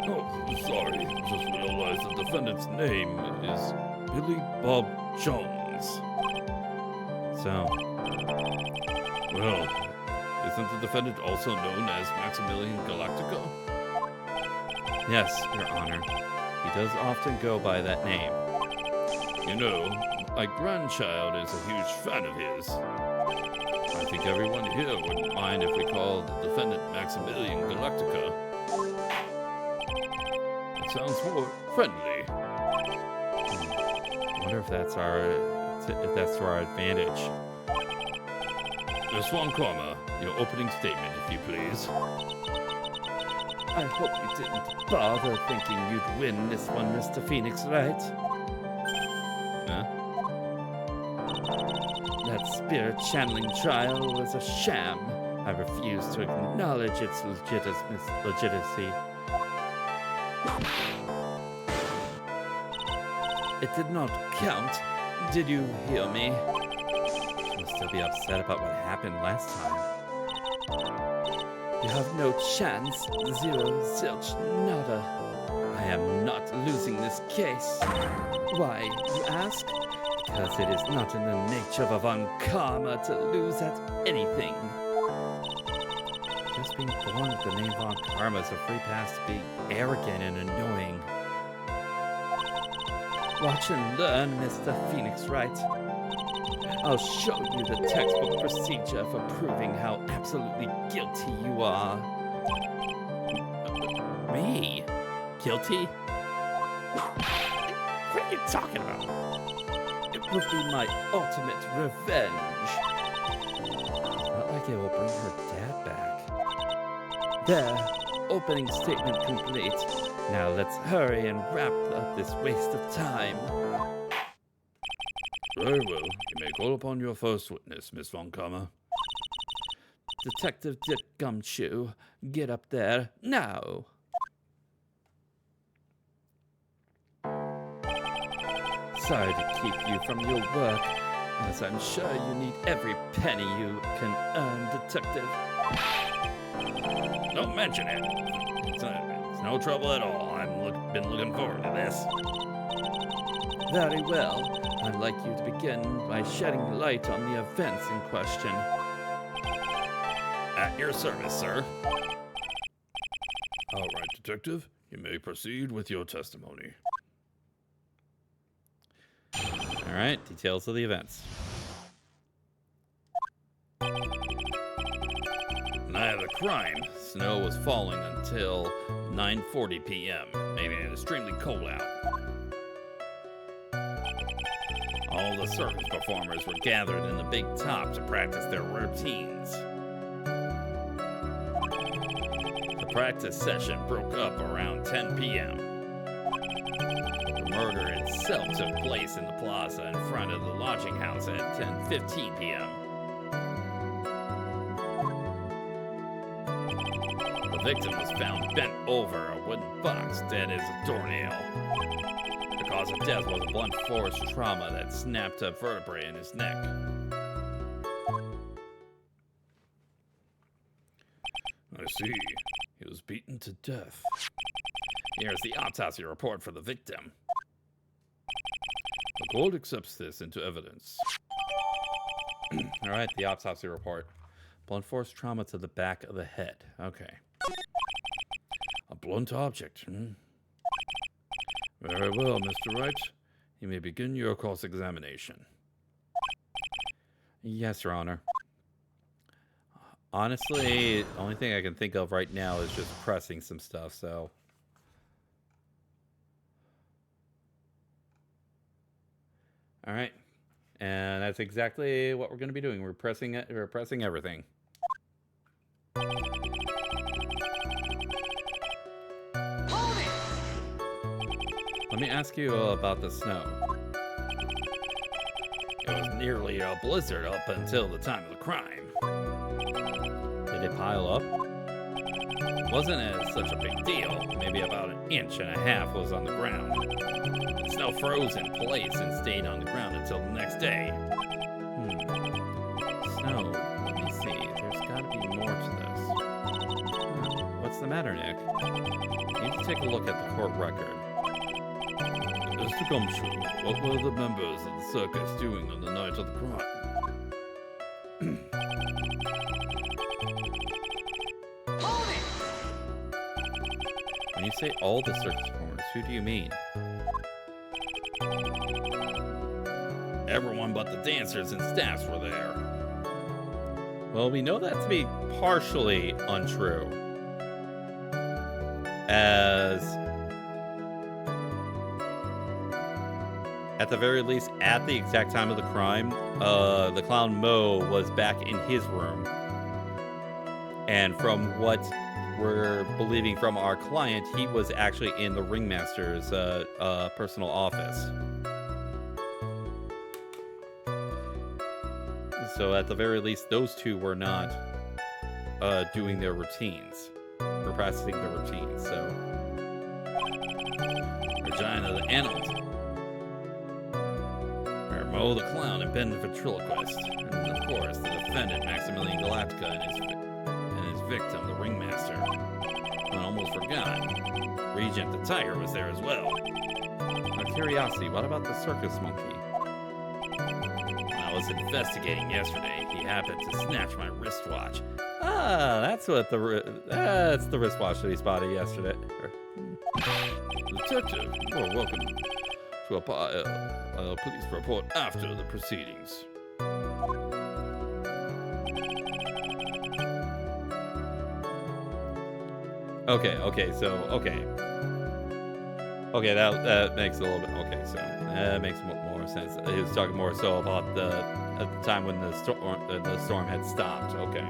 Oh, sorry. Just realized the defendant's name is Billy Bob Jones. So, well, isn't the defendant also known as Maximilian Galactico? yes, Your Honor. He does often go by that name. You know, my grandchild is a huge fan of his. I think everyone here wouldn't mind if we called the defendant Maximilian Galactica. It sounds more friendly. I wonder if that's to our advantage. Miss Von Karma, your opening statement, if you please. I hope you didn't bother thinking you'd win this one, Mr. Phoenix, right? Huh? That spirit channeling trial was a sham. I refuse to acknowledge its legitimacy. It did not count. Did you hear me? She'll still be upset about what happened last time. You have no chance. Zero, zilch, nada. I am not losing this case. Why, you ask? Because it is not in the nature of a Von Karma to lose at anything. Just being born with the name Von Karma is a free pass to be arrogant and annoying. Watch and learn, Mr. Phoenix Wright. I'll show you the textbook procedure for proving how absolutely guilty you are. Me? Guilty? What are you talking about? It would be my ultimate revenge. Not like it will bring her dad back. There, opening statement complete. Now let's hurry and wrap up this waste of time. Very well. You may call upon your first witness, Miss Von Karma. Detective Dick Gumshoe, get up there now. Sorry to keep you from your work, as I'm sure you need every penny you can earn, Detective. Don't mention it. It's no trouble at all. Been looking forward to this. Very well. I'd like you to begin by shedding light on the events in question. At your service, sir. All right, Detective. You may proceed with your testimony. All right, details of the events. Night of the crime, snow was falling until 9:40 p.m., making it extremely cold out. All the circus performers were gathered in the big top to practice their routines. The practice session broke up around 10 p.m. The murder itself took place in the plaza in front of the lodging house at 10:15 p.m. The victim was found bent over a wooden box, dead as a doornail. The cause of death was a blunt force trauma that snapped a vertebrae in his neck. I see. He was beaten to death. Here's the autopsy report for the victim. The court accepts this into evidence. All right, the autopsy report. Blunt force trauma to the back of the head. Okay. A blunt object, Very well, Mr. Wright. You may begin your cross-examination. Yes, Your Honor. Honestly, the only thing I can think of right now is just pressing some stuff, so. All right. And that's exactly what we're going to be doing. We're pressing it. We're pressing everything. Let me ask you about the snow. It was nearly a blizzard up until the time of the crime. Did it pile up? It wasn't such a big deal. Maybe about 1.5 inches was on the ground. The snow froze in place and stayed on the ground until the next day. Snow. Let me see. There's got to be more to this. What's the matter, Nick? You need to take a look at the court record. Mr. Gumshoe, what were the members of the circus doing on the night of the crime? When you say all the circus performers, who do you mean? Everyone but the dancers and staffs were there. Well, we know that to be partially untrue. As at the very least, at the exact time of the crime, the clown Mo was back in his room. And from what we're believing from our client, he was actually in the ringmaster's personal office. So at the very least, those two were not doing their routines, or practicing their routines. So Regina the Anult, Mo the Clown, and Ben the Ventriloquist, and of course the defendant Maximilian Galactica and his victim, the Ringmaster. I almost forgot, Regent the Tiger was there as well. Out of curiosity, what about the circus monkey? When I was investigating yesterday, he happened to snatch my wristwatch. Ah, that's what that's the wristwatch that he spotted yesterday. Detective, you are welcome to a police report after the proceedings. Okay, so, okay. Okay, that makes a little bit, okay, so, that makes more sense. He was talking more so about at the time when the storm had stopped, okay.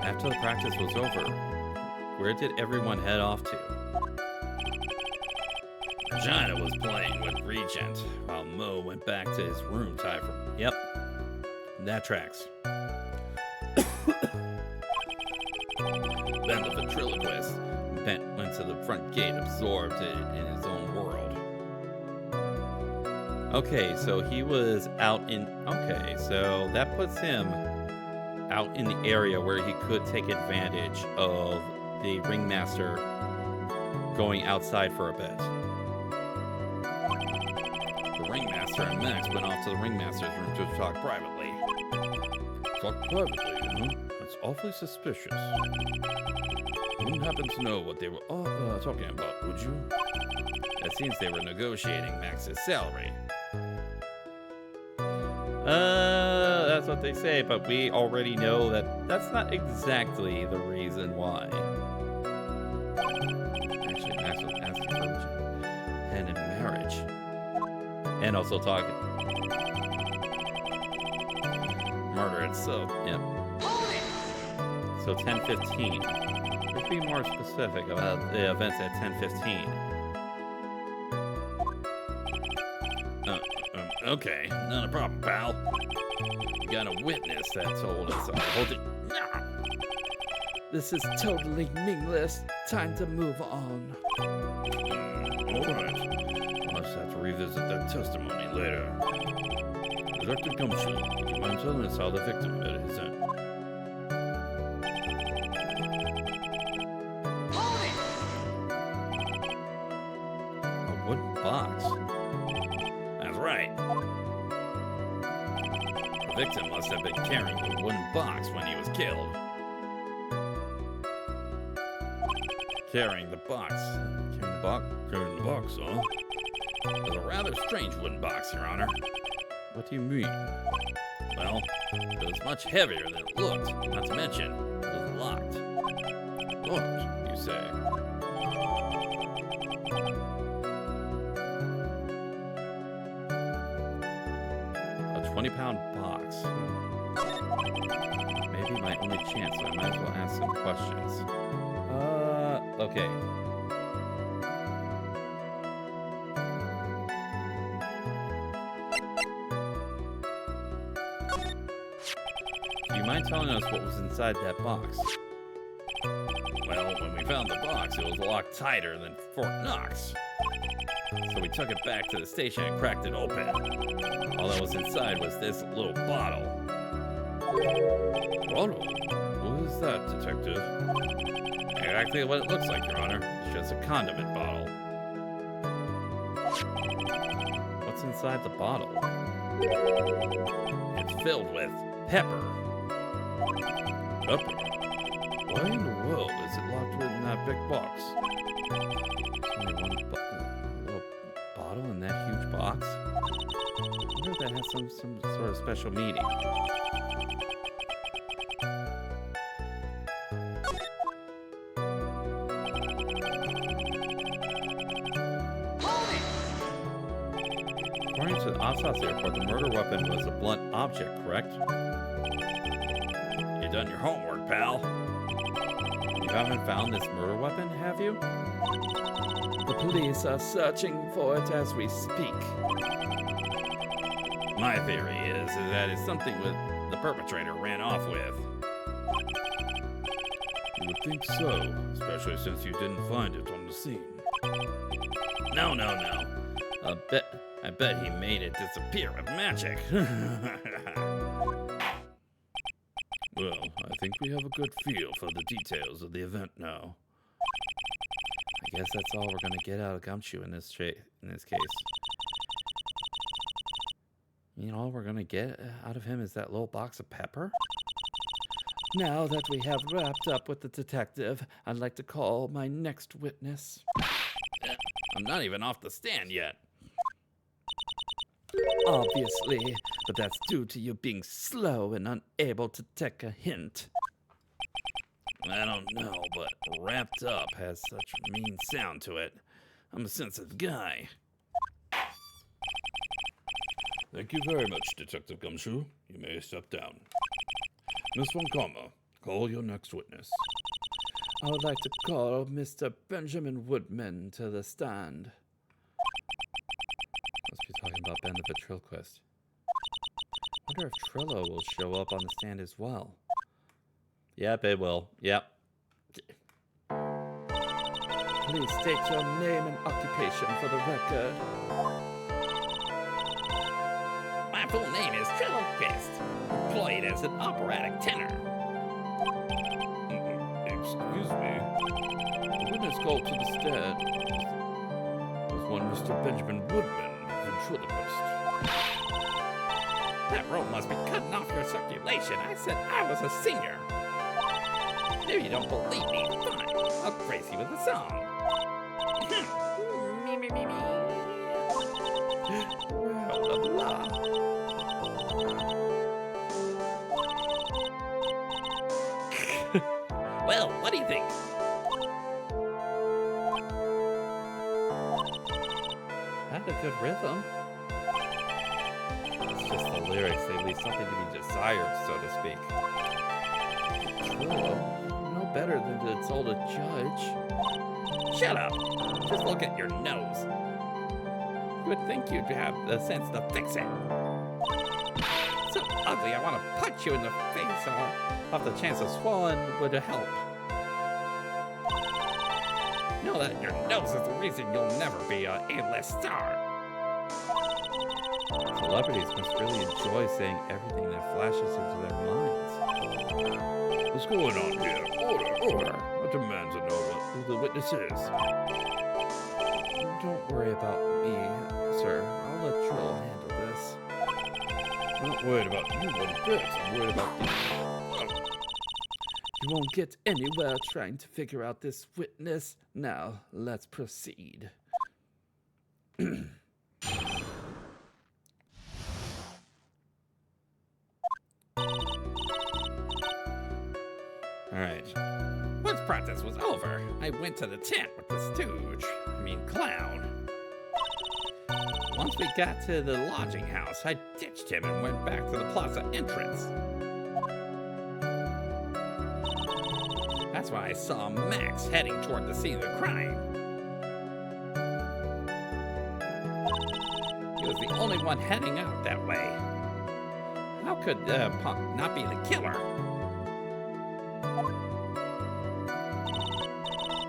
After the practice was over, where did everyone head off to? Regina was playing with Regent while Mo went back to his room tied for. Yep, that tracks. Then the ventriloquist Went to the front gate, absorbed in his own world. Okay, so he was out in... Okay, so that puts him out in the area where he could take advantage of the ringmaster going outside for a bit. The ringmaster and Max went off to the ringmaster's room to talk privately. Talk privately, huh? That's awfully suspicious. Wouldn't happen to know what they were talking about, would you? It seems they were negotiating Max's salary. That's what they say, but we already know that that's not exactly the reason why. Actually, Max was asking for hand in marriage. And also talking. Murder itself, yep. So 10:15. Let's be more specific about the events at 10:15. Okay, not a problem, pal. You got a witness that told us. Hold it. This is totally meaningless. Time to move on. Alright. I'll just have to revisit that testimony later. Detective Gumshoe, would you mind telling us how the victim met his end? A wooden box. That's right. The victim must have been carrying the wooden box when he was killed. Carrying the box. Carrying the box, huh? It was a rather strange wooden box, Your Honor. What do you mean? Well, it was much heavier than it looked. Not to mention, it was locked. Locked, you say? A 20-pound box. Maybe my only chance, so I might as well ask some questions. Okay. Do you mind telling us what was inside that box? Well, when we found the box, it was locked tighter than Fort Knox. So we took it back to the station and cracked it open. All that was inside was this little bottle. Bottle? What is that, Detective? Exactly what it looks like, Your Honor. It's just a condiment bottle. What's inside the bottle? It's filled with pepper. Pepper? Why in the world is it locked within that big box? Only one little bottle in that huge box? I wonder if that has some sort of special meaning. According to the autopsy report, the murder weapon was a blunt object, correct? You done your homework, pal. You haven't found this murder weapon, have you? The police are searching for it as we speak. My theory is that it's something that the perpetrator ran off with. You would think so, especially since you didn't find it on the scene. No. I bet he made it disappear with magic. Well, I think we have a good feel for the details of the event now. I guess that's all we're gonna get out of Gumshoe in this case. You know, all we're gonna get out of him is that little box of pepper? Now that we have wrapped up with the detective, I'd like to call my next witness. I'm not even off the stand yet. Obviously, But that's due to you being slow and unable to take a hint. I don't know, but wrapped up has such a mean sound to it. I'm a sensitive guy. Thank you very much, Detective Gumshoe. You may step down. Miss Von Karma, call your next witness. I would like to call Mr. Benjamin Woodman to the stand. Must be talking about Ben the ventriloquist. Wonder if Trillo will show up on the stand as well. Yep, it will. Yep. Please state your name and occupation for the record. My full name is Trillo Quest, employed as an operatic tenor. Excuse me. The witness called to the stand was one Mr. Benjamin Woodman, ventriloquist. That rope must be cutting off your circulation. I said I was a singer. Maybe you don't believe me. Fine. I'll grace you with a song. Me, me, me, me. Blah, blah, blah. Well, what do you think? Had a good rhythm. It's just the lyrics. They leave something to be desired, so to speak. Trillo, no better than to insult a judge. Shut up. Just look at your nose. You would think you'd have the sense to fix it. So ugly, I want to punch you in the face off the chance of swallowing would help. Know that your nose is the reason you'll never be an A-list star. Celebrities must really enjoy saying everything that flashes into their minds. What's going on here? Order, order. I demand to know who the witness is. Don't worry about me, sir. I'll let Trillo handle this. I'm not worried about you one bit. I'm worried about you. You won't get anywhere trying to figure out this witness. Now, let's proceed. Alright. Once practice was over, I went to the tent with the stooge. Clown. Once we got to the lodging house, I ditched him and went back to the plaza entrance. That's when I saw Max heading toward the scene of the crime. He was the only one heading out that way. How could Punk not be the killer?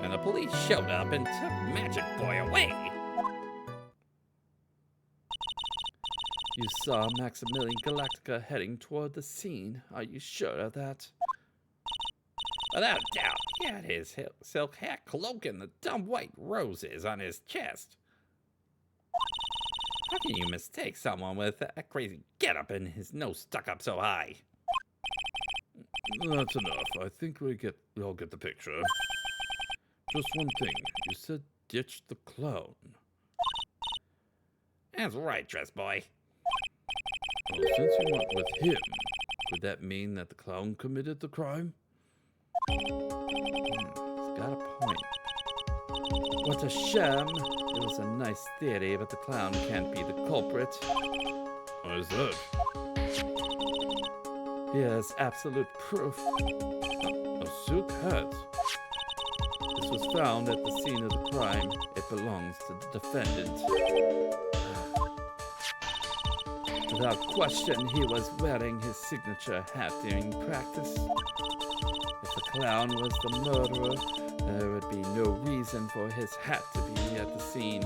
And the police showed up and took Magic Boy away. You saw Maximilian Galactica heading toward the scene. Are you sure of that? Without doubt, he had his silk hat, cloak, and the dumb white roses on his chest. How can you mistake someone with that crazy getup and his nose stuck up so high? That's enough. I think we all get the picture. Just one thing. You said ditch the clown. That's right, dress boy. Well, since you went with him, could that mean that the clown committed the crime? He's got a point. What a sham. It was a nice theory, but the clown can't be the culprit. Why is that? Here's absolute proof. A silk hat. This was found at the scene of the crime. It belongs to the defendant. Without question, he was wearing his signature hat during practice. If the clown was the murderer, there would be no reason for his hat to be at the scene.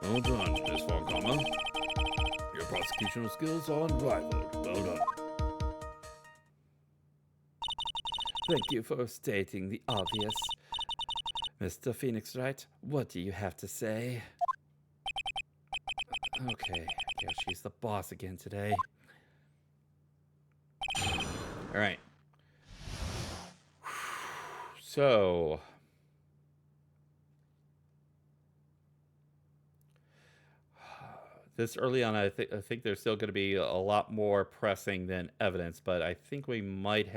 Well done, Miss Von Karma. Your prosecutional skills are unrivaled. Well done. Thank you for stating the obvious. Mr. Phoenix Wright, what do you have to say? Okay, I guess she's the boss again today. All right. So, this early on, I think there's still going to be a lot more pressing than evidence, but I think we might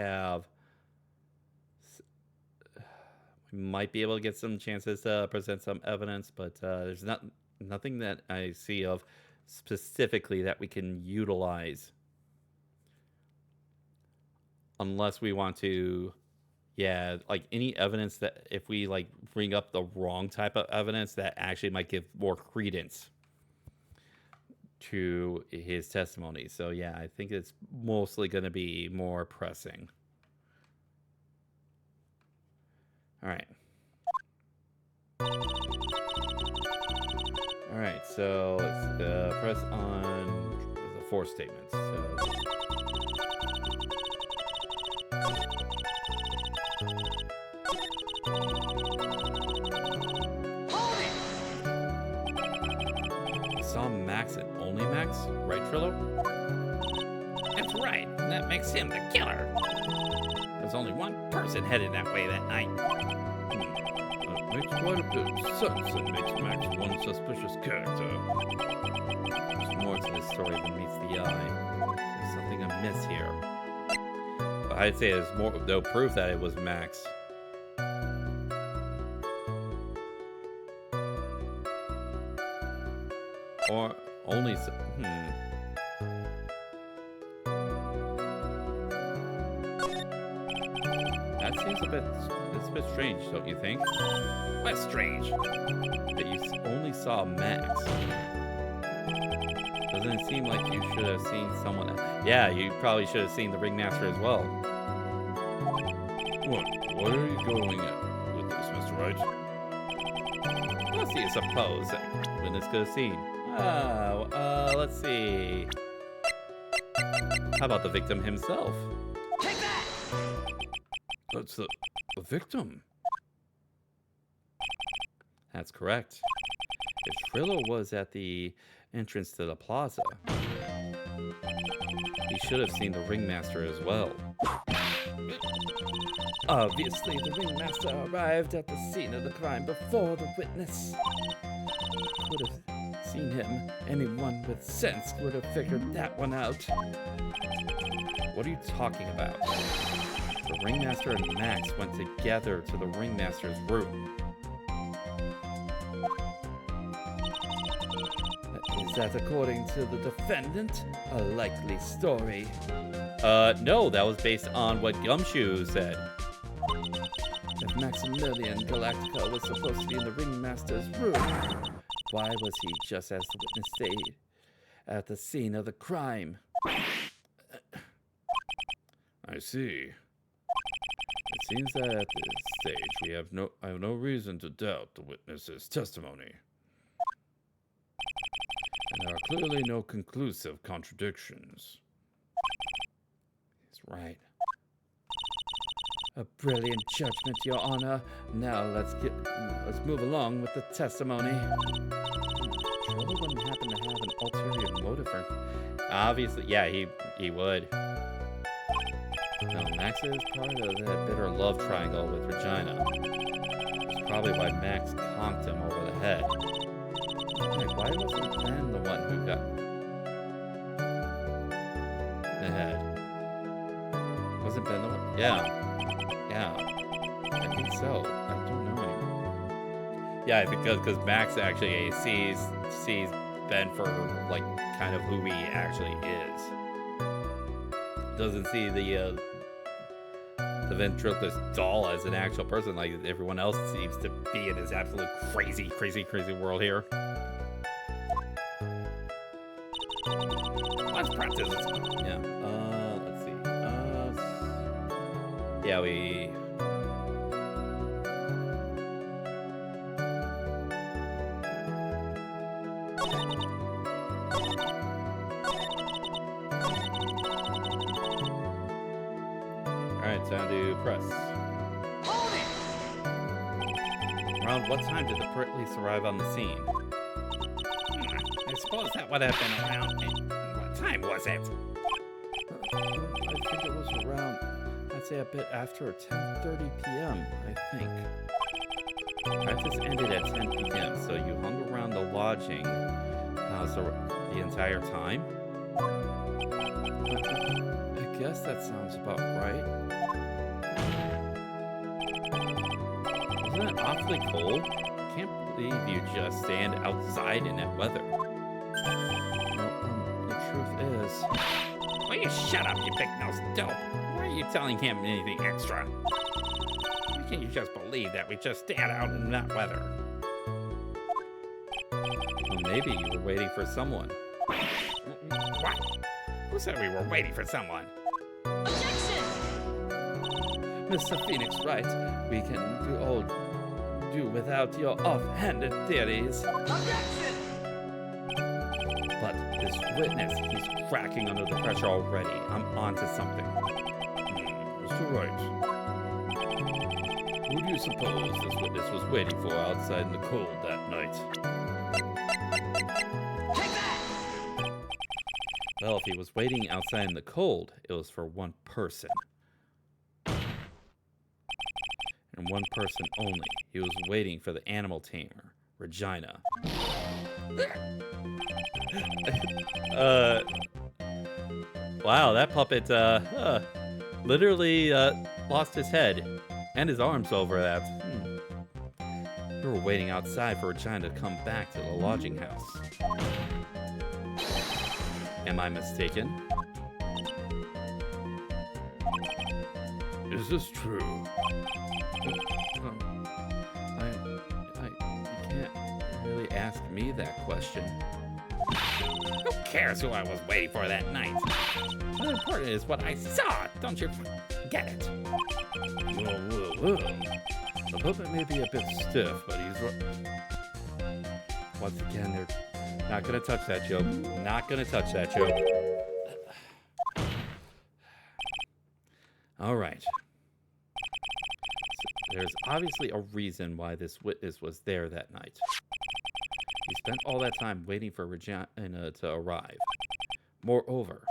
be able to get some chances to present some evidence, but there's nothing that I see of specifically that we can utilize, unless we want to. Yeah, like any evidence that if we like bring up the wrong type of evidence that actually might give more credence to his testimony. So yeah, I think it's mostly going to be more pressing. All right. All right, so let's press on the 4 statements. So saw Max and only Max, right, Trillo? That's right. That makes him the killer. There's only one person headed that way that night. That makes quite a bit of sense. It makes Max one suspicious character. There's more to this story than meets the eye. There's something amiss here. But I'd say there's no proof that it was Max. Or only That seems a bit strange, don't you think? What's strange? That you only saw Max. Doesn't it seem like you should have seen someone else? Yeah, you probably should have seen the Ringmaster as well. What are you going at with this, Mr. Wright? Let's see, I suppose. Witness could have seen. Let's see. How about the victim himself? That's the victim. That's correct. If Trillo was at the entrance to the plaza, he should have seen the Ringmaster as well. Obviously, the Ringmaster arrived at the scene of the crime before the witness. Could have seen him. Anyone with sense would have figured that one out. What are you talking about? The Ringmaster and Max went together to the Ringmaster's room. Is that according to the defendant? A likely story. No, that was based on what Gumshoe said. If Maximilian Galactica was supposed to be in the Ringmaster's room, why was he just as the witness stayed at the scene of the crime? I see. It seems that at this stage I have no reason to doubt the witness's testimony. And there are clearly no conclusive contradictions. He's right. A brilliant judgment, Your Honor. Now let's move along with the testimony. Trillo wouldn't happen to have an ulterior motive for. Obviously, yeah, he would. No, Max is part of that bitter love triangle with Regina. It's probably why Max conked him over the head. Hey, why wasn't Ben the one who got the head? Wasn't Ben the one? Yeah, I think so. I don't know anymore. Yeah, I think because Max actually sees Ben for like kind of who he actually is. Doesn't see the ventriloquist doll as an actual person like everyone else seems to be in this absolute crazy world here. Let's practice. Yeah. Let's see. Yeah, we. Alright, time to press. Around what time did the police arrive on the scene? I suppose that would have been around. What time was it? I think it was around, I'd say a bit after 10:30 p.m., I think. Practice ended at 10 p.m., so you hung around the lodging house. the entire time? I guess that sounds about right. Isn't it awfully cold? I can't believe you just stand outside in that weather. Well, the truth is... Will you shut up, you big-nosed dope? Why are you telling him anything extra? Why can't you just believe that we just stand out in that weather? Well, maybe you were waiting for someone. What? Who said we were waiting for someone? Mr. Phoenix Wright, we can do without your off-handed theories. Objection! But this witness, he's cracking under the pressure already. I'm onto something. Mr. Wright, who do you suppose this witness was waiting for outside in the cold that night? Take that! Well, if he was waiting outside in the cold, it was for one person. And one person only. He was waiting for the animal tamer, Regina. Wow, that puppet, literally, lost his head and his arms over that. We were waiting outside for Regina to come back to the lodging house. Am I mistaken? Is this true? You can't really ask me that question. Who cares who I was waiting for that night? What's important is what I saw. Don't you get it? Well. The puppet may be a bit stiff, but he's right. Once again, they're not gonna touch that joke. Not gonna touch that joke. All right. There's obviously a reason why this witness was there that night. He spent all that time waiting for Regina to arrive. Moreover,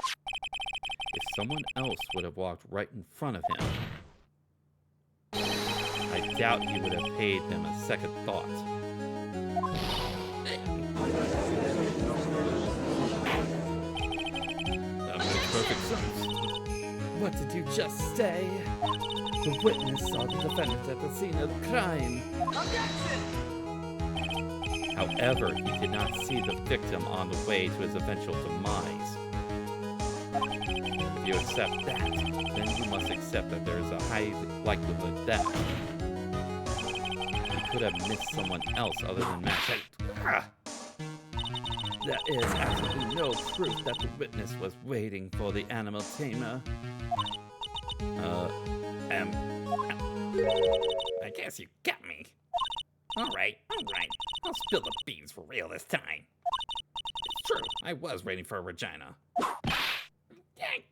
if someone else would have walked right in front of him, I doubt he would have paid them a second thought. That makes perfect sense. What did you just say? The witness saw the defendant at the scene of the crime. Objection! However, he did not see the victim on the way to his eventual demise. If you accept that, then you must accept that there is a high likelihood that he could have missed someone else other than Max. There is absolutely no proof that the witness was waiting for the animal tamer. I guess you got me. All right. I'll spill the beans for real this time. It's true, I was waiting for Regina. Dang.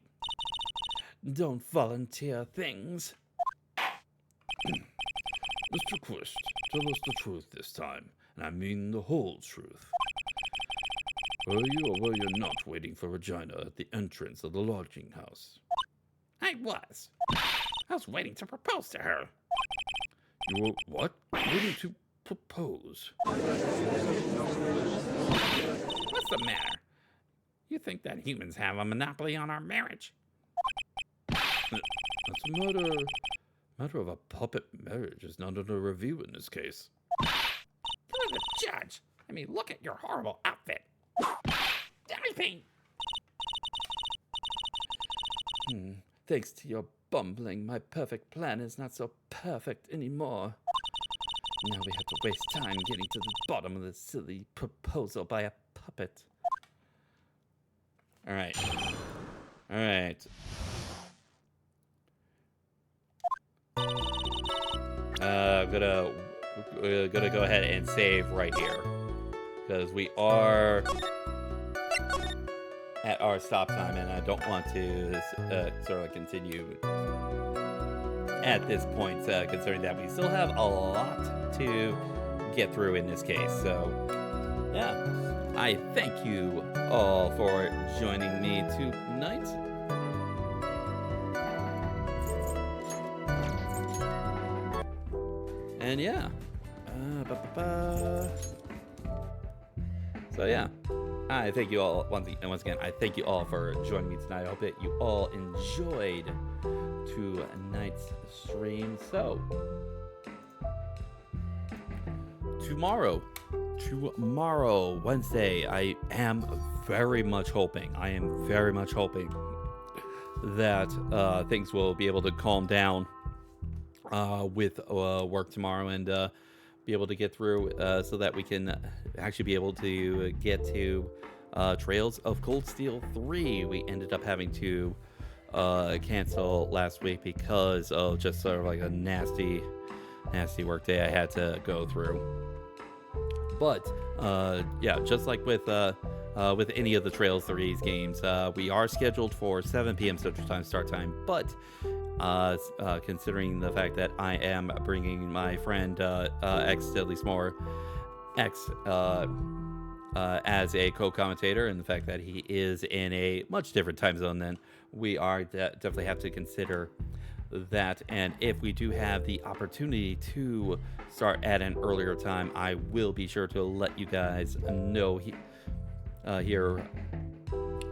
Don't volunteer things. Mr. Quist, tell us the truth this time, and I mean the whole truth. Were you or were you not waiting for Regina at the entrance of the lodging house? I was. I was waiting to propose to her. You were what? Waiting to propose? What's the matter? You think that humans have a monopoly on our marriage? That's a matter of a puppet marriage is not under review in this case. You're the judge. I mean, look at your horrible outfit. Damage pain. Thanks to your bumbling, my perfect plan is not so perfect anymore. Now we have to waste time getting to the bottom of this silly proposal by a puppet. All right. Gonna go ahead and save right here because we are at our stop time, and I don't want to sort of continue at this point, considering that we still have a lot to get through in this case. So, yeah, I thank you all for joining me tonight. And yeah, so yeah, I thank you all once again. I thank you all for joining me tonight. I hope that you all enjoyed tonight's stream. So tomorrow, Wednesday, I am very much hoping that things will be able to calm down with work tomorrow and be able to get through so that we can actually be able to get to Trails of Cold Steel 3. We ended up having to cancel last week because of just sort of like a nasty work day I had to go through. But yeah, just like with any of the Trails 3's games, we are scheduled for 7 p.m. Central Time start time. But considering the fact that I am bringing my friend X Deadly S'more X as a co-commentator, and the fact that he is in a much different time zone than we are, definitely have to consider that. And if we do have the opportunity to start at an earlier time, I will be sure to let you guys know here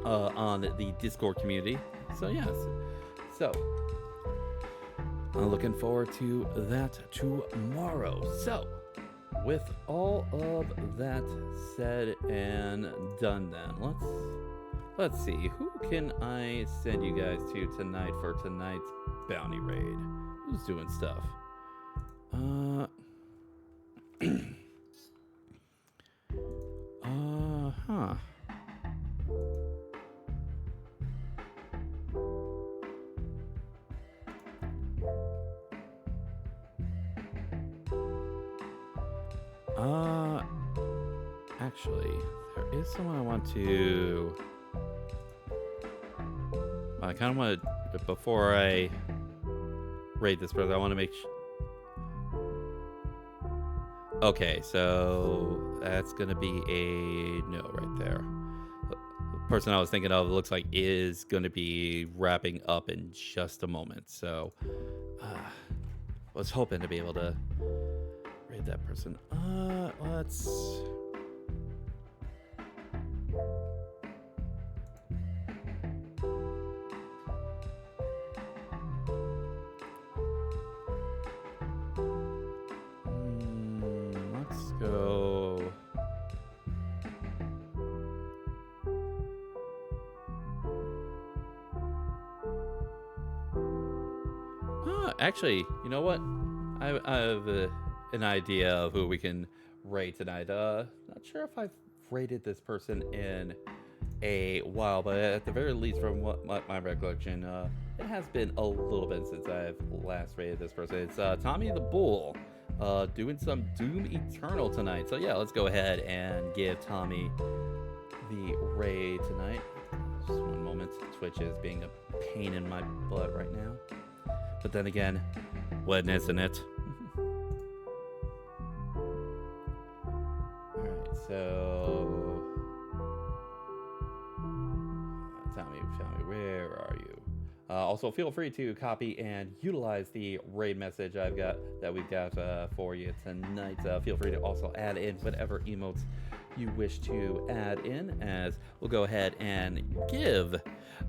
on the Discord community. So yes, so I'm looking forward to that tomorrow. So with all of that said and done, then let's see, who can I send you guys to tonight for tonight's bounty raid? Who's doing stuff? Huh. Actually, there is someone I want to. I kind of want to, before I raid this person, I want to make Okay, so that's gonna be a no right there. The person I was thinking of, looks like, is gonna be wrapping up in just a moment. So was hoping to be able to raid that person. Let's. Let's go. Actually, you know what? I have an idea of who we can raid tonight. Not sure if I've raided this person in a while, but at the very least, from what my recollection, it has been a little bit since I've last raided this person. It's Tommy the Bull, doing some Doom Eternal tonight. So yeah, let's go ahead and give Tommy the raid tonight. Just one moment. Twitch is being a pain in my butt right now. But then again, when isn't it? Alright, so Tommy, where are you? Also, feel free to copy and utilize the raid message we've got for you tonight. Feel free to also add in whatever emotes you wish to add in, as we'll go ahead and give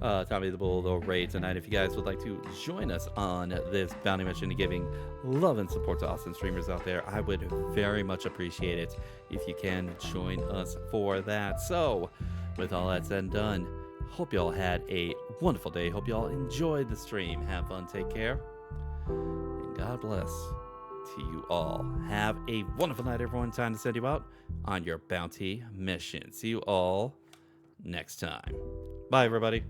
Tommy the Bull the raid tonight. If you guys would like to join us on this bounty mission, giving love and support to awesome streamers out there, I would very much appreciate it if you can join us for that. So with all that said and done, hope y'all had a wonderful day. Hope y'all enjoyed the stream. Have fun, take care, and God bless to you all. Have a wonderful night, everyone. Time to send you out on your bounty mission. See you all next time. Bye, everybody.